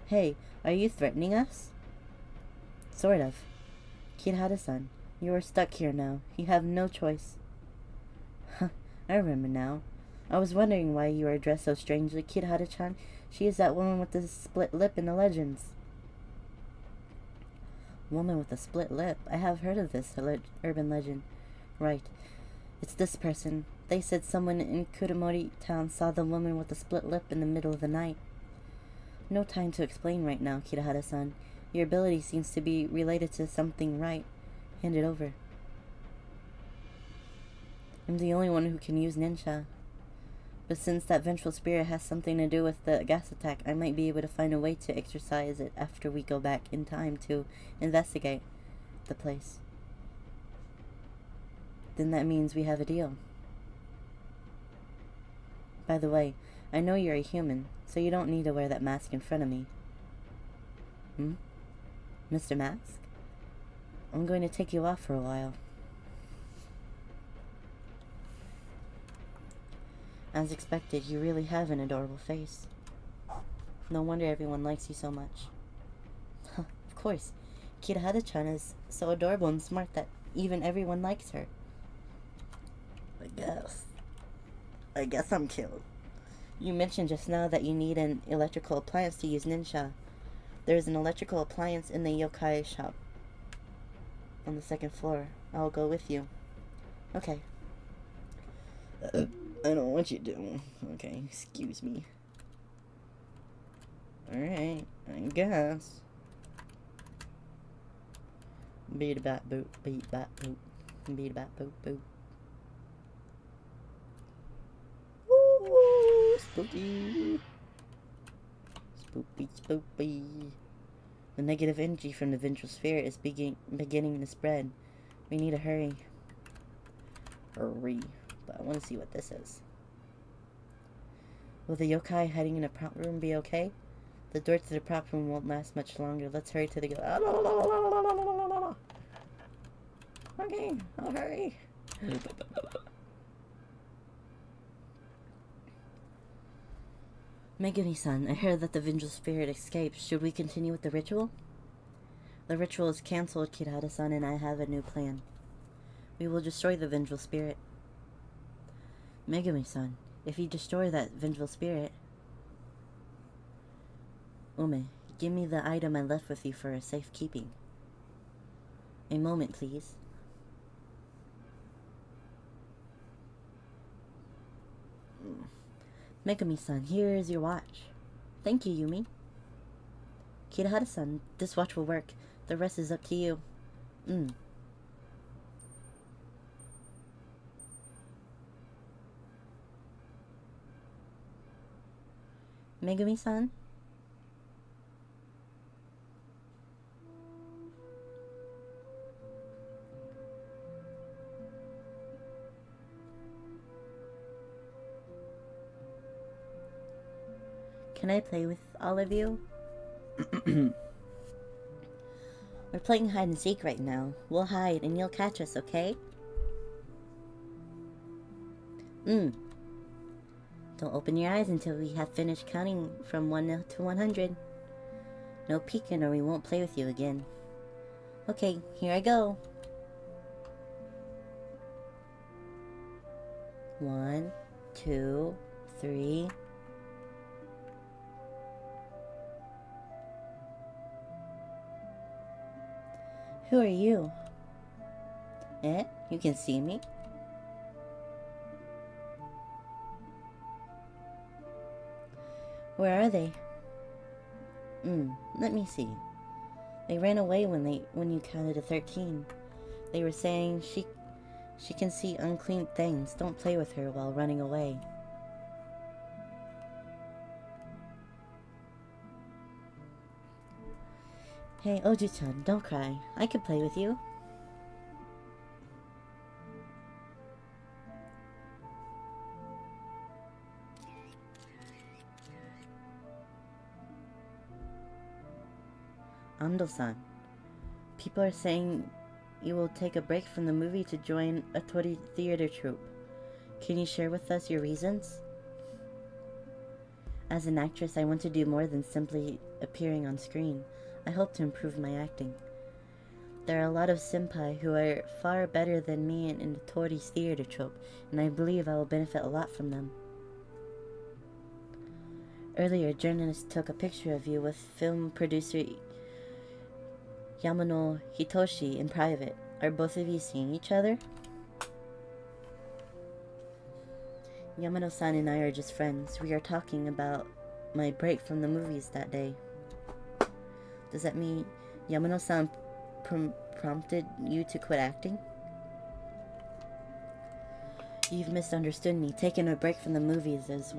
Hey, are you threatening us? Sort of. Kirihara-san, you are stuck here now. You have no choice. Huh, I remember now. I was wondering why you are dressed so strangely. Kirihara-chan, she is that woman with the split lip in the legends. Woman with a split lip? I have heard of this urban legend. Right. It's this person. They said someone in Kuromori town saw the woman with the split lip in the middle of the night. No time to explain right now, Kirihara-san. Your ability seems to be related to something, right? Hand it over. I'm the only one who can use ninja. But since that vengeful spirit has something to do with the gas attack, I might be able to find a way to exercise it after we go back in time to investigate the place. Then that means we have a deal. By the way, I know you're a human, so you don't need to wear that mask in front of me. Mr. Mask? I'm going to take you off for a while. As expected, you really have an adorable face. No wonder everyone likes you so much. Of course, Kirihara-chan is so adorable and smart that even everyone likes her. I guess I'm killed. You mentioned just now that you need an electrical appliance to use ninja. There's an electrical appliance in the yokai shop on the second floor. I'll go with you. Okay. I don't want you to. Okay, excuse me. Alright, I guess. Beat a bat boop, beat bat boop, beat a bat boop boop. Woo! Spooky! Spoopy, spoopy. The negative energy from the vengeful spirit is beginning to spread. We need to hurry. Hurry. But I want to see what this is. Will the yokai hiding in the prop room be okay? The door to the prop room won't last much longer. Let's hurry to the Okay, I'll hurry. Megumi-san, I heard that the vengeful spirit escaped. Should we continue with the ritual? The ritual is cancelled, Kirihara-san, and I have a new plan. We will destroy the vengeful spirit. Megumi-san, if you destroy that vengeful spirit... Ume, give me the item I left with you for safekeeping. A moment, please. Megumi-san, here is your watch. Thank you, Yumi. Kirihara-san, this watch will work. The rest is up to you. Megumi-san? Can I play with all of you? We're playing hide and seek right now. We'll hide and you'll catch us, okay? Don't open your eyes until we have finished counting from 1 to 100. No peeking or we won't play with you again. Okay, here I go. 1, 2, 3... Who are you? You can see me? Where are they? Let me see. They ran away when you counted to 13. They were saying she can see unclean things. Don't play with her while running away. Hey, Oju-chan, don't cry. I can play with you. Ando-san, people are saying you will take a break from the movie to join a Tori theater troupe. Can you share with us your reasons? As an actress, I want to do more than simply appearing on screen. I hope to improve my acting. There are a lot of senpai who are far better than me in the Tori's theater troupe, and I believe I will benefit a lot from them. Earlier, a journalist took a picture of you with film producer Yamano Hitoshi in private. Are both of you seeing each other? Yamano-san and I are just friends. We are talking about my break from the movies that day. Does that mean Yamano-san prompted you to quit acting? You've misunderstood me. Taking a break from the movies is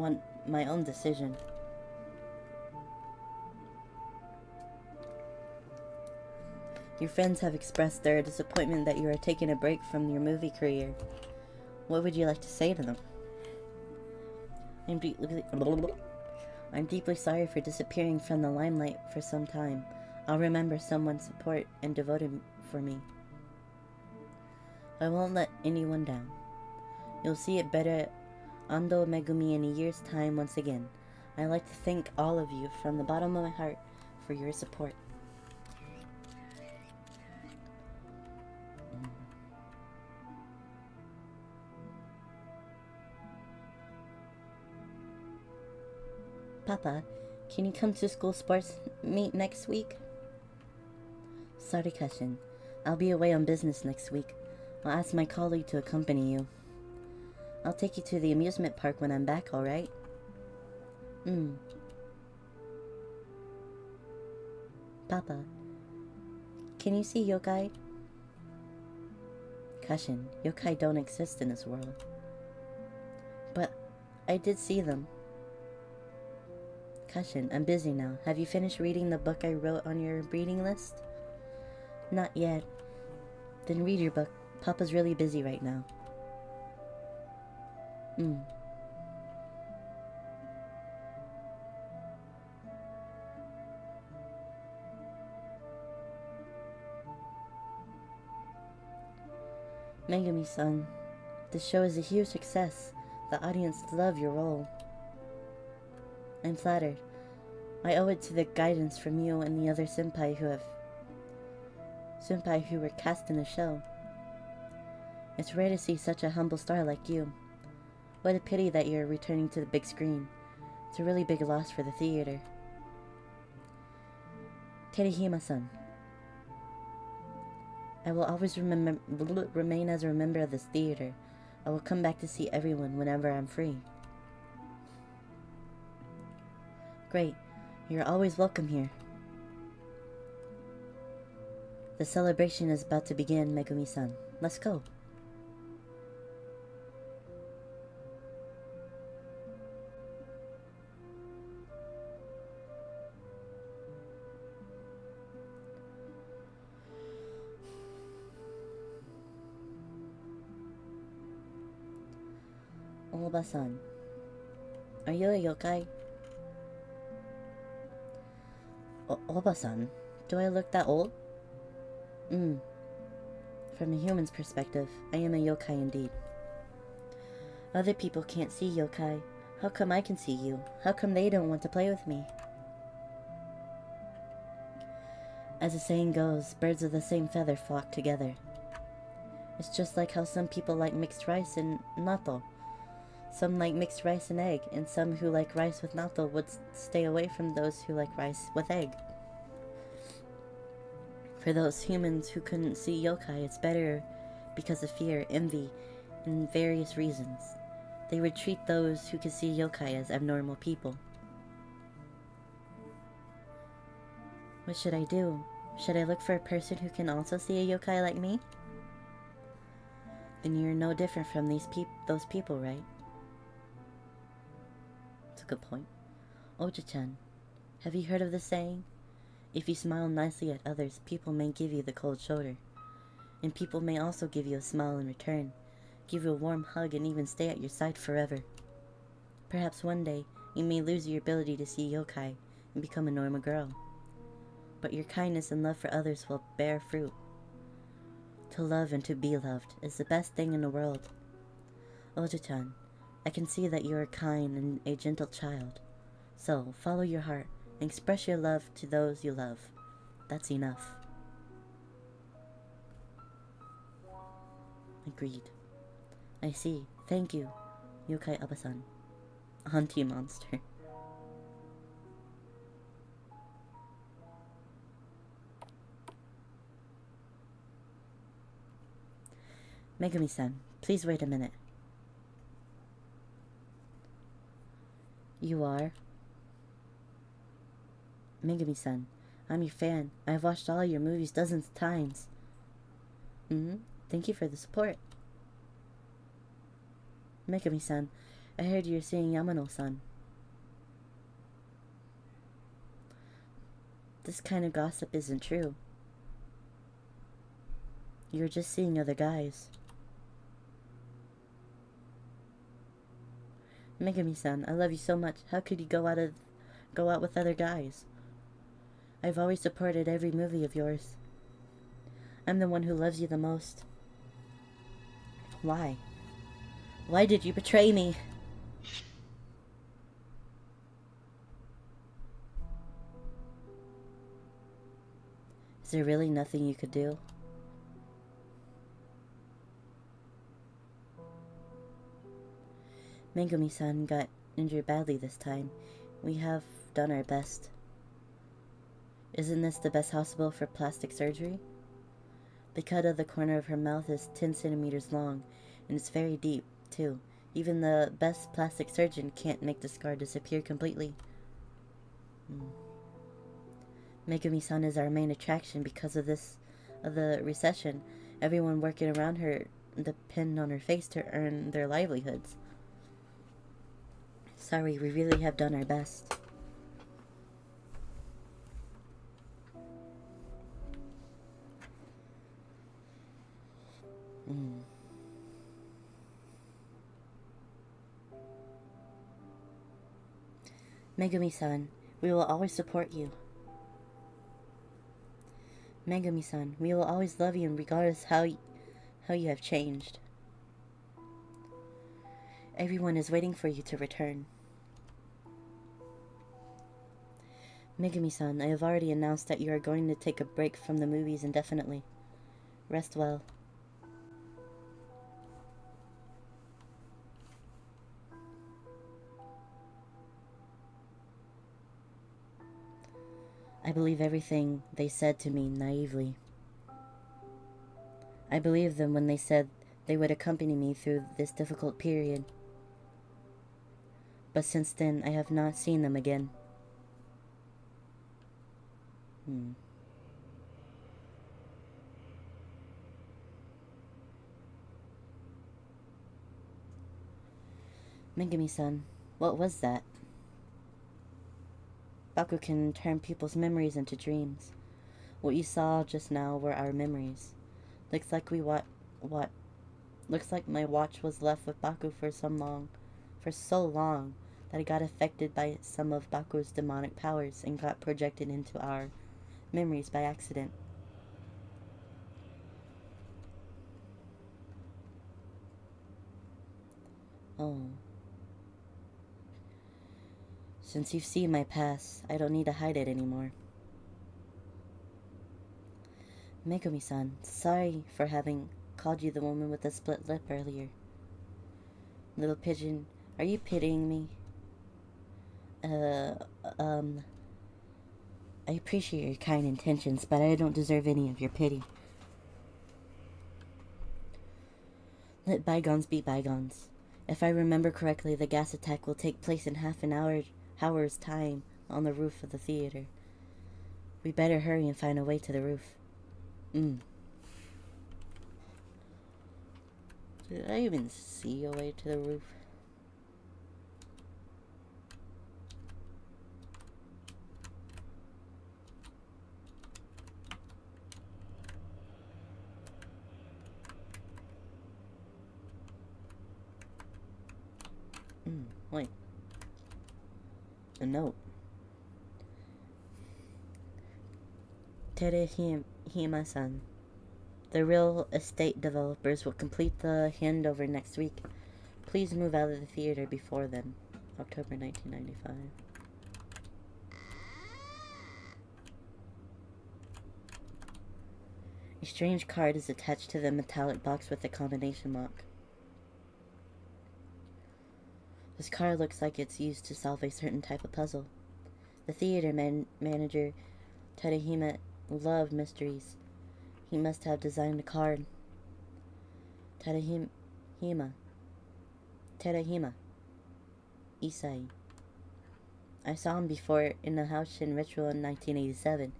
my own decision. Your friends have expressed their disappointment that you are taking a break from your movie career. What would you like to say to them? I'm deeply sorry for disappearing from the limelight for some time. I'll remember someone's support and devoted for me. I won't let anyone down. You'll see it better Ando Megumi in a year's time once again. I'd like to thank all of you from the bottom of my heart for your support. Papa, can you come to school sports meet next week? Sorry, Kashin. I'll be away on business next week. I'll ask my colleague to accompany you. I'll take you to the amusement park when I'm back, alright? Papa, can you see yokai? Kashin, yokai don't exist in this world. But I did see them. Kashin, I'm busy now. Have you finished reading the book I wrote on your reading list? Not yet. Then read your book. Papa's really busy right now. Megumi-san, this show is a huge success. The audience love your role. I'm flattered. I owe it to the guidance from you and the other senpai who were cast in the show. It's rare to see such a humble star like you. What a pity that you're returning to the big screen. It's a really big loss for the theater. Terihima-san, I will always remain as a member of this theater. I will come back to see everyone whenever I'm free. Great. You're always welcome here. The celebration is about to begin, Megumi-san. Let's go. Oba-san, are you a yokai? Oba-san, do I look that old? From a human's perspective, I am a yokai indeed. Other people can't see yokai. How come I can see you? How come they don't want to play with me? As the saying goes, birds of the same feather flock together. It's just like how some people like mixed rice and natto. Some like mixed rice and egg, and some who like rice with natto would stay away from those who like rice with egg. For those humans who couldn't see yokai, it's better because of fear, envy, and various reasons. They would treat those who could see yokai as abnormal people. What should I do? Should I look for a person who can also see a yokai like me? Then you're no different from those people, right? That's a good point. Oja-chan, have you heard of the saying? If you smile nicely at others, people may give you the cold shoulder. And people may also give you a smile in return, give you a warm hug, and even stay at your side forever. Perhaps one day, you may lose your ability to see yokai and become a normal girl. But your kindness and love for others will bear fruit. To love and to be loved is the best thing in the world. Oja-chan, I can see that you are kind and a gentle child. So, follow your heart and express your love to those you love. That's enough. Agreed. I see. Thank you, Yokai Abasan. Auntie monster. Megami-san, please wait a minute. You are? Megami-san, I'm your fan. I've watched all your movies dozens of times. Thank you for the support. Megami-san, I heard you're seeing Yamano-san. This kind of gossip isn't true. You're just seeing other guys. Megami-san, I love you so much. How could you go out with other guys? I've always supported every movie of yours. I'm the one who loves you the most. Why? Why did you betray me? Is there really nothing you could do? Megami-san got injured badly this time. We have done our best. Isn't this the best hospital for plastic surgery? The cut of the corner of her mouth is 10 centimeters long, and it's very deep, too. Even the best plastic surgeon can't make the scar disappear completely. Megami-san is our main attraction because of the recession. Everyone working around her depend on her face to earn their livelihoods. Sorry, we really have done our best. Megami-san, we will always support you. Megami-san, we will always love you regardless how you have changed. Everyone is waiting for you to return. Megami-san, I have already announced that you are going to take a break from the movies indefinitely. Rest well. I believe everything they said to me naively. I believed them when they said they would accompany me through this difficult period. But since then, I have not seen them again. Megami-san, what was that? Baku can turn people's memories into dreams. What you saw just now were our memories. Looks like Looks like my watch was left with Baku for so long that it got affected by some of Baku's demonic powers and got projected into our memories by accident. Oh. Since you've seen my past, I don't need to hide it anymore. Megami-san, sorry for having called you the woman with the split lip earlier. Little pigeon, are you pitying me? I appreciate your kind intentions, but I don't deserve any of your pity. Let bygones be bygones. If I remember correctly, the gas attack will take place in half an hour's time on the roof of the theater. We better hurry and find a way to the roof. Did I even see a way to the roof? Wait. A note. Terehima-san. The real estate developers will complete the handover next week. Please move out of the theater before then. October 1995. A strange card is attached to the metallic box with a combination lock. This card looks like it's used to solve a certain type of puzzle. The theater manager, Terehima, loved mysteries. He must have designed the card. Terehima. Isai. I saw him before in the Haushin ritual in 1987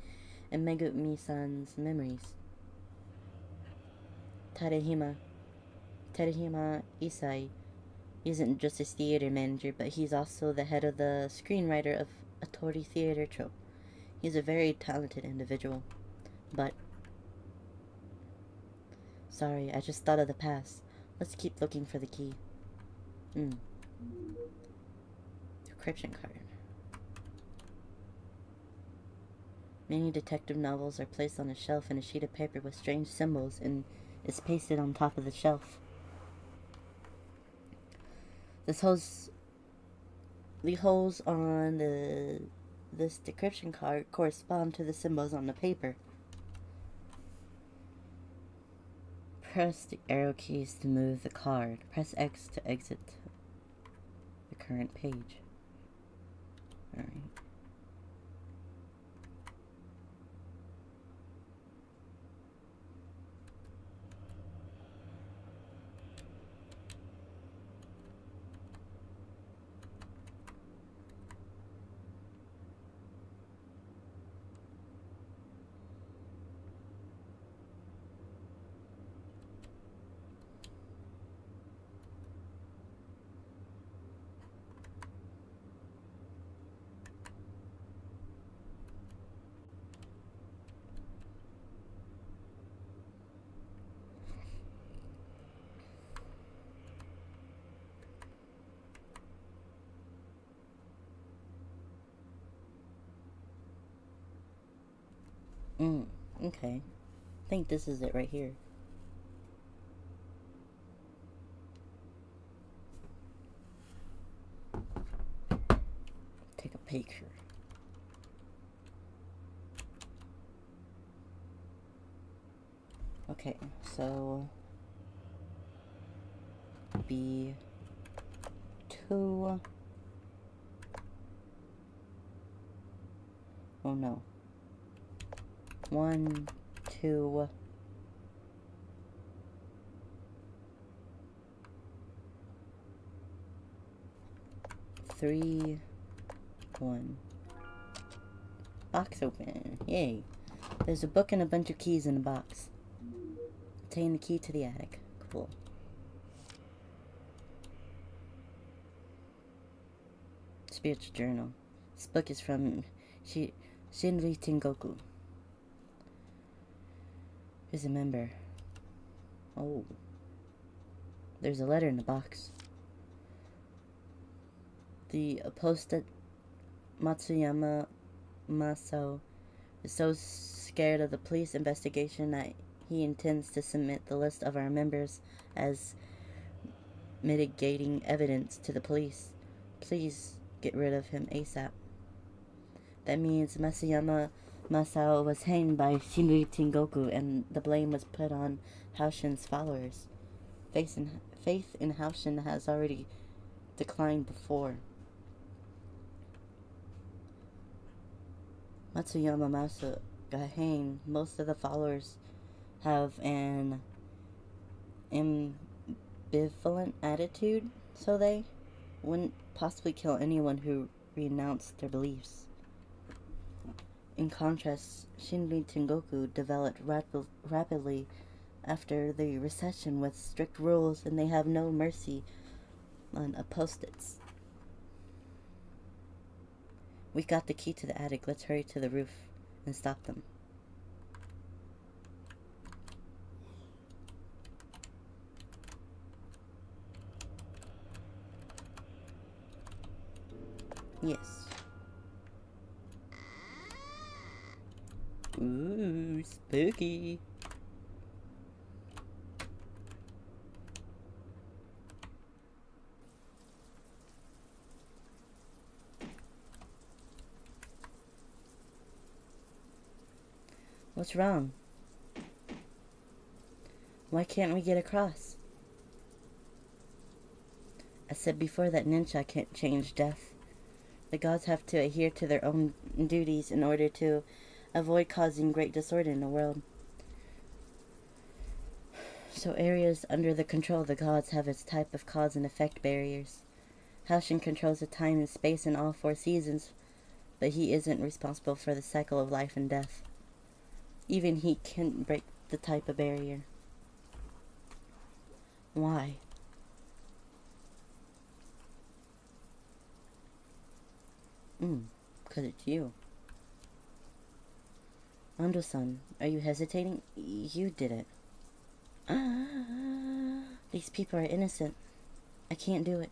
in Megumi-san's memories. Terehima Isai isn't just a theater manager, but he's also the head of the screenwriter of a Tori theater troupe. He's a very talented individual. But... sorry, I just thought of the past. Let's keep looking for the key. Decryption card. Many detective novels are placed on a shelf in a sheet of paper with strange symbols and is pasted on top of the shelf. The holes on this decryption card correspond to the symbols on the paper. Press the arrow keys to move the card. Press X to exit the current page. Alright. Okay. I think this is it right here. Take a picture. Okay, so B2 oh no. 1, 2, 3, 1. Box open. Yay. There's a book and a bunch of keys in the box. Obtain the key to the attic. Cool. Spiritual journal. This book is from Shinri Tengoku. Here's a member. Oh. There's a letter in the box. The apostate Matsuyama Masao is so scared of the police investigation that he intends to submit the list of our members as mitigating evidence to the police. Please get rid of him ASAP. That means Matsuyama Masao was hanged by Shinri Tengoku and the blame was put on Haushin's followers. Faith in Haushin has already declined before. Matsuyama Masao got hanged. Most of the followers have an ambivalent attitude, so they wouldn't possibly kill anyone who renounced their beliefs. In contrast, Shinri Tengoku developed rapidly after the recession with strict rules, and they have no mercy on apostates. We got the key to the attic. Let's hurry to the roof and stop them. Yes. Ooh, spooky. What's wrong? Why can't we get across? I said before that ninja can't change death. The gods have to adhere to their own duties in order to avoid causing great disorder in the world. So areas under the control of the gods have its type of cause and effect barriers. Haoshin controls the time and space in all 4 seasons, but he isn't responsible for the cycle of life and death. Even he can't break the type of barrier. Why? Because it's you. Ando-san, are you hesitating? You did it. These people are innocent. I can't do it.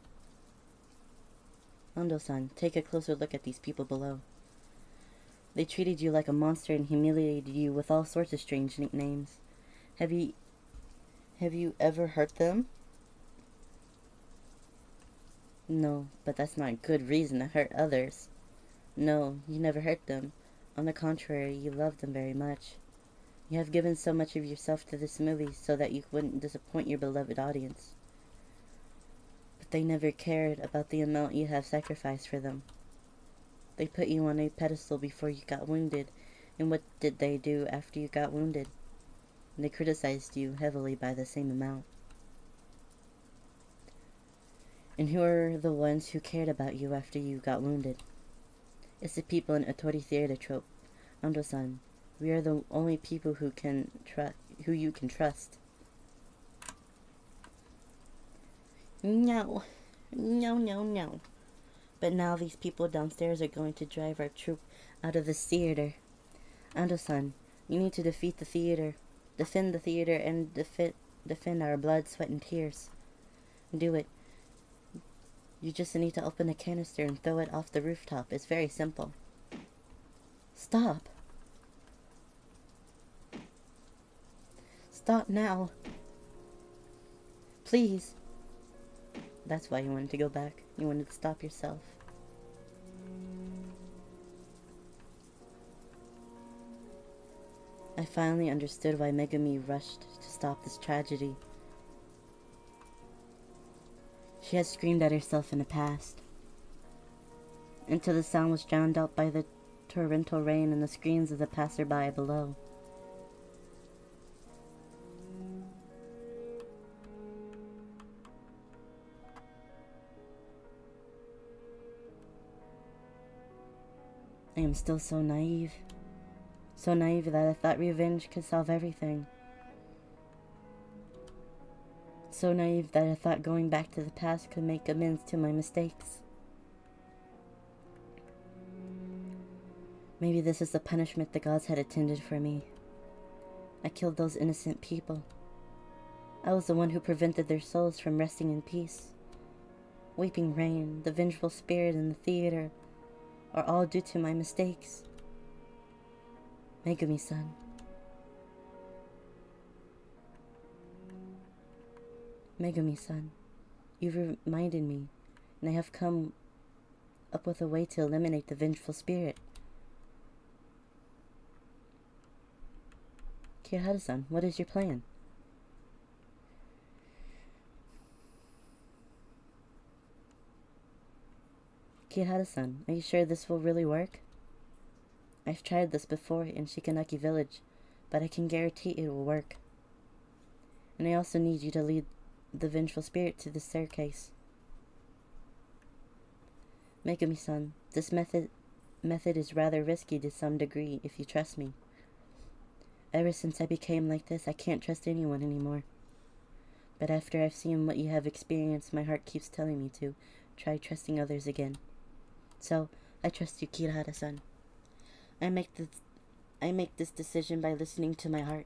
Ando-san, take a closer look at these people below. They treated you like a monster and humiliated you with all sorts of strange nicknames. Have you ever hurt them? No, but that's not a good reason to hurt others. No, you never hurt them. On the contrary, you love them very much. You have given so much of yourself to this movie so that you wouldn't disappoint your beloved audience. But they never cared about the amount you have sacrificed for them. They put you on a pedestal before you got wounded, and what did they do after you got wounded? They criticized you heavily by the same amount. And who are the ones who cared about you after you got wounded? It's the people in Otori Theater trope. Ando-san, we are the only people who you can trust. No. No, no, no. But now these people downstairs are going to drive our troupe out of this theater. Ando-san, you need to defeat the theater. Defend the theater and defend our blood, sweat, and tears. Do it. You just need to open the canister and throw it off the rooftop. It's very simple. Stop. Stop now. Please. That's why you wanted to go back. You wanted to stop yourself. I finally understood why Megumi rushed to stop this tragedy. She had screamed at herself in the past, until the sound was drowned out by the torrential rain and the screams of the passerby below. I am still so naive that I thought revenge could solve everything. So naive that I thought going back to the past could make amends to my mistakes. Maybe this is the punishment the gods had intended for me. I killed those innocent people. I was the one who prevented their souls from resting in peace. Weeping Rain, the vengeful spirit, and the theater are all due to my mistakes. Megumi-san. Megumi-san, you've reminded me, and I have come up with a way to eliminate the vengeful spirit. Kirihara-san, what is your plan? Kirihara-san, are you sure this will really work? I've tried this before in Shikanaki Village, but I can guarantee it will work. And I also need you to lead the vengeful spirit to the staircase. Megumi-san, this method method is rather risky to some degree, if you trust me. Ever since I became like this, I can't trust anyone anymore. But after I've seen what you have experienced, my heart keeps telling me to try trusting others again. So, I trust you, Kirihara-san. I make this decision by listening to my heart.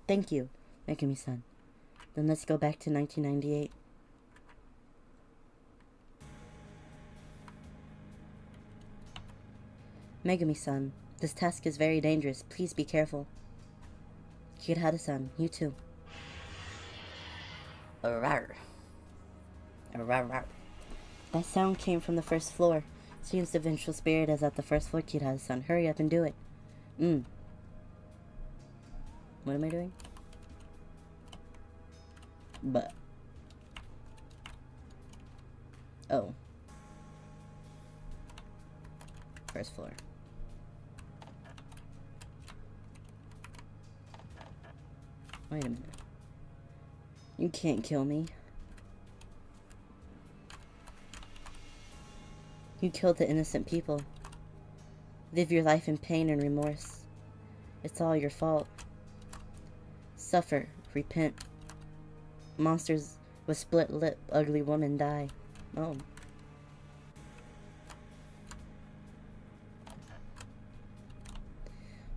Thank you, Megumi-san. Then let's go back to 1998. Megumi-san, this task is very dangerous. Please be careful. Kirihara-san, you too. Arrar. Arrar. That sound came from the first floor. Seems the vengeful spirit is at the first floor, Kirihara-san. Hurry up and do it. What am I doing? But. Oh. First floor. Wait a minute. You can't kill me. You killed the innocent people. Live your life in pain and remorse. It's all your fault. Suffer. Repent. Monsters with split lip, ugly woman die. Oh.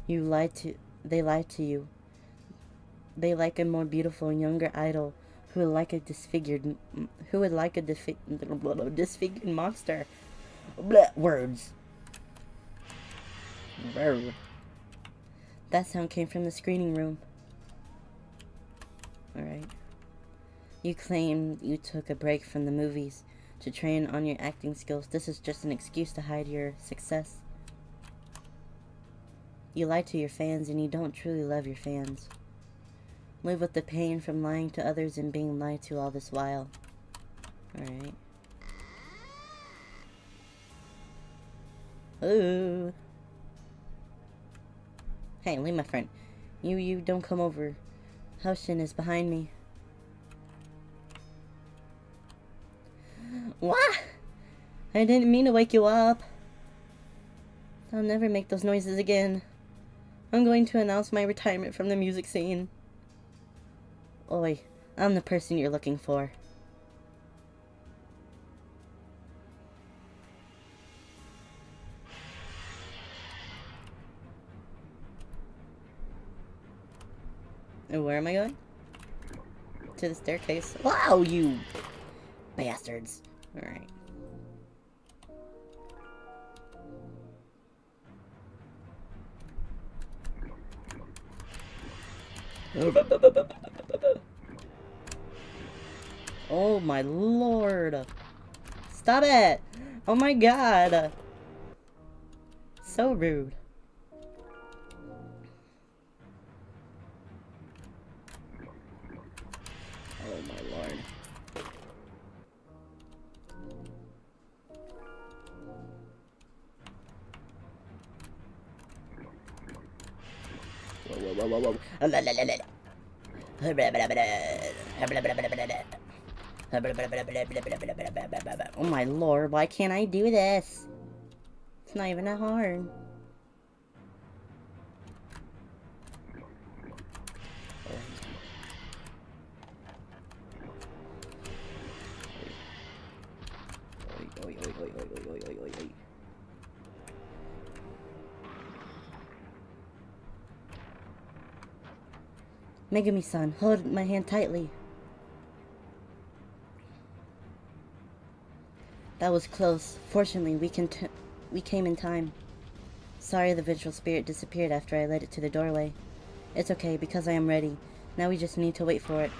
They lied to you. They like a more beautiful, younger idol who would like a disfigured monster. Blech, words. That sound came from the screening room. Alright. You claim you took a break from the movies to train on your acting skills. This is just an excuse to hide your success. You lie to your fans and you don't truly love your fans. Live with the pain from lying to others and being lied to all this while. Alright. Ooh. Hey, leave my friend. You don't come over. Houshin is behind me. What? I didn't mean to wake you up. I'll never make those noises again. I'm going to announce my retirement from the music scene. Oi, I'm the person you're looking for. And where am I going? To the staircase. Wow, you bastards. Alright. Oh my lord. Stop it. Oh my god. So rude. Oh my lord. Whoa. Oh my lord, why can't I do this? It's not even that hard. Megumi-san, hold my hand tightly. That was close. Fortunately, we came in time. Sorry the vengeful spirit disappeared after I led it to the doorway. It's okay, because I am ready. Now we just need to wait for it.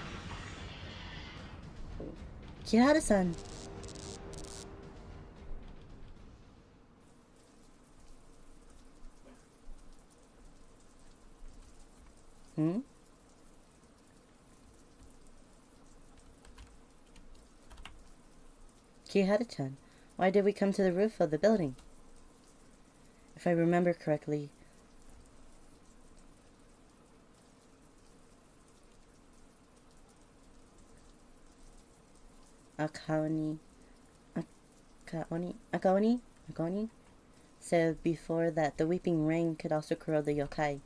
Kirihara-san! Kirihara-chan, why did we come to the roof of the building? If I remember correctly, Akaoni? Agoni said before that the weeping rain could also corrode the yokai.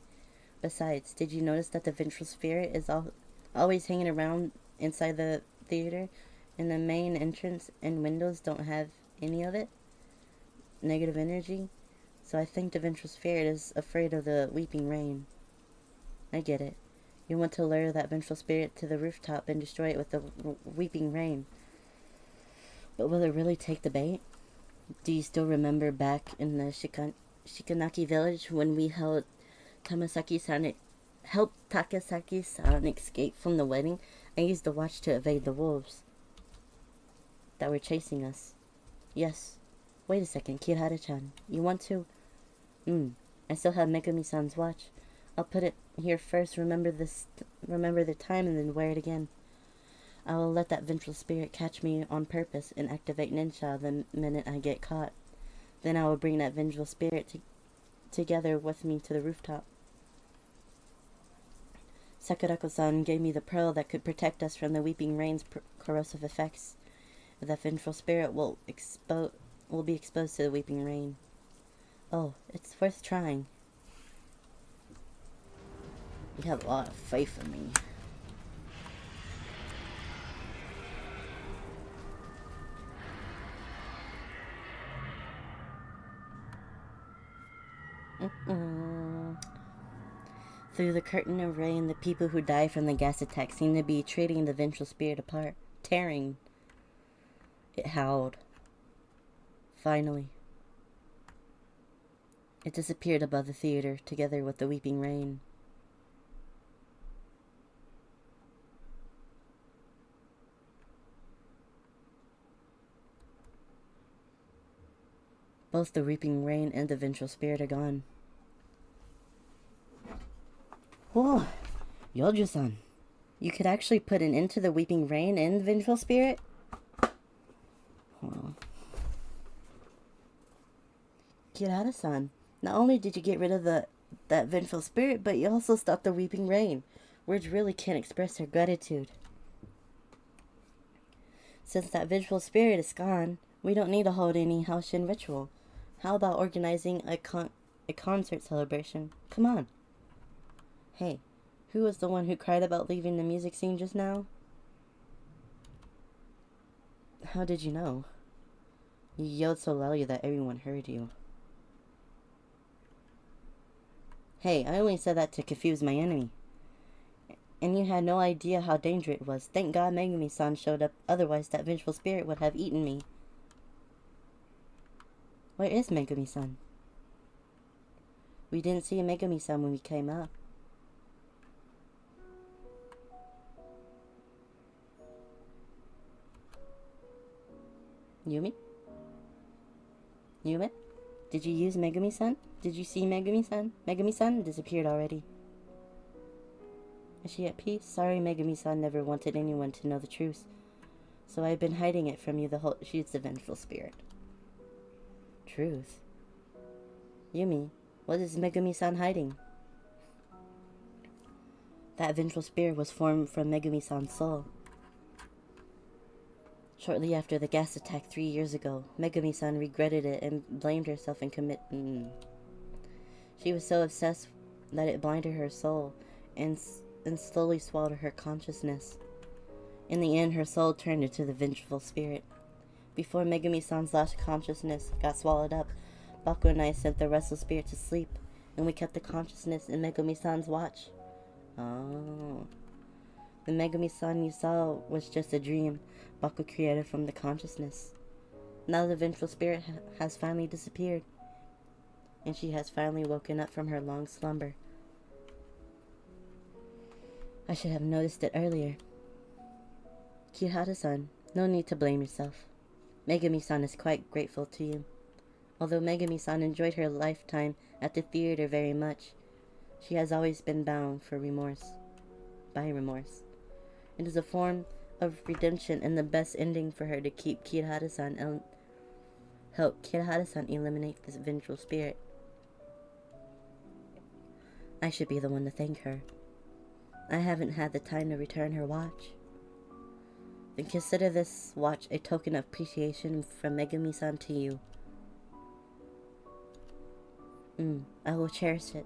Besides, did you notice that the vengeful spirit is always hanging around inside the theater, and the main entrance and windows don't have any of it? Negative energy? So I think the vengeful spirit is afraid of the weeping rain. I get it. You want to lure that vengeful spirit to the rooftop and destroy it with the weeping rain. But will it really take the bait? Do you still remember back in the Shikanaki village when we helped Takasaki-san escape from the wedding? I used the watch to evade the wolves that were chasing us. Yes. Wait a second, Kirihara-chan. You want to? I still have Megumi-san's watch. I'll put it here first, remember the time, and then wear it again. I will let that vengeful spirit catch me on purpose and activate Ninja the minute I get caught. Then I will bring that vengeful spirit together with me to the rooftop. Sakurako-san gave me the pearl that could protect us from the weeping rain's corrosive effects. The vengeful spirit will be exposed to the weeping rain. Oh, it's worth trying. You have a lot of faith in me. Through the curtain of rain, the people who died from the gas attack seemed to be trading the vengeful spirit apart, tearing. It howled. Finally. It disappeared above the theater, together with the weeping rain. Both the weeping rain and the vengeful spirit are gone. Whoa, Yojo-san, you could actually put an end to the weeping rain and the vengeful spirit? Well, Kirihara-san, not only did you get rid of that vengeful spirit, but you also stopped the weeping rain. Words really can't express their gratitude. Since that vengeful spirit is gone, we don't need to hold any Haoshin ritual. How about organizing a concert celebration? Come on. Hey, who was the one who cried about leaving the music scene just now? How did you know? You yelled so loudly that everyone heard you. Hey, I only said that to confuse my enemy. And you had no idea how dangerous it was. Thank God Megumi-san showed up, otherwise that vengeful spirit would have eaten me. Where is Megumi-san? We didn't see a Megumi-san when we came up. Yumi? Yume? Did you use Megumi-san? Did you see Megumi-san? Megumi-san disappeared already. Is she at peace? Sorry, Megumi-san never wanted anyone to know the truth. So I've been hiding it from you the whole— She's the vengeful spirit. Truth? Yumi, what is Megumi-san hiding? That vengeful spirit was formed from Megumi-san's soul. Shortly after the gas attack 3 years ago, Megumi-san regretted it and blamed herself and She was so obsessed that it blinded her soul and slowly swallowed her consciousness. In the end, her soul turned into the vengeful spirit. Before Megumi-san's lost consciousness got swallowed up, Baku and I sent the restless spirit to sleep, and we kept the consciousness in Megumi-san's watch. Oh. The Megumi-san you saw was just a dream Baku created from the consciousness. Now the vengeful spirit has finally disappeared, and she has finally woken up from her long slumber. I should have noticed it earlier. Kirihara-san, no need to blame yourself. Megumi-san is quite grateful to you. Although Megumi-san enjoyed her lifetime at the theater very much, she has always been bound by remorse. It is a form of redemption and the best ending for her to keep Kirihara-san help Kirihara-san eliminate this vengeful spirit. I should be the one to thank her. I haven't had the time to return her watch. Then consider this watch a token of appreciation from Megumi-san to you. I will cherish it.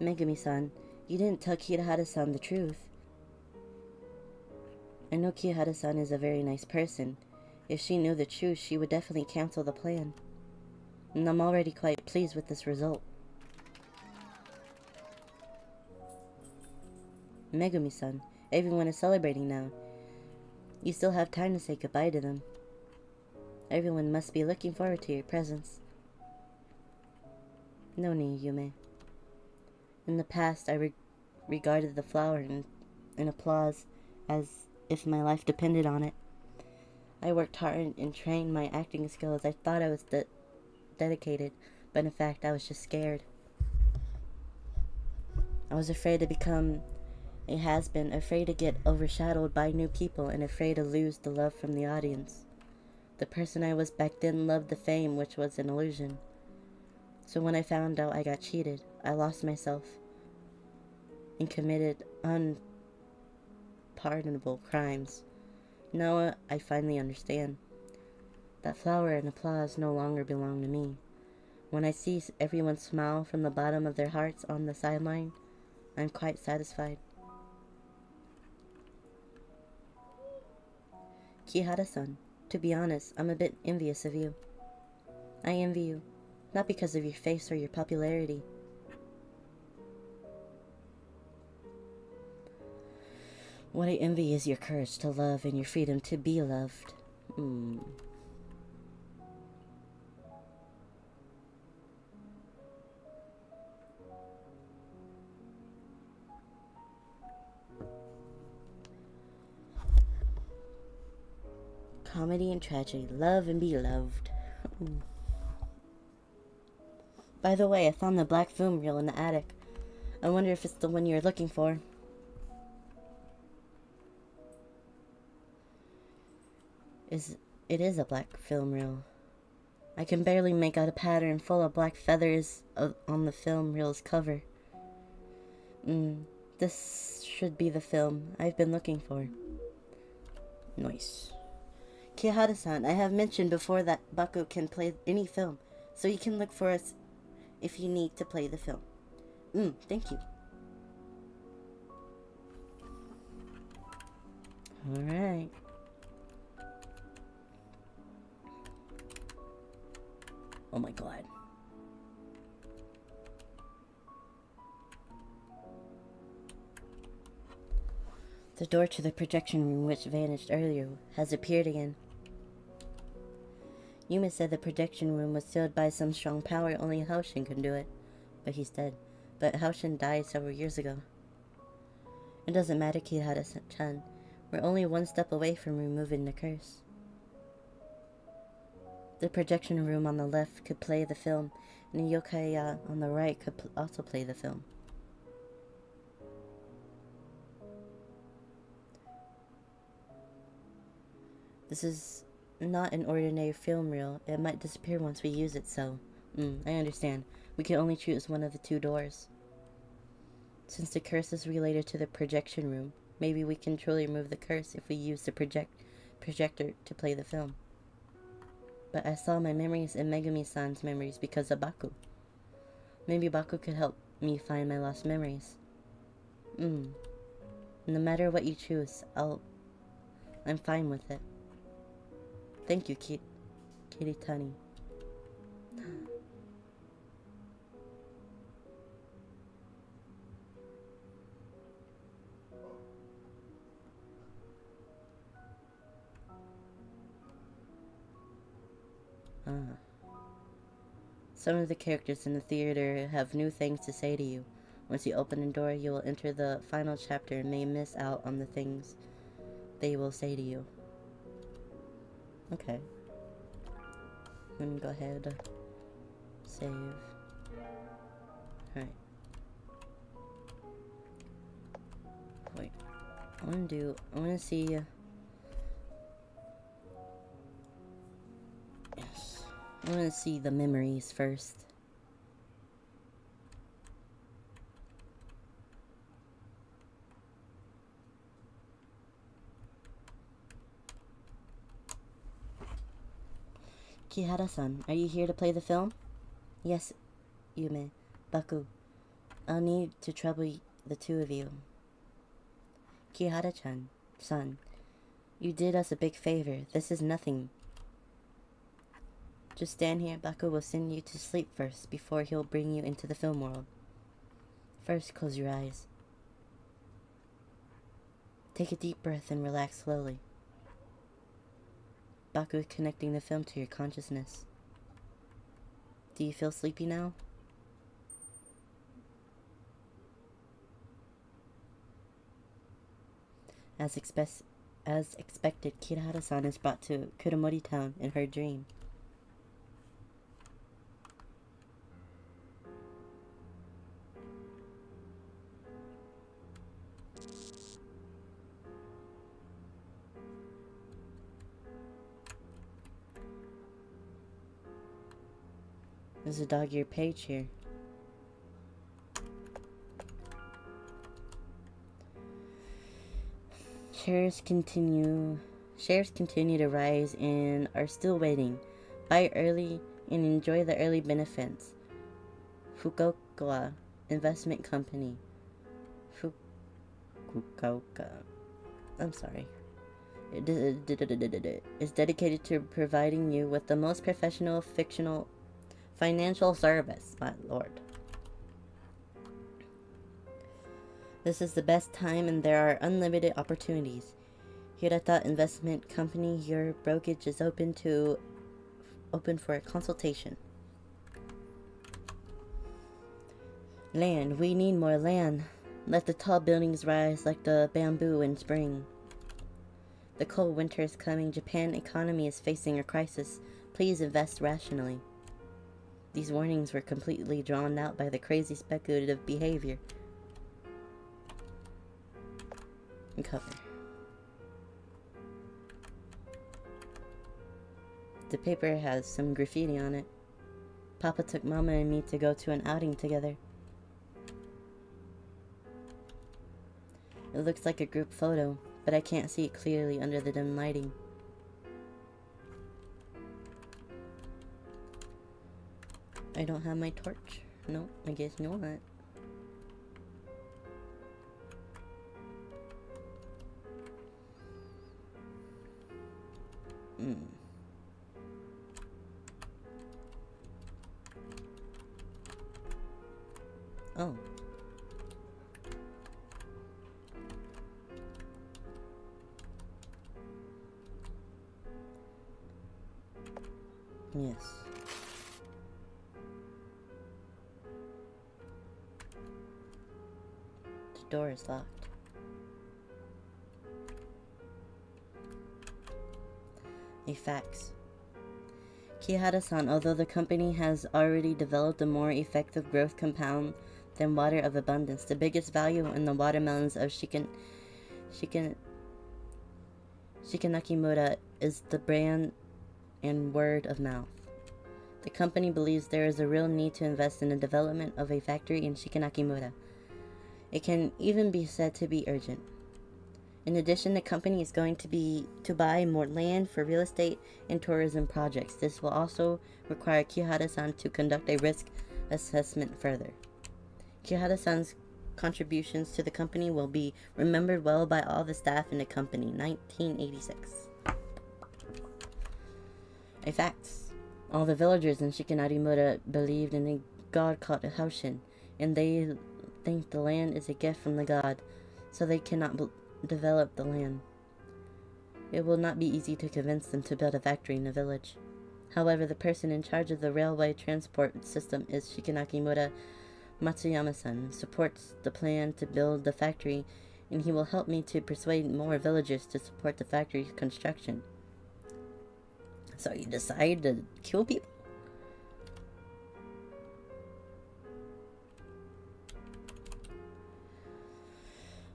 Megumi-san, you didn't tell Kirihara-san the truth. I know Kirihara-san is a very nice person. If she knew the truth, she would definitely cancel the plan. And I'm already quite pleased with this result. Megumi-san, everyone is celebrating now. You still have time to say goodbye to them. Everyone must be looking forward to your presence. No need, Yume. In the past, I regarded the flower and applause as if my life depended on it. I worked hard and trained my acting skills. I thought I was dedicated, but in fact, I was just scared. I was afraid to become a has-been, afraid to get overshadowed by new people, and afraid to lose the love from the audience. The person I was back then loved the fame, which was an illusion. So when I found out I got cheated, I lost myself and committed unpardonable crimes. Now I finally understand. That flower and applause no longer belong to me. When I see everyone smile from the bottom of their hearts on the sideline, I'm quite satisfied. Kihara-san, to be honest, I'm a bit envious of you. I envy you, not because of your face or your popularity. What I envy is your courage to love and your freedom to be loved. Comedy and tragedy. Love and be loved. By the way, I found the black film reel in the attic. I wonder if it's the one you're looking for. It is a black film reel. I can barely make out a pattern full of black feathers on the film reel's cover. This should be the film I've been looking for. Nice. Kihara-san, I have mentioned before that Baku can play any film, so you can look for us if you need to play the film. Thank you. Alright. Oh my god. The door to the projection room which vanished earlier has appeared again. Yuma said the projection room was sealed by some strong power, only Haoshin can do it. But he's dead. But Haoshin died several years ago. It doesn't matter, Kihara-chan. We're only one step away from removing the curse. The projection room on the left could play the film, and the yokai on the right could also play the film. This is not an ordinary film reel. It might disappear once we use it, so... I understand. We can only choose one of the two doors. Since the curse is related to the projection room, maybe we can truly remove the curse if we use the projector to play the film. But I saw my memories in Megumi-san's memories because of Baku. Maybe Baku could help me find my lost memories. No matter what you choose, I'm fine with it. Thank you, Kiritani. Some of the characters in the theater have new things to say to you. Once you open the door, you will enter the final chapter and may miss out on the things they will say to you. Okay. Let me go ahead. Save. Alright. Wait. I want to see... Yes. I want to see the memories first. Kihara-san, are you here to play the film? Yes, Yume. Baku. I'll need to trouble the two of you. Kihara-chan, son, you did us a big favor. This is nothing. Just stand here. Baku will send you to sleep first before he'll bring you into the film world. First, close your eyes. Take a deep breath and relax slowly. Baku is connecting the film to your consciousness. Do you feel sleepy now? As expected, Kirihara-san is brought to Kuromori town in her dream. There's a dog-eared page here. Shares continue to rise and are still waiting. Buy early and enjoy the early benefits. Fukuoka Investment Company. Fukuoka. I'm sorry. Is dedicated to providing you with the most professional fictional financial service, my lord. This is the best time and there are unlimited opportunities. Hirata Investment Company, your brokerage is open for a consultation. Land. We need more land. Let the tall buildings rise like the bamboo in spring. The cold winter is coming. Japan economy is facing a crisis. Please invest rationally. These warnings were completely drawn out by the crazy speculative behavior. And cover. The paper has some graffiti on it. Papa took Mama and me to go to an outing together. It looks like a group photo, but I can't see it clearly under the dim lighting. I don't have my torch. Nope, I guess not. Oh. Yes. The door is locked. A fax. Kihara-san, although the company has already developed a more effective growth compound than water of abundance, the biggest value in the watermelons of Shikanakimura is the brand and word of mouth. The company believes there is a real need to invest in the development of a factory in Shikanakimura. It can even be said to be urgent. In addition, the company is going to buy more land for real estate and tourism projects. This will also require Kihara-san to conduct a risk assessment further. Kihara-san's contributions to the company will be remembered well by all the staff in the company. 1986. A fact. All the villagers in Shikinarimura believed in a god called Haushin, and they think the land is a gift from the god, so they cannot develop the land. It will not be easy to convince them to build a factory in the village. However, the person in charge of the railway transport system is Shikanakimura Matsuyama-san, supports the plan to build the factory, and he will help me to persuade more villagers to support the factory's construction. So you decide to kill people?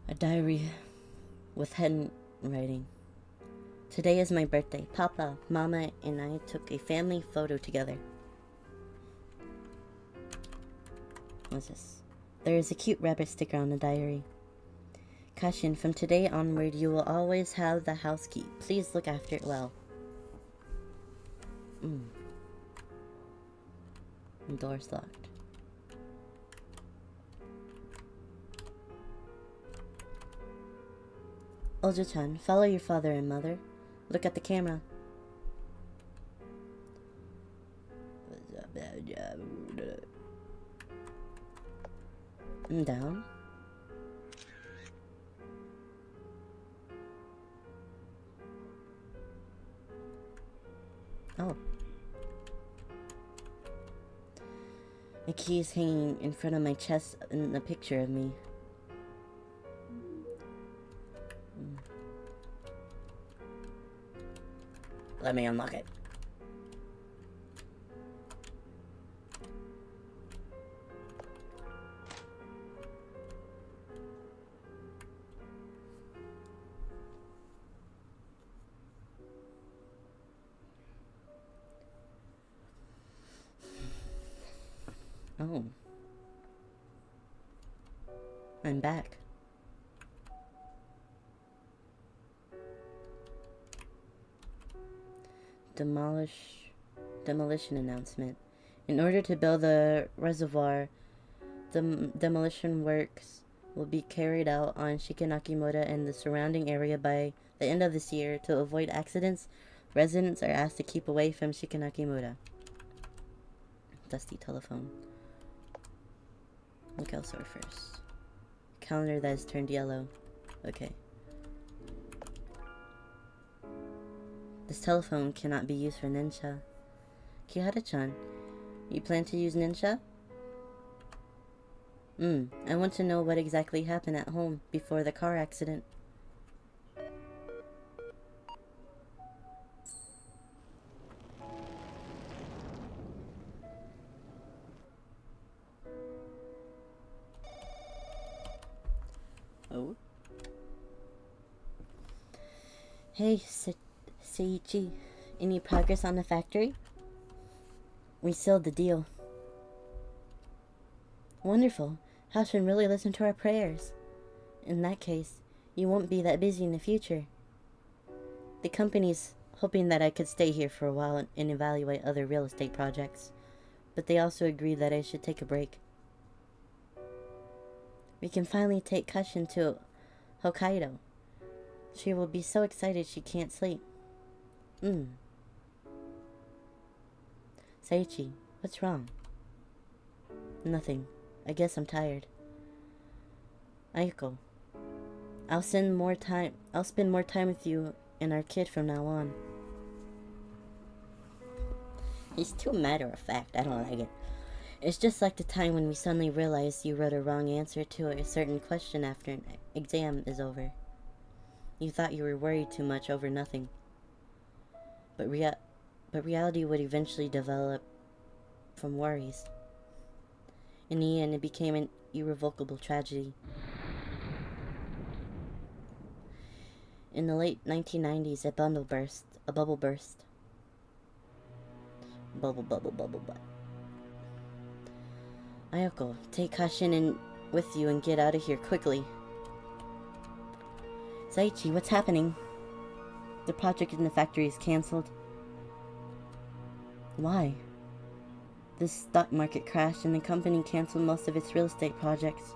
A diary with handwriting. Today is my birthday. Papa, Mama, and I took a family photo together. What's this? There is a cute rabbit sticker on the diary. Caution, from today onward, you will always have the house key. Please look after it well. The door's locked. Ojo-chan, follow your father and mother. Look at the camera. Down. Oh. The key is hanging in front of my chest in a picture of me. Let me unlock it. Oh. I'm back. Demolition announcement. In order to build the reservoir, the demolition works will be carried out on Shikanakimoto and the surrounding area by the end of this year. To avoid accidents, residents are asked to keep away from Shikanakimoto. Dusty telephone. Look elsewhere first. Calendar that has turned yellow. Okay. This telephone cannot be used for Nensha. Kihara-chan, you plan to use Nensha? I want to know what exactly happened at home before the car accident. Oh. Hey, Seiichi, any progress on the factory? We sealed the deal. Wonderful. House-in really listened to our prayers. In that case, you won't be that busy in the future. The company's hoping that I could stay here for a while and evaluate other real estate projects, but they also agreed that I should take a break. We can finally take Kashin to Hokkaido. She will be so excited she can't sleep. Seiichi, what's wrong? Nothing. I guess I'm tired. Ayako, I'll spend more time with you and our kid from now on. He's too matter of fact. I don't like it. It's just like the time when we suddenly realized you wrote a wrong answer to a certain question after an exam is over. You thought you were worried too much over nothing. But reality would eventually develop from worries. In the end, it became an irrevocable tragedy. In the late 1990s, a bubble burst. Bubble. Ayako, take Kashin with you and get out of here quickly. Seiichi, what's happening? The project in the factory is cancelled. Why? The stock market crashed and the company canceled most of its real estate projects.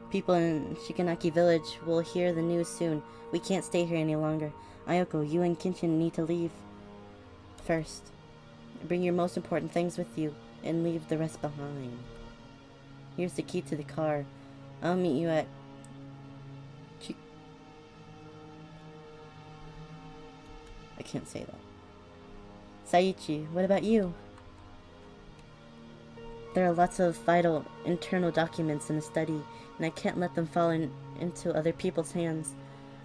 People in Shikanaki village will hear the news soon. We can't stay here any longer. Ayako, you and Kenshin need to leave first. Bring your most important things with you and leave the rest behind. Here's the key to the car. I'll meet you at I can't say that. Seiichi, what about you? There are lots of vital internal documents in the study, and I can't let them fall into other people's hands.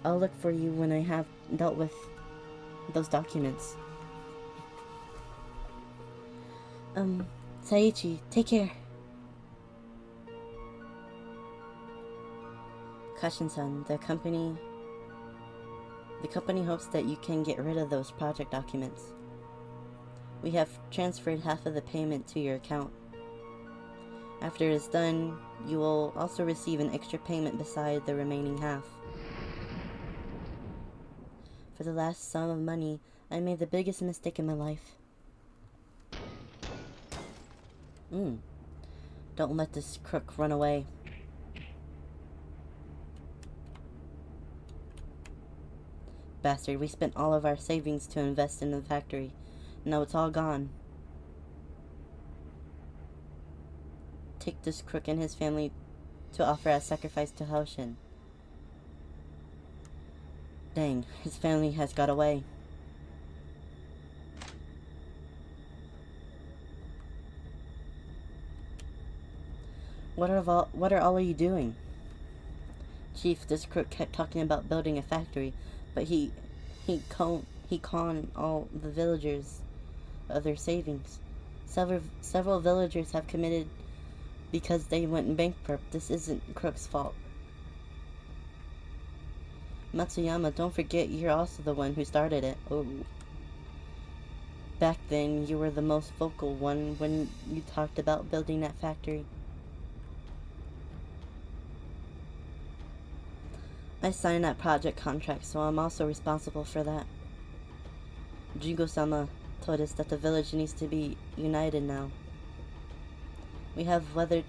I'll look for you when I have dealt with those documents. Seiichi, take care. Kashin-san, the company hopes that you can get rid of those project documents. We have transferred half of the payment to your account. After it is done, you will also receive an extra payment beside the remaining half. For the last sum of money, I made the biggest mistake in my life. Don't let this crook run away. Bastard, we spent all of our savings to invest in the factory. Now it's all gone. Take this crook and his family to offer as sacrifice to Haoshin. Dang, his family has got away. What are all of you doing? Chief, this crook kept talking about building a factory, but he conned all the villagers of their savings. Several villagers have committed because they went bankrupt. This isn't Crook's fault. Matsuyama, don't forget you're also the one who started it. Oh. Back then, you were the most vocal one when you talked about building that factory. I signed that project contract, so I'm also responsible for that. Jingo-sama told us that the village needs to be united now. We have weathered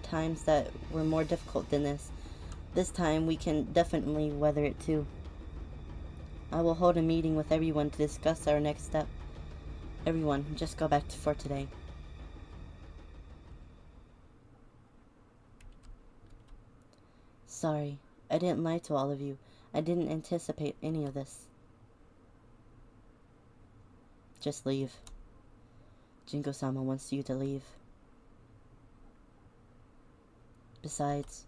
times that were more difficult than this. This time we can definitely weather it too. I will hold a meeting with everyone to discuss our next step. Everyone, just go back for today. Sorry, I didn't lie to all of you. I didn't anticipate any of this. Just leave. Jingo-sama wants you to leave. Besides,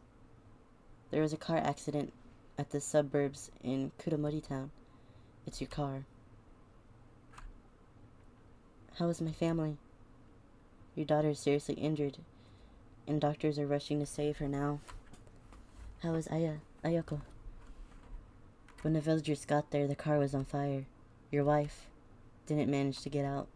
there was a car accident at the suburbs in Kuromori town. It's your car. How is my family? Your daughter is seriously injured, and doctors are rushing to save her now. How is Ayako? When the villagers got there, the car was on fire. Your wife didn't manage to get out.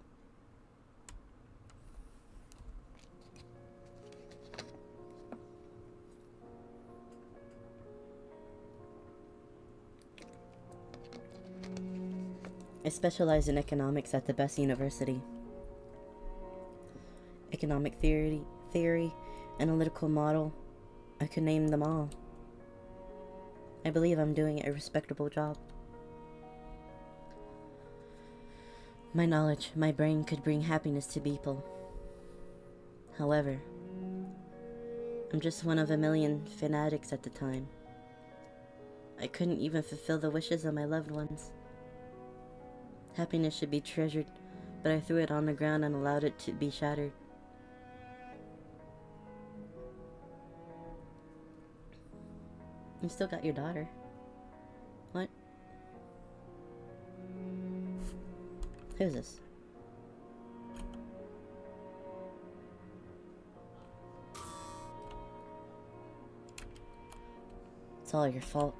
I specialize in economics at the best university. Economic theory, analytical model. I could name them all. I believe I'm doing a respectable job. My knowledge, my brain could bring happiness to people. However, I'm just one of a million fanatics at the time. I couldn't even fulfill the wishes of my loved ones. Happiness should be treasured, but I threw it on the ground and allowed it to be shattered. You still got your daughter. What? Who's this? It's all your fault.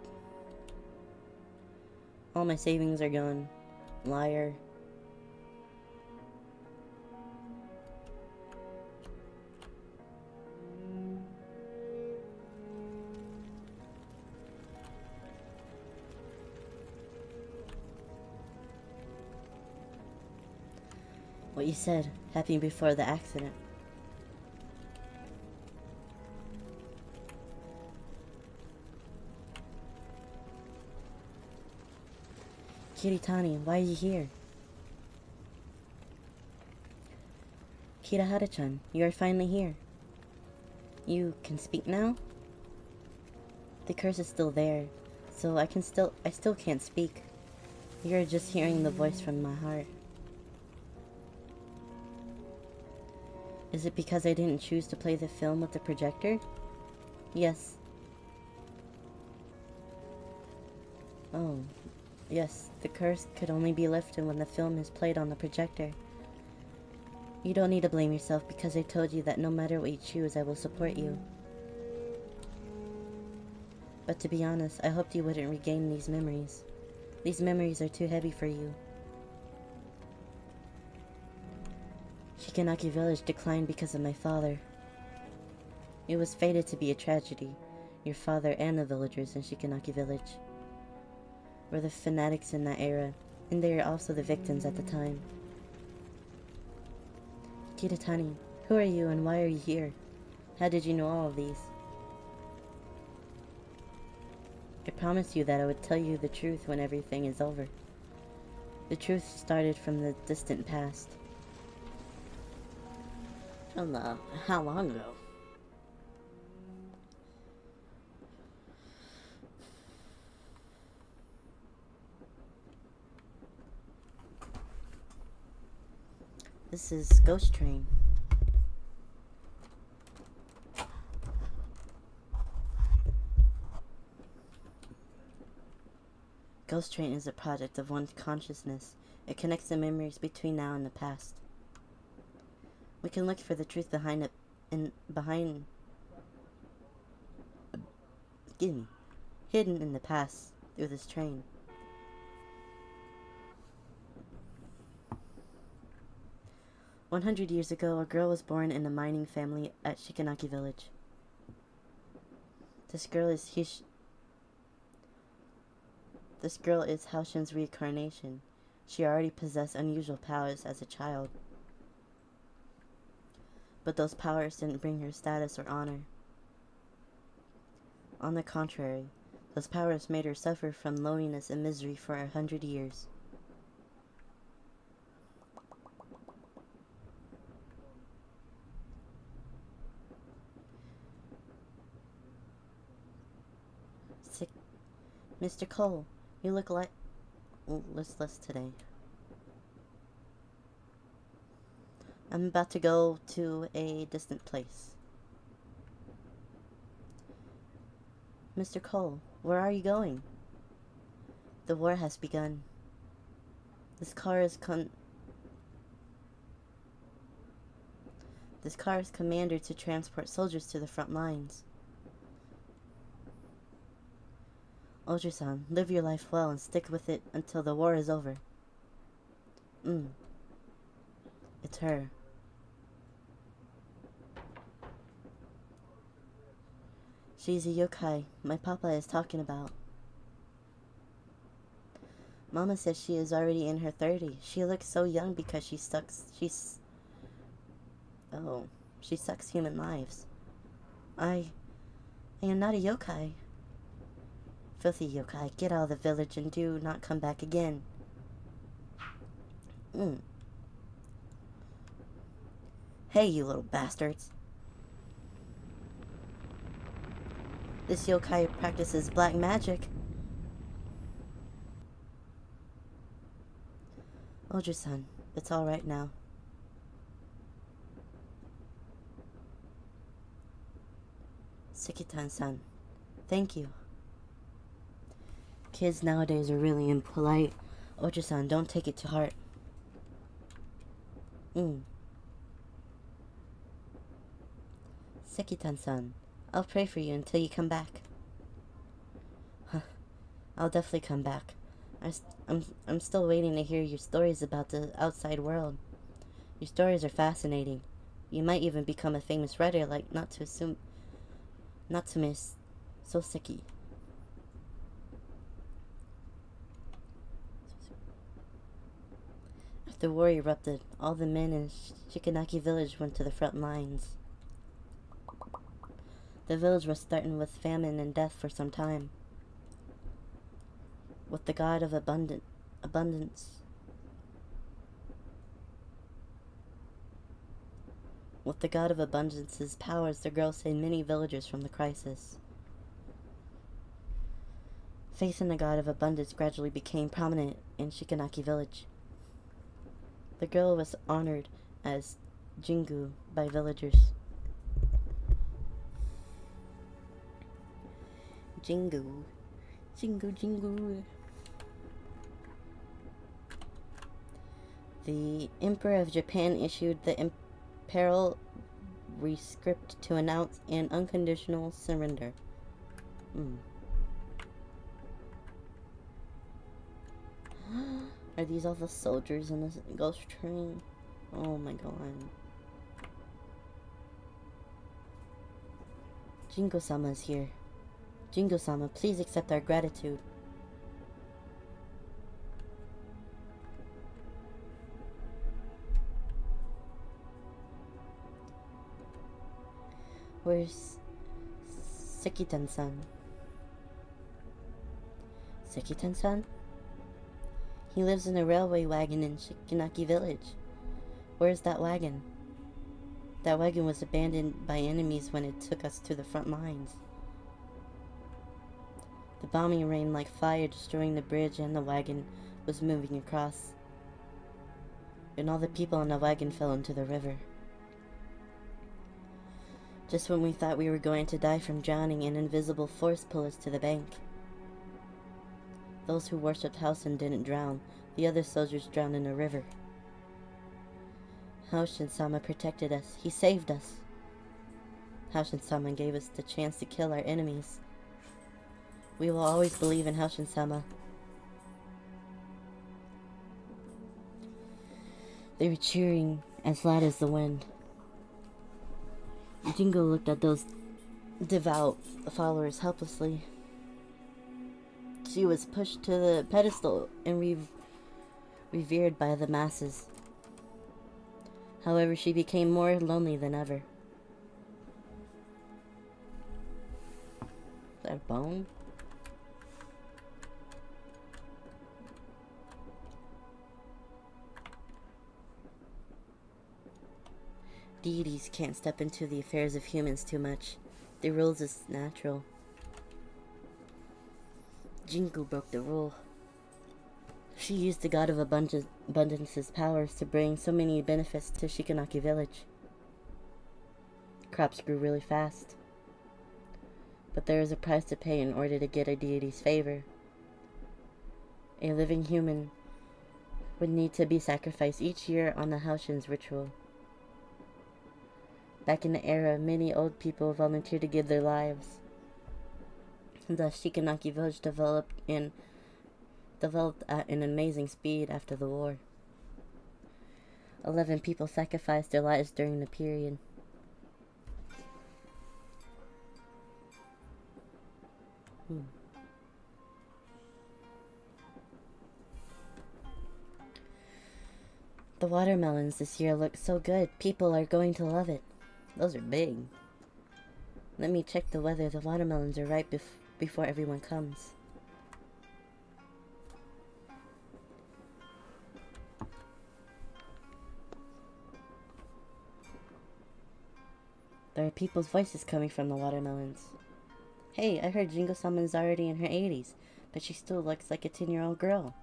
All my savings are gone. Liar. What you said happened before the accident. Kiritani, why are you here? Kirahara-chan, you are finally here. You can speak now? The curse is still there, so I still can't speak. You're just hearing the voice from my heart. Is it because I didn't choose to play the film with the projector? Yes. Oh, yes, the curse could only be lifted when the film is played on the projector. You don't need to blame yourself because I told you that no matter what you choose, I will support you. But to be honest, I hoped you wouldn't regain these memories. These memories are too heavy for you. Shigenaki Village declined because of my father. It was fated to be a tragedy. Your father and the villagers in Shigenaki Village were the fanatics in that era, and they are also the victims at the time. Kiritani, who are you and why are you here? How did you know all of these? I promised you that I would tell you the truth when everything is over. The truth started from the distant past. From how long ago? This is Ghost Train. Ghost Train is a project of one's consciousness. It connects the memories between now and the past. We can look for the truth behind it, hidden in the past through this train. "100 years ago, a girl was born in a mining family at Shikanaki village. This girl is Haoshin's reincarnation. She already possessed unusual powers as a child. But those powers didn't bring her status or honor. On the contrary, those powers made her suffer from loneliness and misery for 100 years. Mr. Cole, you look listless today. I'm about to go to a distant place." "Mr. Cole, where are you going?" "The war has begun. This car is commanded to transport soldiers to the front lines. Oju-san, live your life well and stick with it until the war is over." It's her. "She's a yokai my papa is talking about. Mama says she is already in her 30s. She looks so young because she sucks human lives. I am not a yokai." "Filthy yokai, get out of the village and do not come back again." "Hey, you little bastards. This yokai practices black magic." "Oju-san, it's all right now." "Sekitan-san, thank you." Kids nowadays are really impolite. Oju-san, don't take it to heart. "Sekitan-san, I'll pray for you until you come back." "I'll definitely come back. I'm still waiting to hear your stories about the outside world. Your stories are fascinating. You might even become a famous writer like Natsume Soseki." After war erupted, all the men in Shikanaki village went to the front lines. The village was threatened with famine and death for some time. With the god of abundance's powers, the girl saved many villagers from the crisis. Faith in the god of abundance gradually became prominent in Shikanaki village. The girl was honored as Jingu by villagers. Jingu. Jingu, Jingu. The Emperor of Japan issued the Imperial Rescript to announce an unconditional surrender. Are these all the soldiers in this ghost train? Oh my god. Jingo-sama is here. Jingo-sama, please accept our gratitude. Where's Sekiten-san? Sekiten-san? He lives in a railway wagon in Shikinaki village. Where's that wagon? That wagon was abandoned by enemies when it took us to the front lines. The bombing rained like fire, destroying the bridge, and the wagon was moving across. And all the people on the wagon fell into the river. Just when we thought we were going to die from drowning, an invisible force pulled us to the bank. Those who worshipped Hausen didn't drown. The other soldiers drowned in the river. Hausen-sama protected us. He saved us. Hausen-sama gave us the chance to kill our enemies. We will always believe in Hausen-sama. They were cheering as loud as the wind. Jingo looked at those devout followers helplessly. She was pushed to the pedestal and revered by the masses. However, she became more lonely than ever. Is that a bone? Deities can't step into the affairs of humans too much. Their rules is natural. Jingu broke the rule. She used the god of abundance's powers to bring so many benefits to Shikinaki village. Crops grew really fast. But there is a price to pay in order to get a deity's favor. A living human would need to be sacrificed each year on the Haushin's ritual. Back in the era, many old people volunteered to give their lives. The Shikinaki village developed at an amazing speed after the war. 11 people sacrificed their lives during the period. The watermelons this year look so good. People are going to love it. Those are big. Let me check the weather. The watermelons are ripe before everyone comes. There are people's voices coming from the watermelons. Hey, I heard Jingo-sama's already in her 80s, but she still looks like a 10-year-old girl.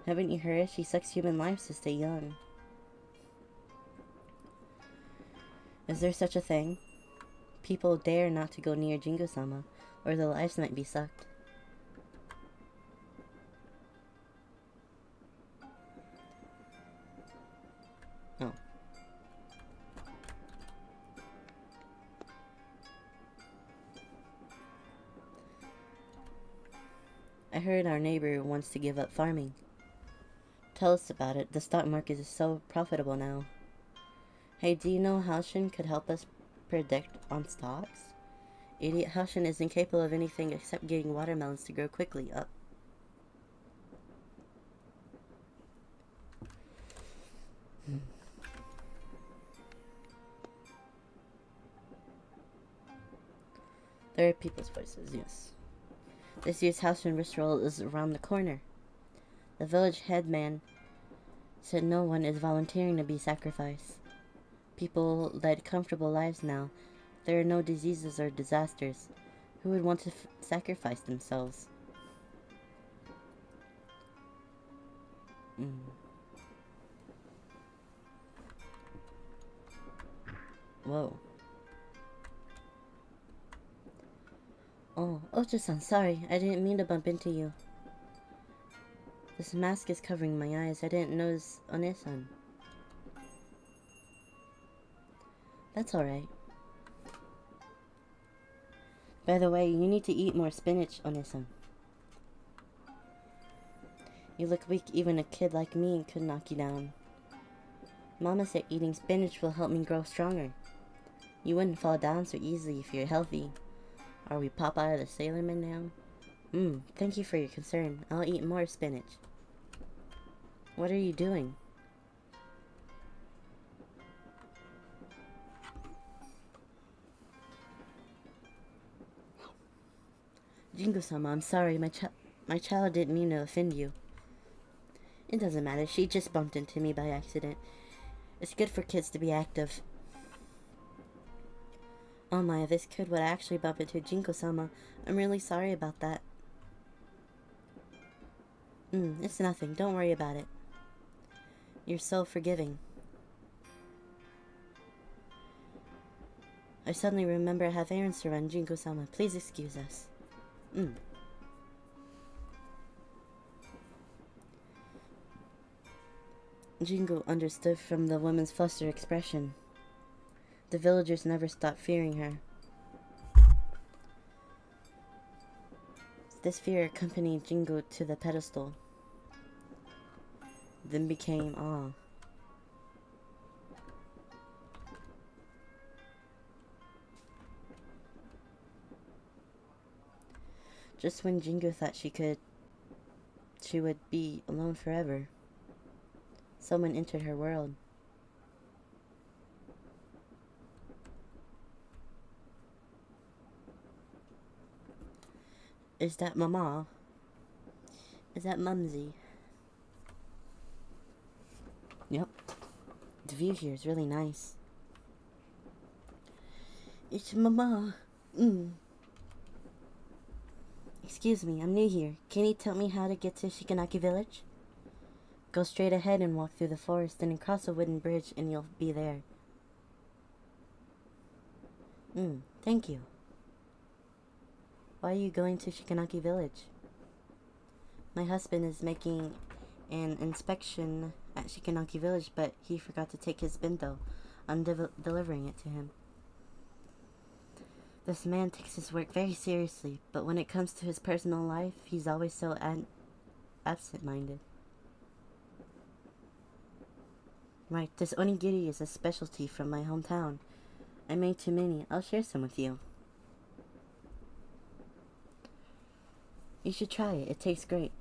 Haven't you heard? She sucks human lives to stay young. Is there such a thing? People dare not to go near Jingo-sama, or their lives might be sucked. Oh. I heard our neighbor wants to give up farming. Tell us about it. The stock market is so profitable now. Hey, do you know Haushin could help us predict on stocks? Idiot Haushin is incapable of anything except getting watermelons to grow quickly up. There are people's voices, yes. This year's Haushin ritual is around the corner. The village headman said no one is volunteering to be sacrificed. People led comfortable lives now. There are no diseases or disasters. Who would want to sacrifice themselves? Whoa. Oh, Ocho-san, sorry. I didn't mean to bump into you. This mask is covering my eyes. I didn't notice One-san. That's alright. By the way, you need to eat more spinach, One-san. You look weak. Even a kid like me could knock you down. Mama said eating spinach will help me grow stronger. You wouldn't fall down so easily if you're healthy. Are we Popeye the Sailor Man now? Thank you for your concern. I'll eat more spinach. What are you doing? Jingo-sama, I'm sorry. My child didn't mean to offend you. It doesn't matter. She just bumped into me by accident. It's good for kids to be active. Oh my, this kid would actually bump into Jingo-sama. I'm really sorry about that. It's nothing. Don't worry about it. You're so forgiving. I suddenly remember I have errands to run. Jingo-sama, please excuse us. Jingo understood from the woman's flustered expression. The villagers never stopped fearing her. This fear accompanied Jingo to the pedestal, then became awe. Just when Jingo thought she would be alone forever, someone entered her world. Is that Mama? Is that Mumsy? Yep. The view here is really nice. It's Mama. Excuse me, I'm new here. Can you tell me how to get to Shikanaki village? Go straight ahead and walk through the forest, and then cross a wooden bridge and you'll be there. Thank you. Why are you going to Shikanaki village? My husband is making an inspection at Shikanaki village, but he forgot to take his bento. I'm delivering it to him. This man takes his work very seriously, but when it comes to his personal life, he's always so absent-minded. Right, this onigiri is a specialty from my hometown. I made too many. I'll share some with you. You should try it. It tastes great.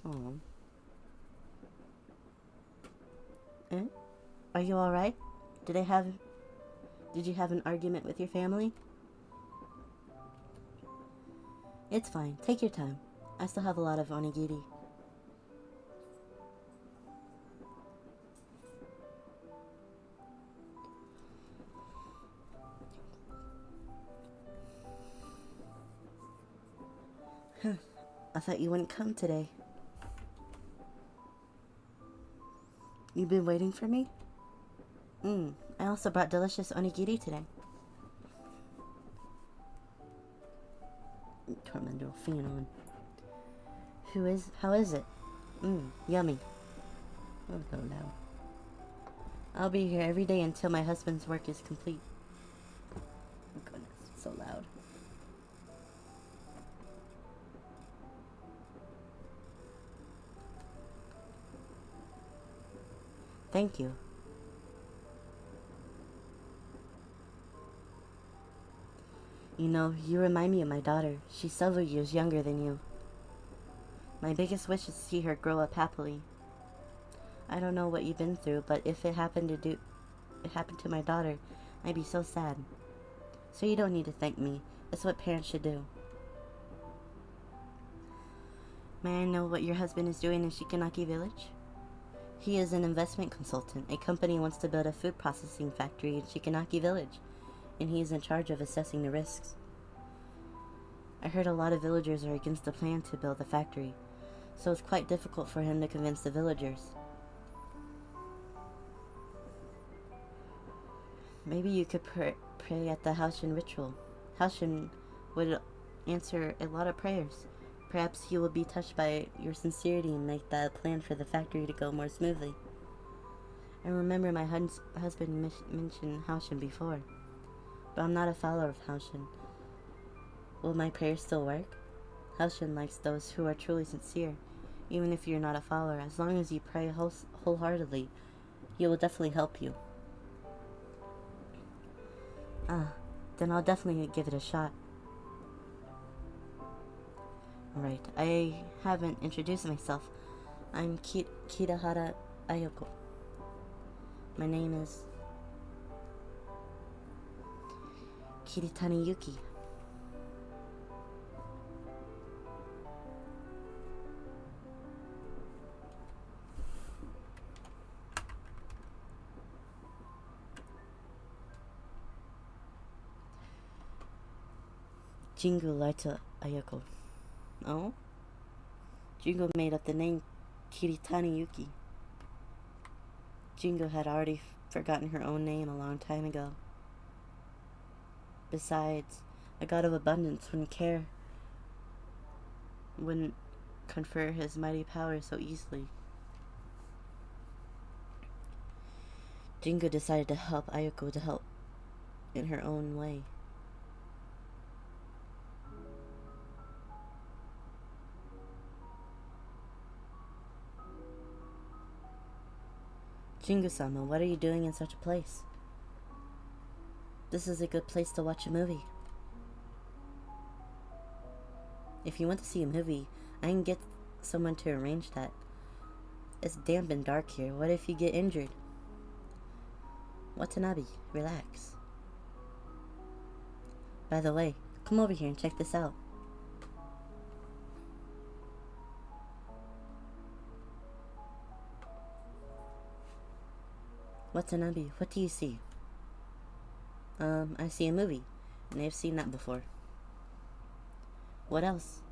Oh. Are you alright? Did you have an argument with your family? It's fine. Take your time. I still have a lot of onigiri. I thought you wouldn't come today. You've been waiting for me? I also brought delicious onigiri today. Turn my little fan on. How is it? Yummy. Oh, so loud. I'll be here every day until my husband's work is complete. Oh goodness, so loud. Thank you. You know, you remind me of my daughter. She's several years younger than you. My biggest wish is to see her grow up happily. I don't know what you've been through, but if it happened to my daughter, I'd be so sad. So you don't need to thank me. That's what parents should do. May I know what your husband is doing in Shikanaki village? He is an investment consultant. A company wants to build a food processing factory in Shikanaki village, and he is in charge of assessing the risks. I heard a lot of villagers are against the plan to build the factory, so it's quite difficult for him to convince the villagers. Maybe you could pray at the Haoshin ritual. Haoshin would answer a lot of prayers. Perhaps he will be touched by your sincerity and make that plan for the factory to go more smoothly. I remember my husband mentioned Haoshin before, but I'm not a follower of Haoshin. Will my prayers still work? Haoshin likes those who are truly sincere, even if you're not a follower. As long as you pray wholeheartedly, he will definitely help you. Then I'll definitely give it a shot. Right, I haven't introduced myself. I'm Kitahara Ayoko. My name is Kiritani Yuki. Jingu lied to Ayoko. Oh? Jingo made up the name Kiritani Yuki. Jingo had already forgotten her own name a long time ago. Besides, a god of abundance wouldn't confer his mighty power so easily. Jingo decided to help Ayoko to help in her own way. Jingu-sama, what are you doing in such a place? This is a good place to watch a movie. If you want to see a movie, I can get someone to arrange that. It's damp and dark here. What if you get injured? Watanabe, relax. By the way, come over here and check this out. Watanabe, what do you see? I see a movie, and I've seen that before. What else?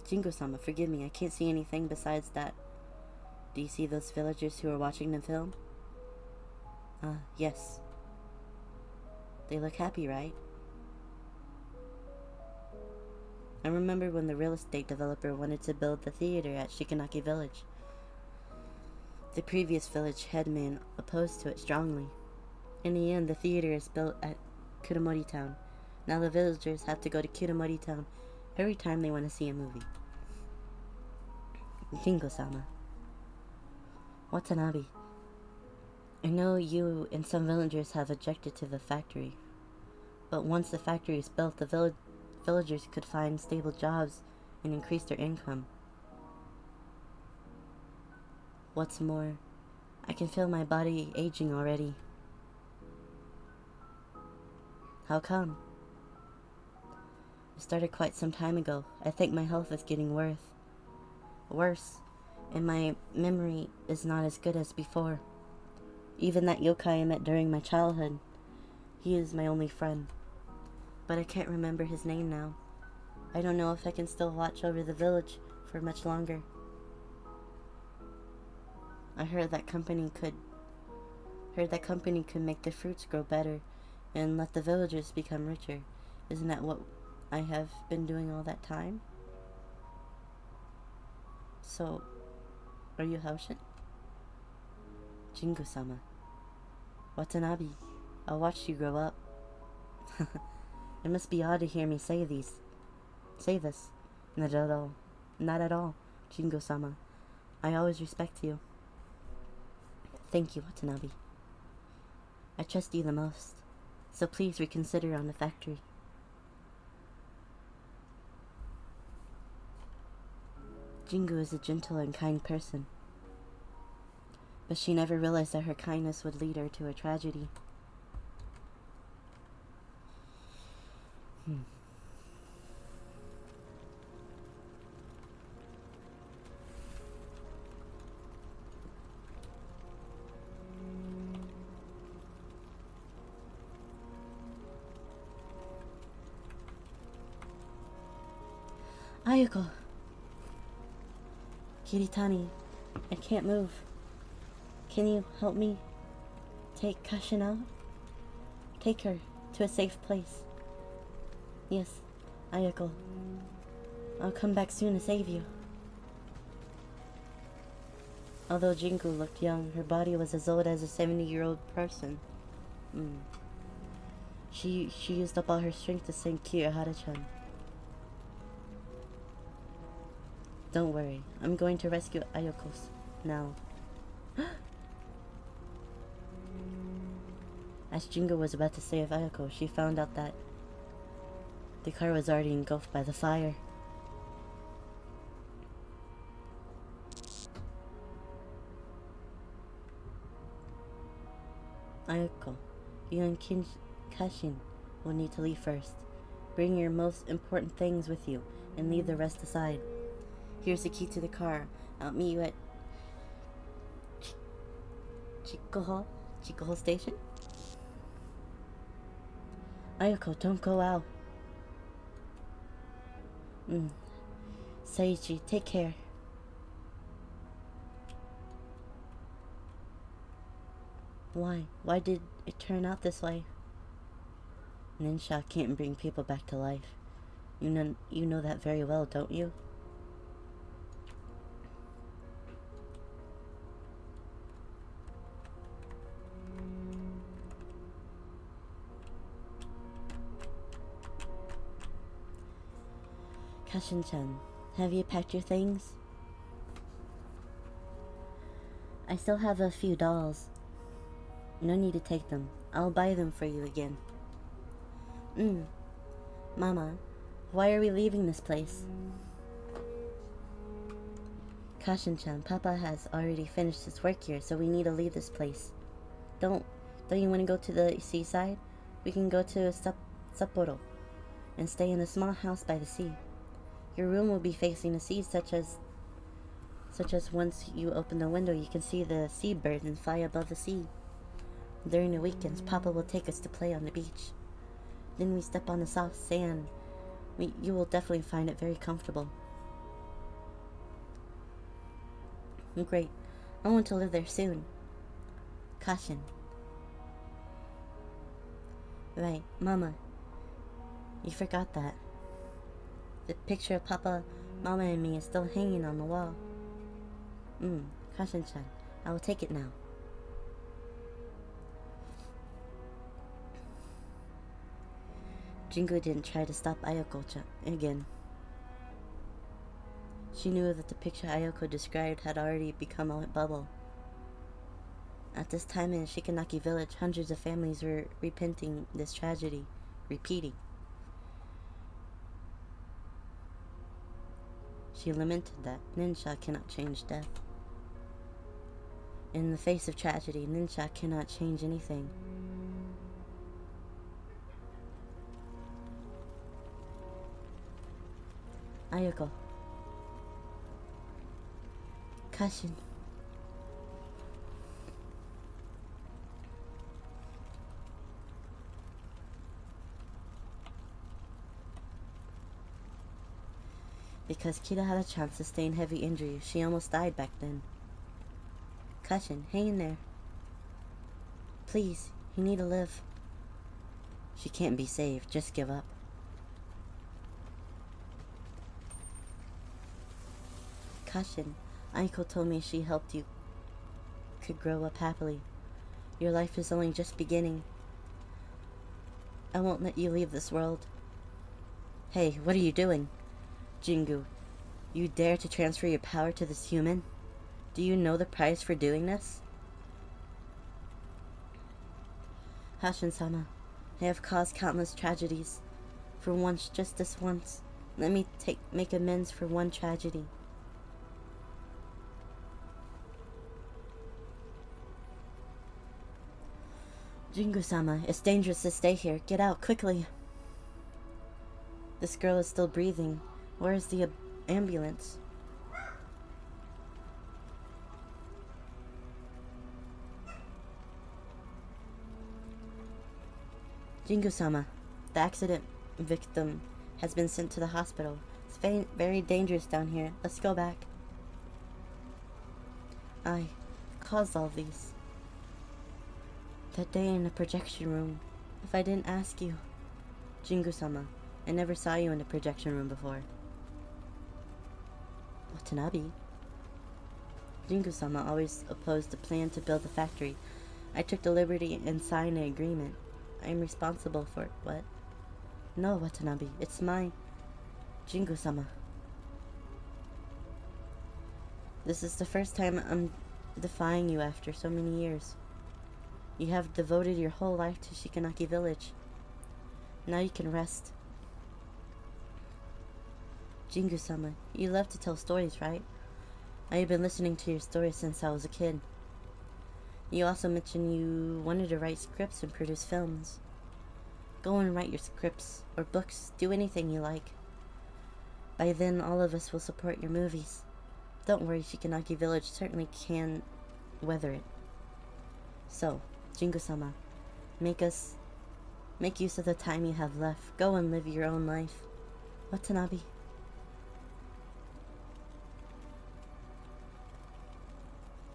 Jingo-sama, forgive me, I can't see anything besides that. Do you see those villagers who are watching the film? Yes. They look happy, right? I remember when the real estate developer wanted to build the theater at Shikanaki Village. The previous village headman opposed to it strongly. In the end, the theater is built at Kuramori Town. Now the villagers have to go to Kuramori Town every time they want to see a movie. Jingo-sama. Watanabe. I know you and some villagers have objected to the factory. But once the factory is built, the villagers could find stable jobs and increase their income. What's more, I can feel my body aging already. How come? It started quite some time ago. I think my health is getting worse, and my memory is not as good as before. Even that yokai I met during my childhood, he is my only friend. But I can't remember his name now. I don't know if I can still watch over the village for much longer. I heard that company could make the fruits grow better and let the villagers become richer. Isn't that what I have been doing all that time? So, are you Haoshin? Jingu-sama. Watanabe, I'll watch you grow up. It must be odd to hear me say this. Not at all. Not at all, Jingo-sama. I always respect you. Thank you, Watanabe. I trust you the most, so please reconsider on the factory. Jingu is a gentle and kind person, but she never realized that her kindness would lead her to a tragedy. Ayoko. Kiritani, I can't move. Can you help me take Kashin out? Take her to a safe place. Yes, Ayoko. I'll come back soon to save you. Although Jingu looked young, her body was as old as a 70-year-old person. She used up all her strength to save Kirihara-chan. Don't worry, I'm going to rescue Ayoko now. As Jingo was about to save Ayoko, she found out that the car was already engulfed by the fire. Ayako, you and Kashin will need to leave first. Bring your most important things with you and leave the rest aside. Here's the key to the car. I'll meet you at Chikoho Station. Ayako, don't go out. Saichi, take care. Why? Why did it turn out this way? Ninsha can't bring people back to life. You know that very well, don't you? Kashin-chan, have you packed your things? I still have a few dolls. No need to take them. I'll buy them for you again. Mama, why are we leaving this place? Kashin-chan, Papa has already finished his work here, so we need to leave this place. Don't you want to go to the seaside? We can go to Sapporo and stay in a small house by the sea. Your room will be facing the sea, such as once you open the window, you can see the seabirds and fly above the sea. During the weekends, Papa will take us to play on the beach. Then we step on the soft sand. You will definitely find it very comfortable. Great. I want to live there soon. Kashin. Right, Mama. You forgot that. The picture of Papa, Mama, and me is still hanging on the wall. Kashin-chan, I will take it now. Jingu didn't try to stop Ayako-chan again. She knew that the picture Ayako described had already become a bubble. At this time in Shikanaki village, hundreds of families were repenting this tragedy, repeating. She lamented that Ninsha cannot change death. In the face of tragedy, Ninsha cannot change anything. Ayako. Kashin. Because Kira had a chance to sustain heavy injury, she almost died back then. Kashin, hang in there. Please, you need to live. She can't be saved, just give up. Kashin, Aiko told me she helped you could grow up happily. Your life is only just beginning. I won't let you leave this world. Hey, what are you doing? Jingu, you dare to transfer your power to this human? Do you know the price for doing this? Hashin-sama, I have caused countless tragedies. For once, just this once, let me make amends for one tragedy. Jingu-sama, it's dangerous to stay here. Get out, quickly. This girl is still breathing. Where is the ambulance? Jingu-sama, the accident victim has been sent to the hospital. It's very dangerous down here. Let's go back. I caused all these. That day in the projection room. If I didn't ask you. Jingu-sama, I never saw you in the projection room before. Watanabe? Jingu-sama always opposed the plan to build the factory. I took the liberty and signed an agreement. I am responsible for it. What? No, Watanabe, it's mine. Jingu-sama. This is the first time I'm defying you after so many years. You have devoted your whole life to Shikanaki village. Now you can rest. Jingu-sama, you love to tell stories, right? I have been listening to your stories since I was a kid. You also mentioned you wanted to write scripts and produce films. Go and write your scripts or books. Do anything you like. By then, all of us will support your movies. Don't worry, Shikanaki Village certainly can weather it. So, Jingu-sama, make use of the time you have left. Go and live your own life. Watanabe.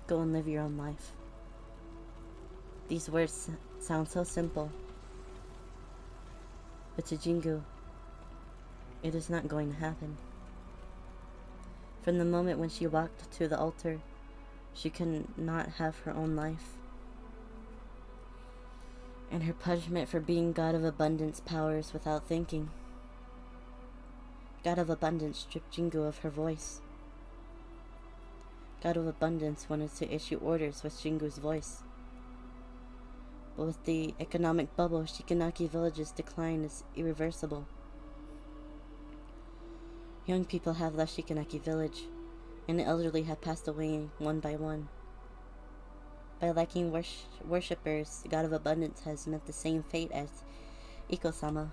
Go and live your own life. These words sound so simple. But to Jingu, it is not going to happen. From the moment when she walked to the altar, she could not have her own life. And her punishment for being God of Abundance powers without thinking. God of Abundance stripped Jingu of her voice. God of Abundance wanted to issue orders with Jingu's voice. But with the economic bubble, Shikanaki Village's decline is irreversible. Young people have left Shikanaki Village, and the elderly have passed away one by one. By lacking worshippers, the God of Abundance has met the same fate as Iko-sama.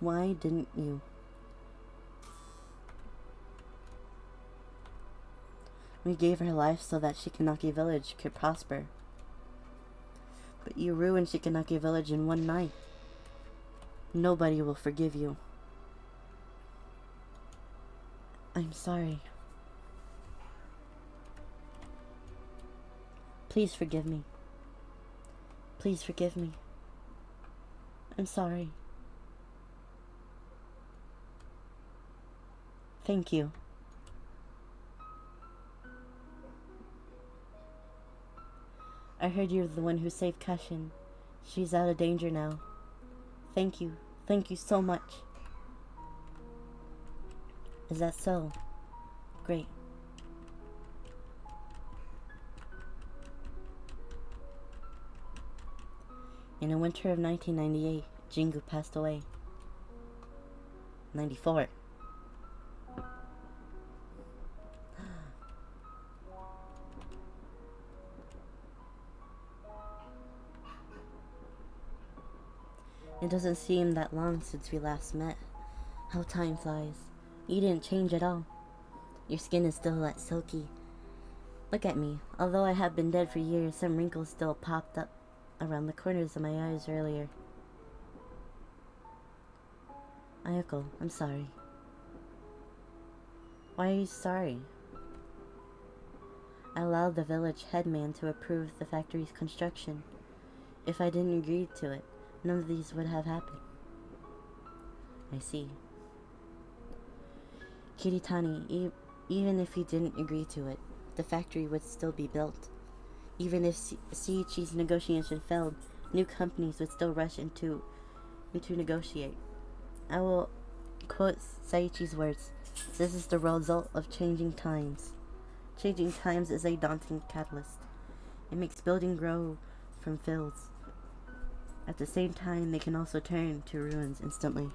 Why didn't you? We gave her life so that Shikanaki Village could prosper. But you ruined Shikanaki Village in one night. Nobody will forgive you. I'm sorry. Please forgive me. Please forgive me. I'm sorry. Thank you. I heard you're the one who saved Kashin. She's out of danger now. Thank you. Thank you so much. Is that so? Great. In the winter of 1998, Jingu passed away. 94. It doesn't seem that long since we last met. How time flies. You didn't change at all. Your skin is still that silky. Look at me. Although I have been dead for years, some wrinkles still popped up around the corners of my eyes earlier. Ayako, I'm sorry. Why are you sorry? I allowed the village headman to approve the factory's construction. If I didn't agree to it, none of these would have happened. I see. Kiritani, even if you didn't agree to it, the factory would still be built. Even if Seiichi's negotiation failed, new companies would still rush in to negotiate. I will quote Seiichi's words. This is the result of changing times. Changing times is a daunting catalyst. It makes building grow from fields. At the same time, they can also turn to ruins instantly.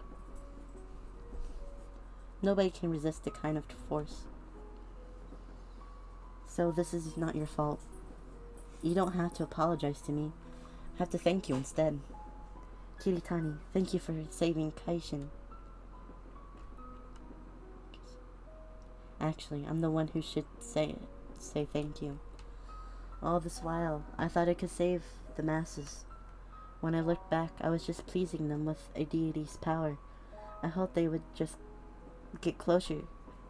Nobody can resist the kind of force. So this is not your fault. You don't have to apologize to me. I have to thank you instead. Kiritani, thank you for saving Kaishin. Actually, I'm the one who should say thank you. All this while, I thought I could save the masses. When I looked back, I was just pleasing them with a deity's power. I hoped they would just get closer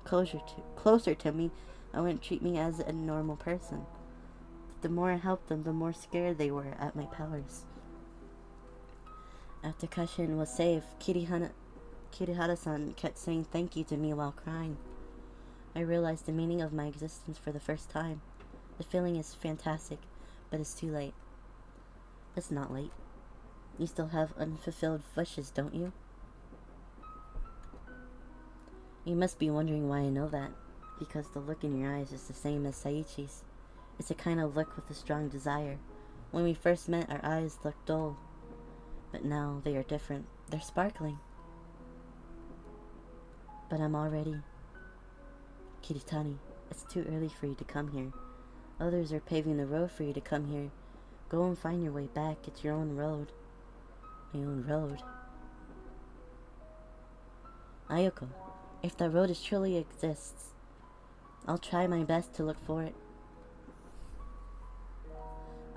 to me. I wouldn't treat me as a normal person. But the more I helped them, the more scared they were at my powers. After Kashin was saved, Kirihara-san kept saying thank you to me while crying. I realized the meaning of my existence for the first time. The feeling is fantastic, but it's too late. It's not late. You still have unfulfilled wishes, don't you? You must be wondering why I know that. Because the look in your eyes is the same as Seiichi's. It's a kind of look with a strong desire. When we first met, our eyes looked dull. But now they are different. They're sparkling. but I'm all ready. Kiritani, it's too early for you to come here. Others are paving the road for you to come here. Go and find your way back. It's your own road. My own road. Ayoko, if that road truly exists, I'll try my best to look for it.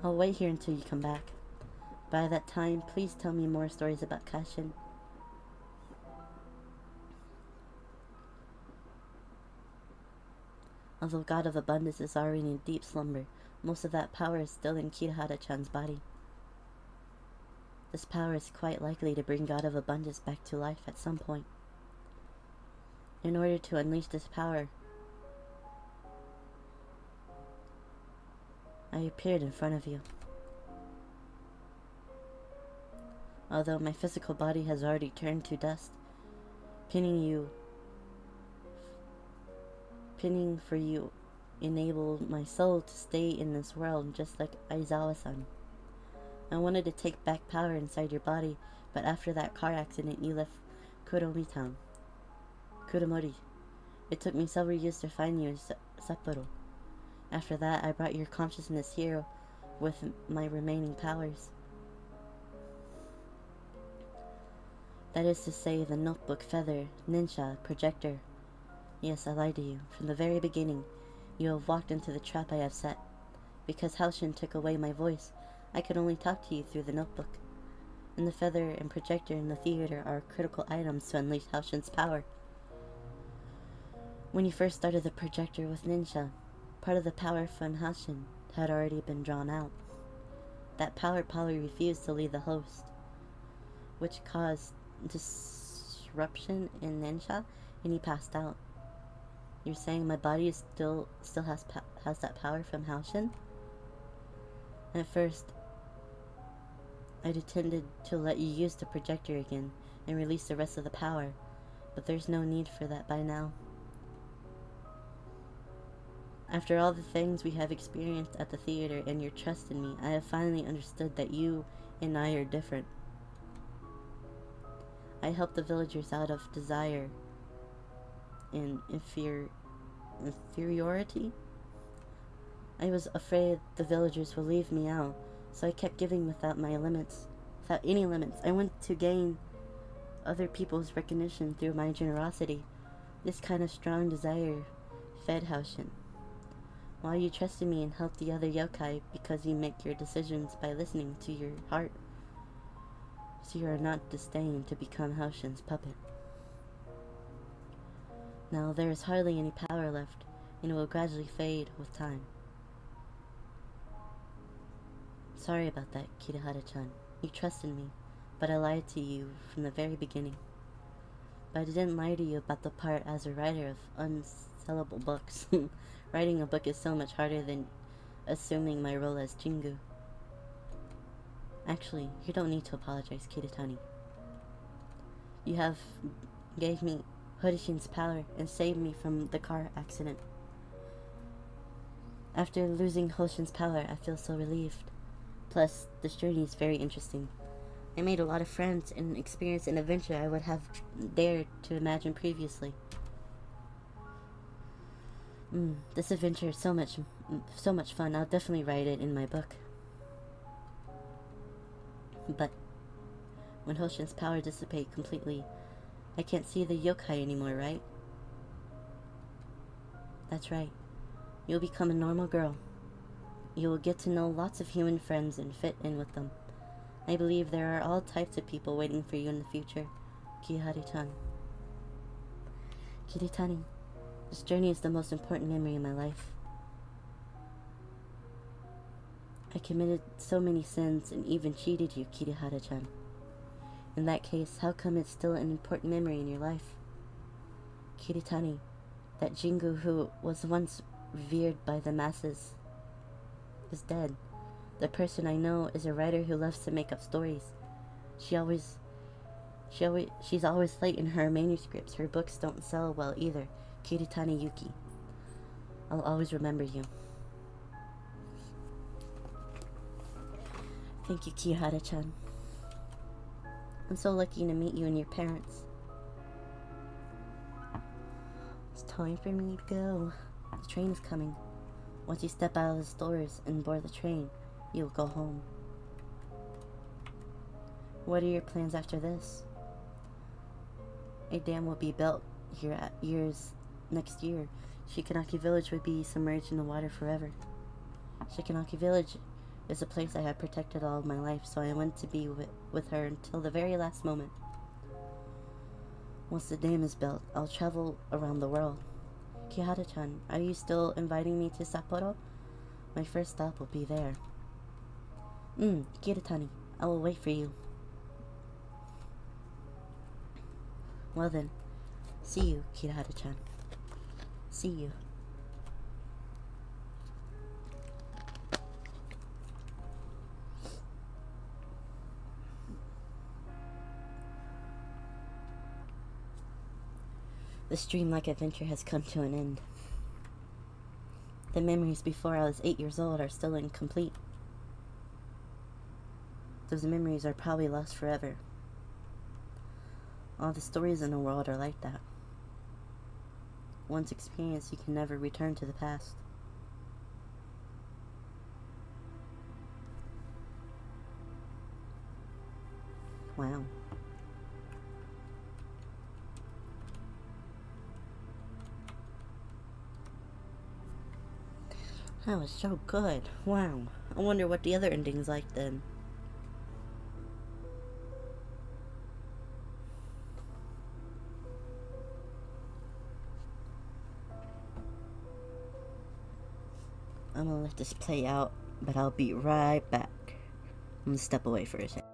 I'll wait here until you come back. By that time, please tell me more stories about Kashin. Although God of Abundance is already in deep slumber, most of that power is still in Kirihara-chan's body. This power is quite likely to bring God of Abundance back to life at some point. In order to unleash this power, I appeared in front of you. Although my physical body has already turned to dust, pinning for you enabled my soul to stay in this world, just like Aizawa-san. I wanted to take back power inside your body, but after that car accident you left Kuromori. It took me several years to find you in Sapporo. After that, I brought your consciousness here with my remaining powers. That is to say, the notebook, feather, ninja, projector. Yes, I lied to you. From the very beginning, you have walked into the trap I have set. Because Haoshin took away my voice, I could only talk to you through the notebook. And the feather and projector in the theater are critical items to unleash Haoshin's power. When you first started the projector with ninja, part of the power from Haoshin had already been drawn out. That power probably refused to leave the host, which caused disruption in ninja, and he passed out. You're saying my body is still has that power from Haoshin? At first, I intended to let you use the projector again and release the rest of the power, but there's no need for that by now. After all the things we have experienced at the theater and your trust in me, I have finally understood that you and I are different. I helped the villagers out of desire and inferiority. I was afraid the villagers would leave me out, so I kept giving without any limits. I wanted to gain other people's recognition through my generosity. This kind of strong desire fed Haoshin. While you trusted me and helped the other yokai because you make your decisions by listening to your heart, so you are not destined to become Haoshin's puppet. Now there is hardly any power left, and it will gradually fade with time. Sorry about that, Kirihara-chan. You trusted me, but I lied to you from the very beginning. But I didn't lie to you about the part as a writer of unsellable books. Writing a book is so much harder than assuming my role as Jingu. Actually, you don't need to apologize, Kiritani. You have gave me Horishin's power and saved me from the car accident. After losing Hoshin's power, I feel so relieved. Plus, this journey is very interesting. I made a lot of friends and experienced an adventure I would have dared to imagine previously. This adventure is so much fun. I'll definitely write it in my book. But when Hoshin's power dissipates completely, I can't see the yokai anymore, right? That's right. You'll become a normal girl. You will get to know lots of human friends and fit in with them. I believe there are all types of people waiting for you in the future, Kirihara-chan. Kiritani, this journey is the most important memory in my life. I committed so many sins and even cheated you, Kirihara-chan. In that case, how come it's still an important memory in your life? Kiritani, that Jingu who was once revered by the masses, is dead. The person I know is a writer who loves to make up stories. She's always late in her manuscripts. Her books don't sell well either. Kiritani Yuki. I'll always remember you. Thank you, Kirihara-chan. I'm so lucky to meet you and your parents. It's time for me to go. The train is coming. Once you step out of the doors and board the train, you'll go home. What are your plans after this? A dam will be built here at next year. Shikanaki Village would be submerged in the water forever. Shikanaki Village is a place I have protected all of my life, so I want to be with her until the very last moment. Once the dam is built, I'll travel around the world. Kihara-chan, are you still inviting me to Sapporo? My first stop will be there. Kiratani, I will wait for you. Well then, see you, Kihara-chan. See you. This dreamlike adventure has come to an end. The memories before I was 8 years old are still incomplete. Those memories are probably lost forever. All the stories in the world are like that. Once experienced, you can never return to the past. Wow. That was so good. Wow. I wonder what the other ending's like then. I'm gonna let this play out, but I'll be right back. I'm gonna step away for a second.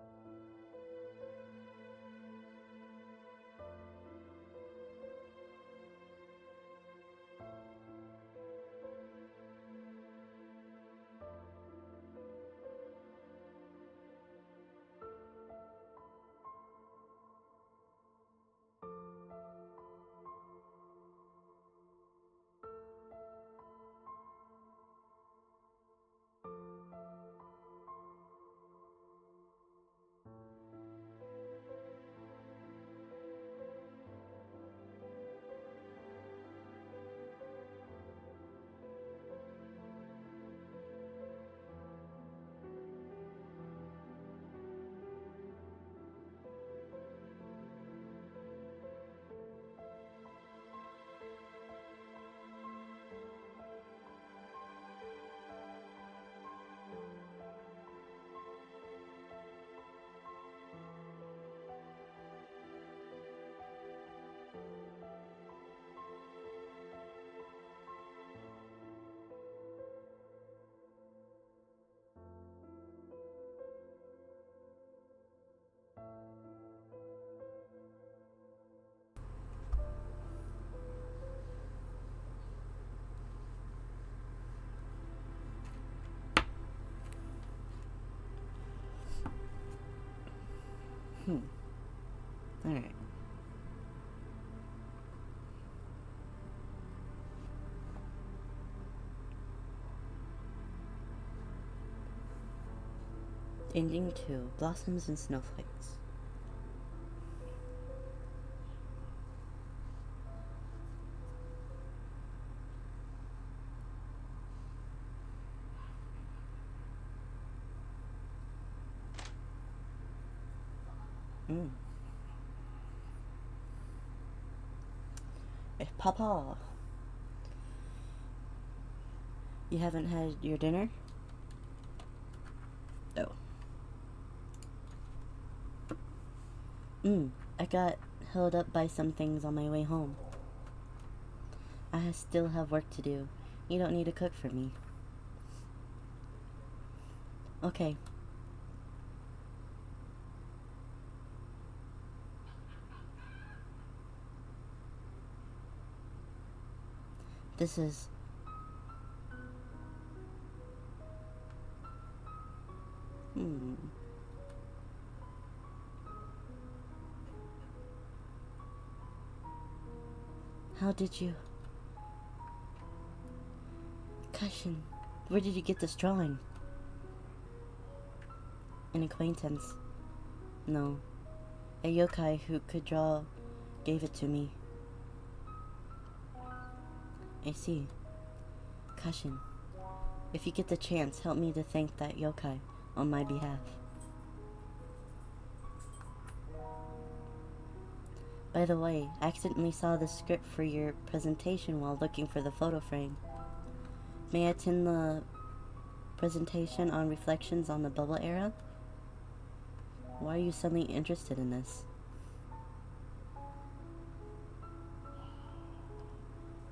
Alright. Ending 2, Blossoms and Snowflakes. Hey, Papa. You haven't had your dinner? No. I got held up by some things on my way home. I still have work to do. You don't need to cook for me. Okay. This is... How did you... Cushion, where did you get this drawing? An acquaintance. No. A yokai who could draw gave it to me. I see. Caution. If you get the chance, help me to thank that yokai on my behalf. By the way, I accidentally saw the script for your presentation while looking for the photo frame. May I attend the presentation on reflections on the bubble era? Why are you suddenly interested in this?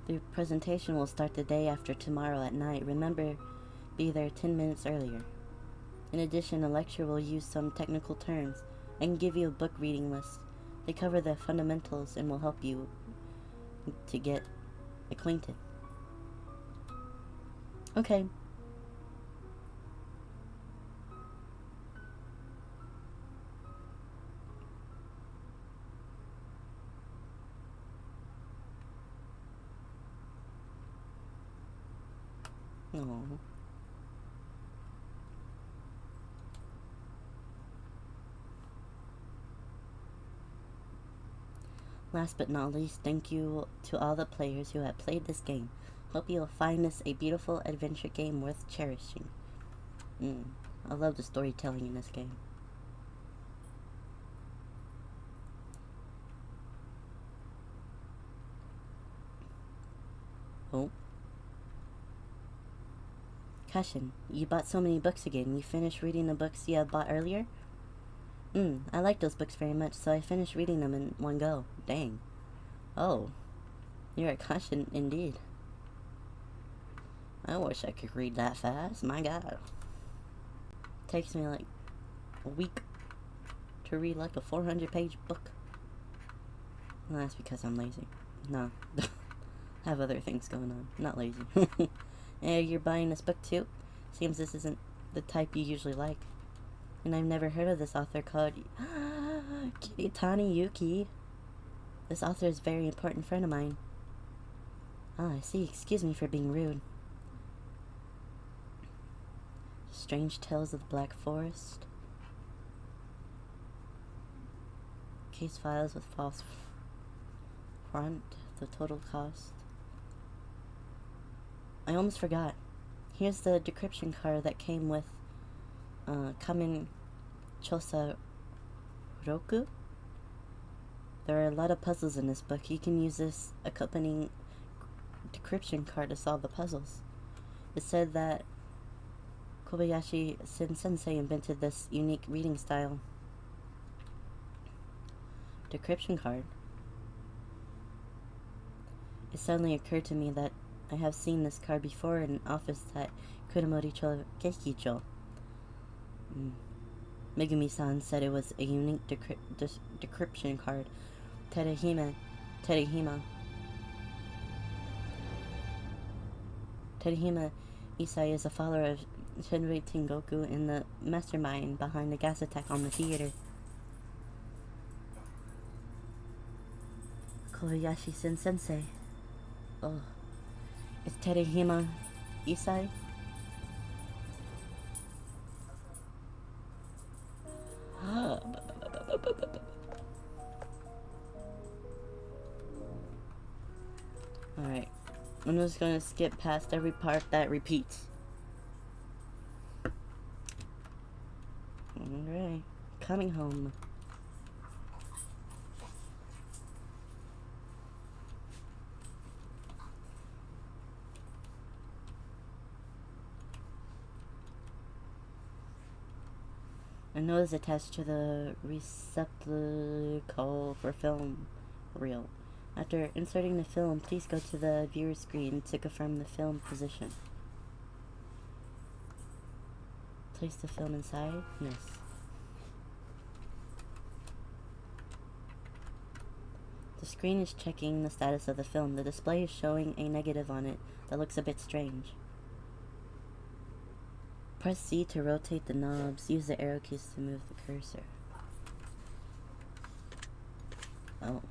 The presentation will start the day after tomorrow at night. Remember, be there 10 minutes earlier. In addition, the lecture will use some technical terms. I can give you a book reading list. They cover the fundamentals and will help you to get acquainted. Okay. Oh. Last but not least, thank you to all the players who have played this game. Hope you'll find this a beautiful adventure game worth cherishing. I love the storytelling in this game. Oh. Caution, you bought so many books again. You finished reading the books you had bought earlier? I like those books very much, so I finished reading them in one go. Dang. Oh. You're a caution indeed. I wish I could read that fast. My god. Takes me like a week to read like a 400-page book. Well, that's because I'm lazy. No. I have other things going on. Not lazy. Yeah, you're buying this book too? Seems this isn't the type you usually like. And I've never heard of this author called Kiritani Yuki. This author is a very important friend of mine. Ah, I see. Excuse me for being rude. Strange Tales of the Black Forest. Case files with false front. The total cost. I almost forgot. Here's the decryption card that came with Kamen Chosa Roku. There are a lot of puzzles in this book. You can use this accompanying decryption card to solve the puzzles. It said that Kobayashi Sensei invented this unique reading style. Decryption card. It suddenly occurred to me that I have seen this card before in an office at Kuramoricho Gekicho. Megumi-san said it was a unique decryption card. Terahima Isai is a follower of Shinrei Tengoku and the mastermind behind the gas attack on the theater. Kobayashi Sensei. Oh. Is Terahima Isai? Alright. I'm just gonna skip past every part that repeats. Alright. Coming home. A nose attached to the receptacle for film reel. After inserting the film, please go to the viewer screen to confirm the film position. Place the film inside? Yes. The screen is checking the status of the film. The display is showing a negative on it that looks a bit strange. Press C to rotate the knobs. Use the arrow keys to move the cursor. Oh.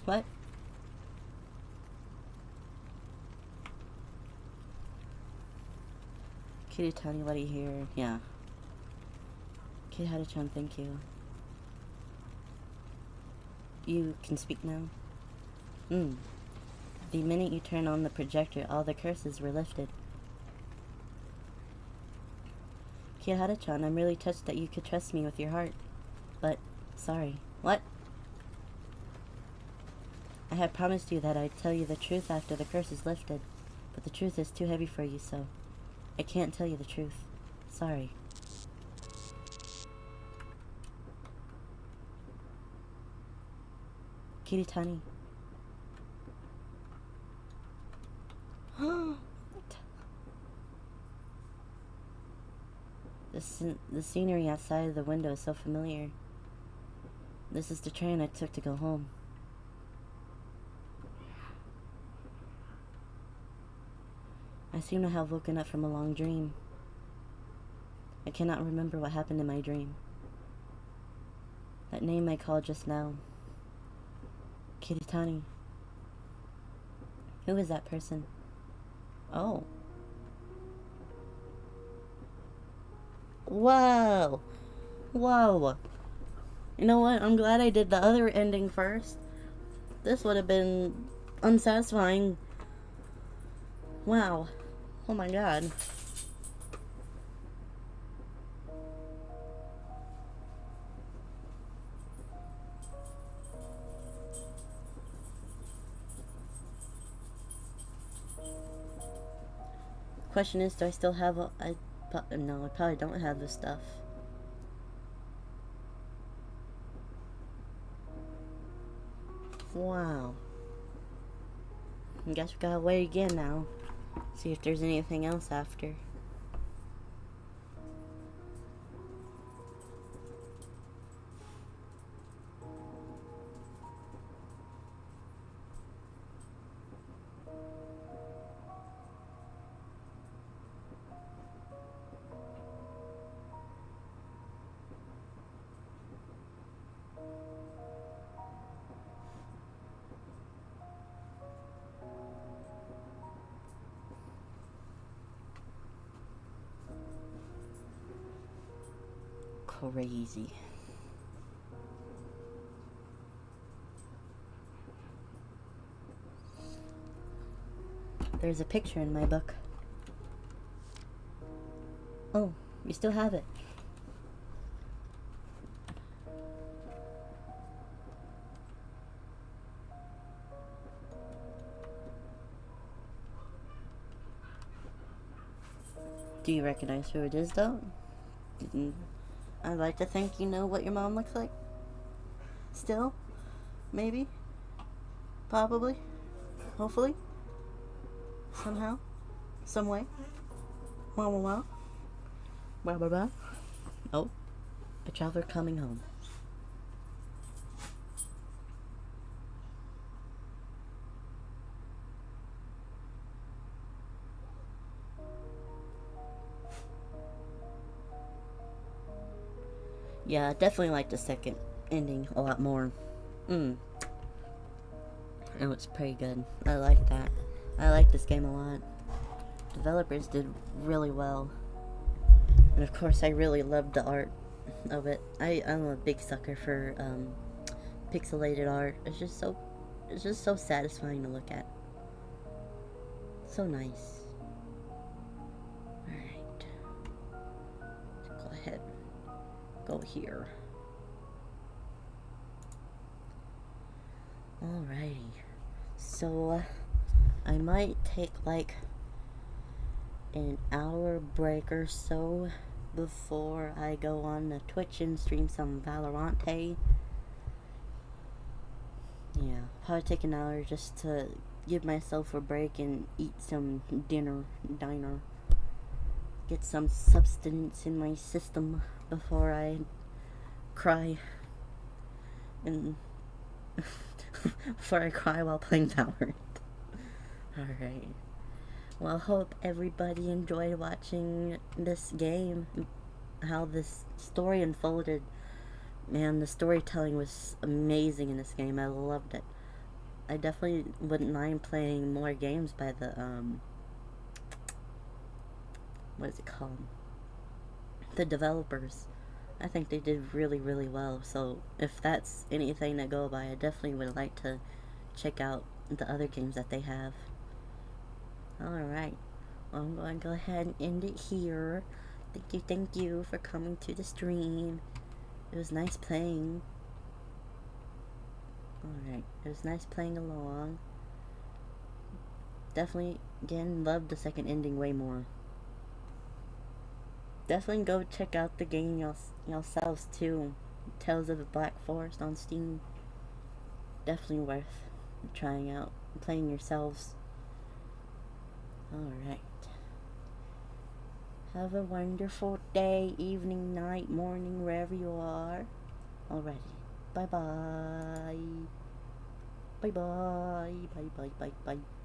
What? Kitty Tani, what do you hear? Yeah. Kitty Hada-chan, thank you. You can speak now? The minute you turn on the projector, all the curses were lifted. Kihara-chan, I'm really touched that you could trust me with your heart. But, sorry. What? I had promised you that I'd tell you the truth after the curse is lifted. But the truth is too heavy for you, so I can't tell you the truth. Sorry. Kiritani. The scenery outside the window is so familiar. This is the train I took to go home. I seem to have woken up from a long dream. I cannot remember what happened in my dream. That name I called just now. Kiritani. Who is that person? Oh. Whoa. Whoa. You know what? I'm glad I did the other ending first. This would have been unsatisfying. Wow. Oh my god. Question is, do I still have no, I probably don't have this stuff. Wow. I guess we gotta wait again now. See if there's anything else after. Crazy. There's a picture in my book. Oh, you still have it. Do you recognize who it is, though? I'd like to think you know what your mom looks like. Still? Maybe? Probably? Hopefully? Somehow? Some way? Wow, wow, wow. Wow, wow, wow. Oh, a traveler coming home. Yeah, I definitely like the second ending a lot more. It was pretty good. I like that. I like this game a lot. Developers did really well. And of course, I really loved the art of it. I'm a big sucker for pixelated art. It's just so satisfying to look at. So nice. Alright. Go ahead. Go here. Alrighty. So, I might take like an hour break or so before I go on the Twitch and stream some Valorante. Yeah, probably take an hour just to give myself a break and eat some diner. Get some substance in my system before I cry. And before I cry while playing Valorant. Alright. Well, I hope everybody enjoyed watching this game. How this story unfolded. Man, the storytelling was amazing in this game. I loved it. I definitely wouldn't mind playing more games by the what is it called? The developers. I think they did really, really well. So if that's anything to go by, I definitely would like to check out the other games that they have. Alright. Well, I'm going to go ahead and end it here. Thank you for coming to the stream. It was nice playing. Alright, it was nice playing along. Definitely, again, loved the second ending way more. Definitely go check out the game yourselves too. Tales of the Black Forest on Steam. Definitely worth trying out, playing yourselves. Alright. Have a wonderful day, evening, night, morning, wherever you are. Alrighty. Bye bye. Bye bye. Bye bye bye bye.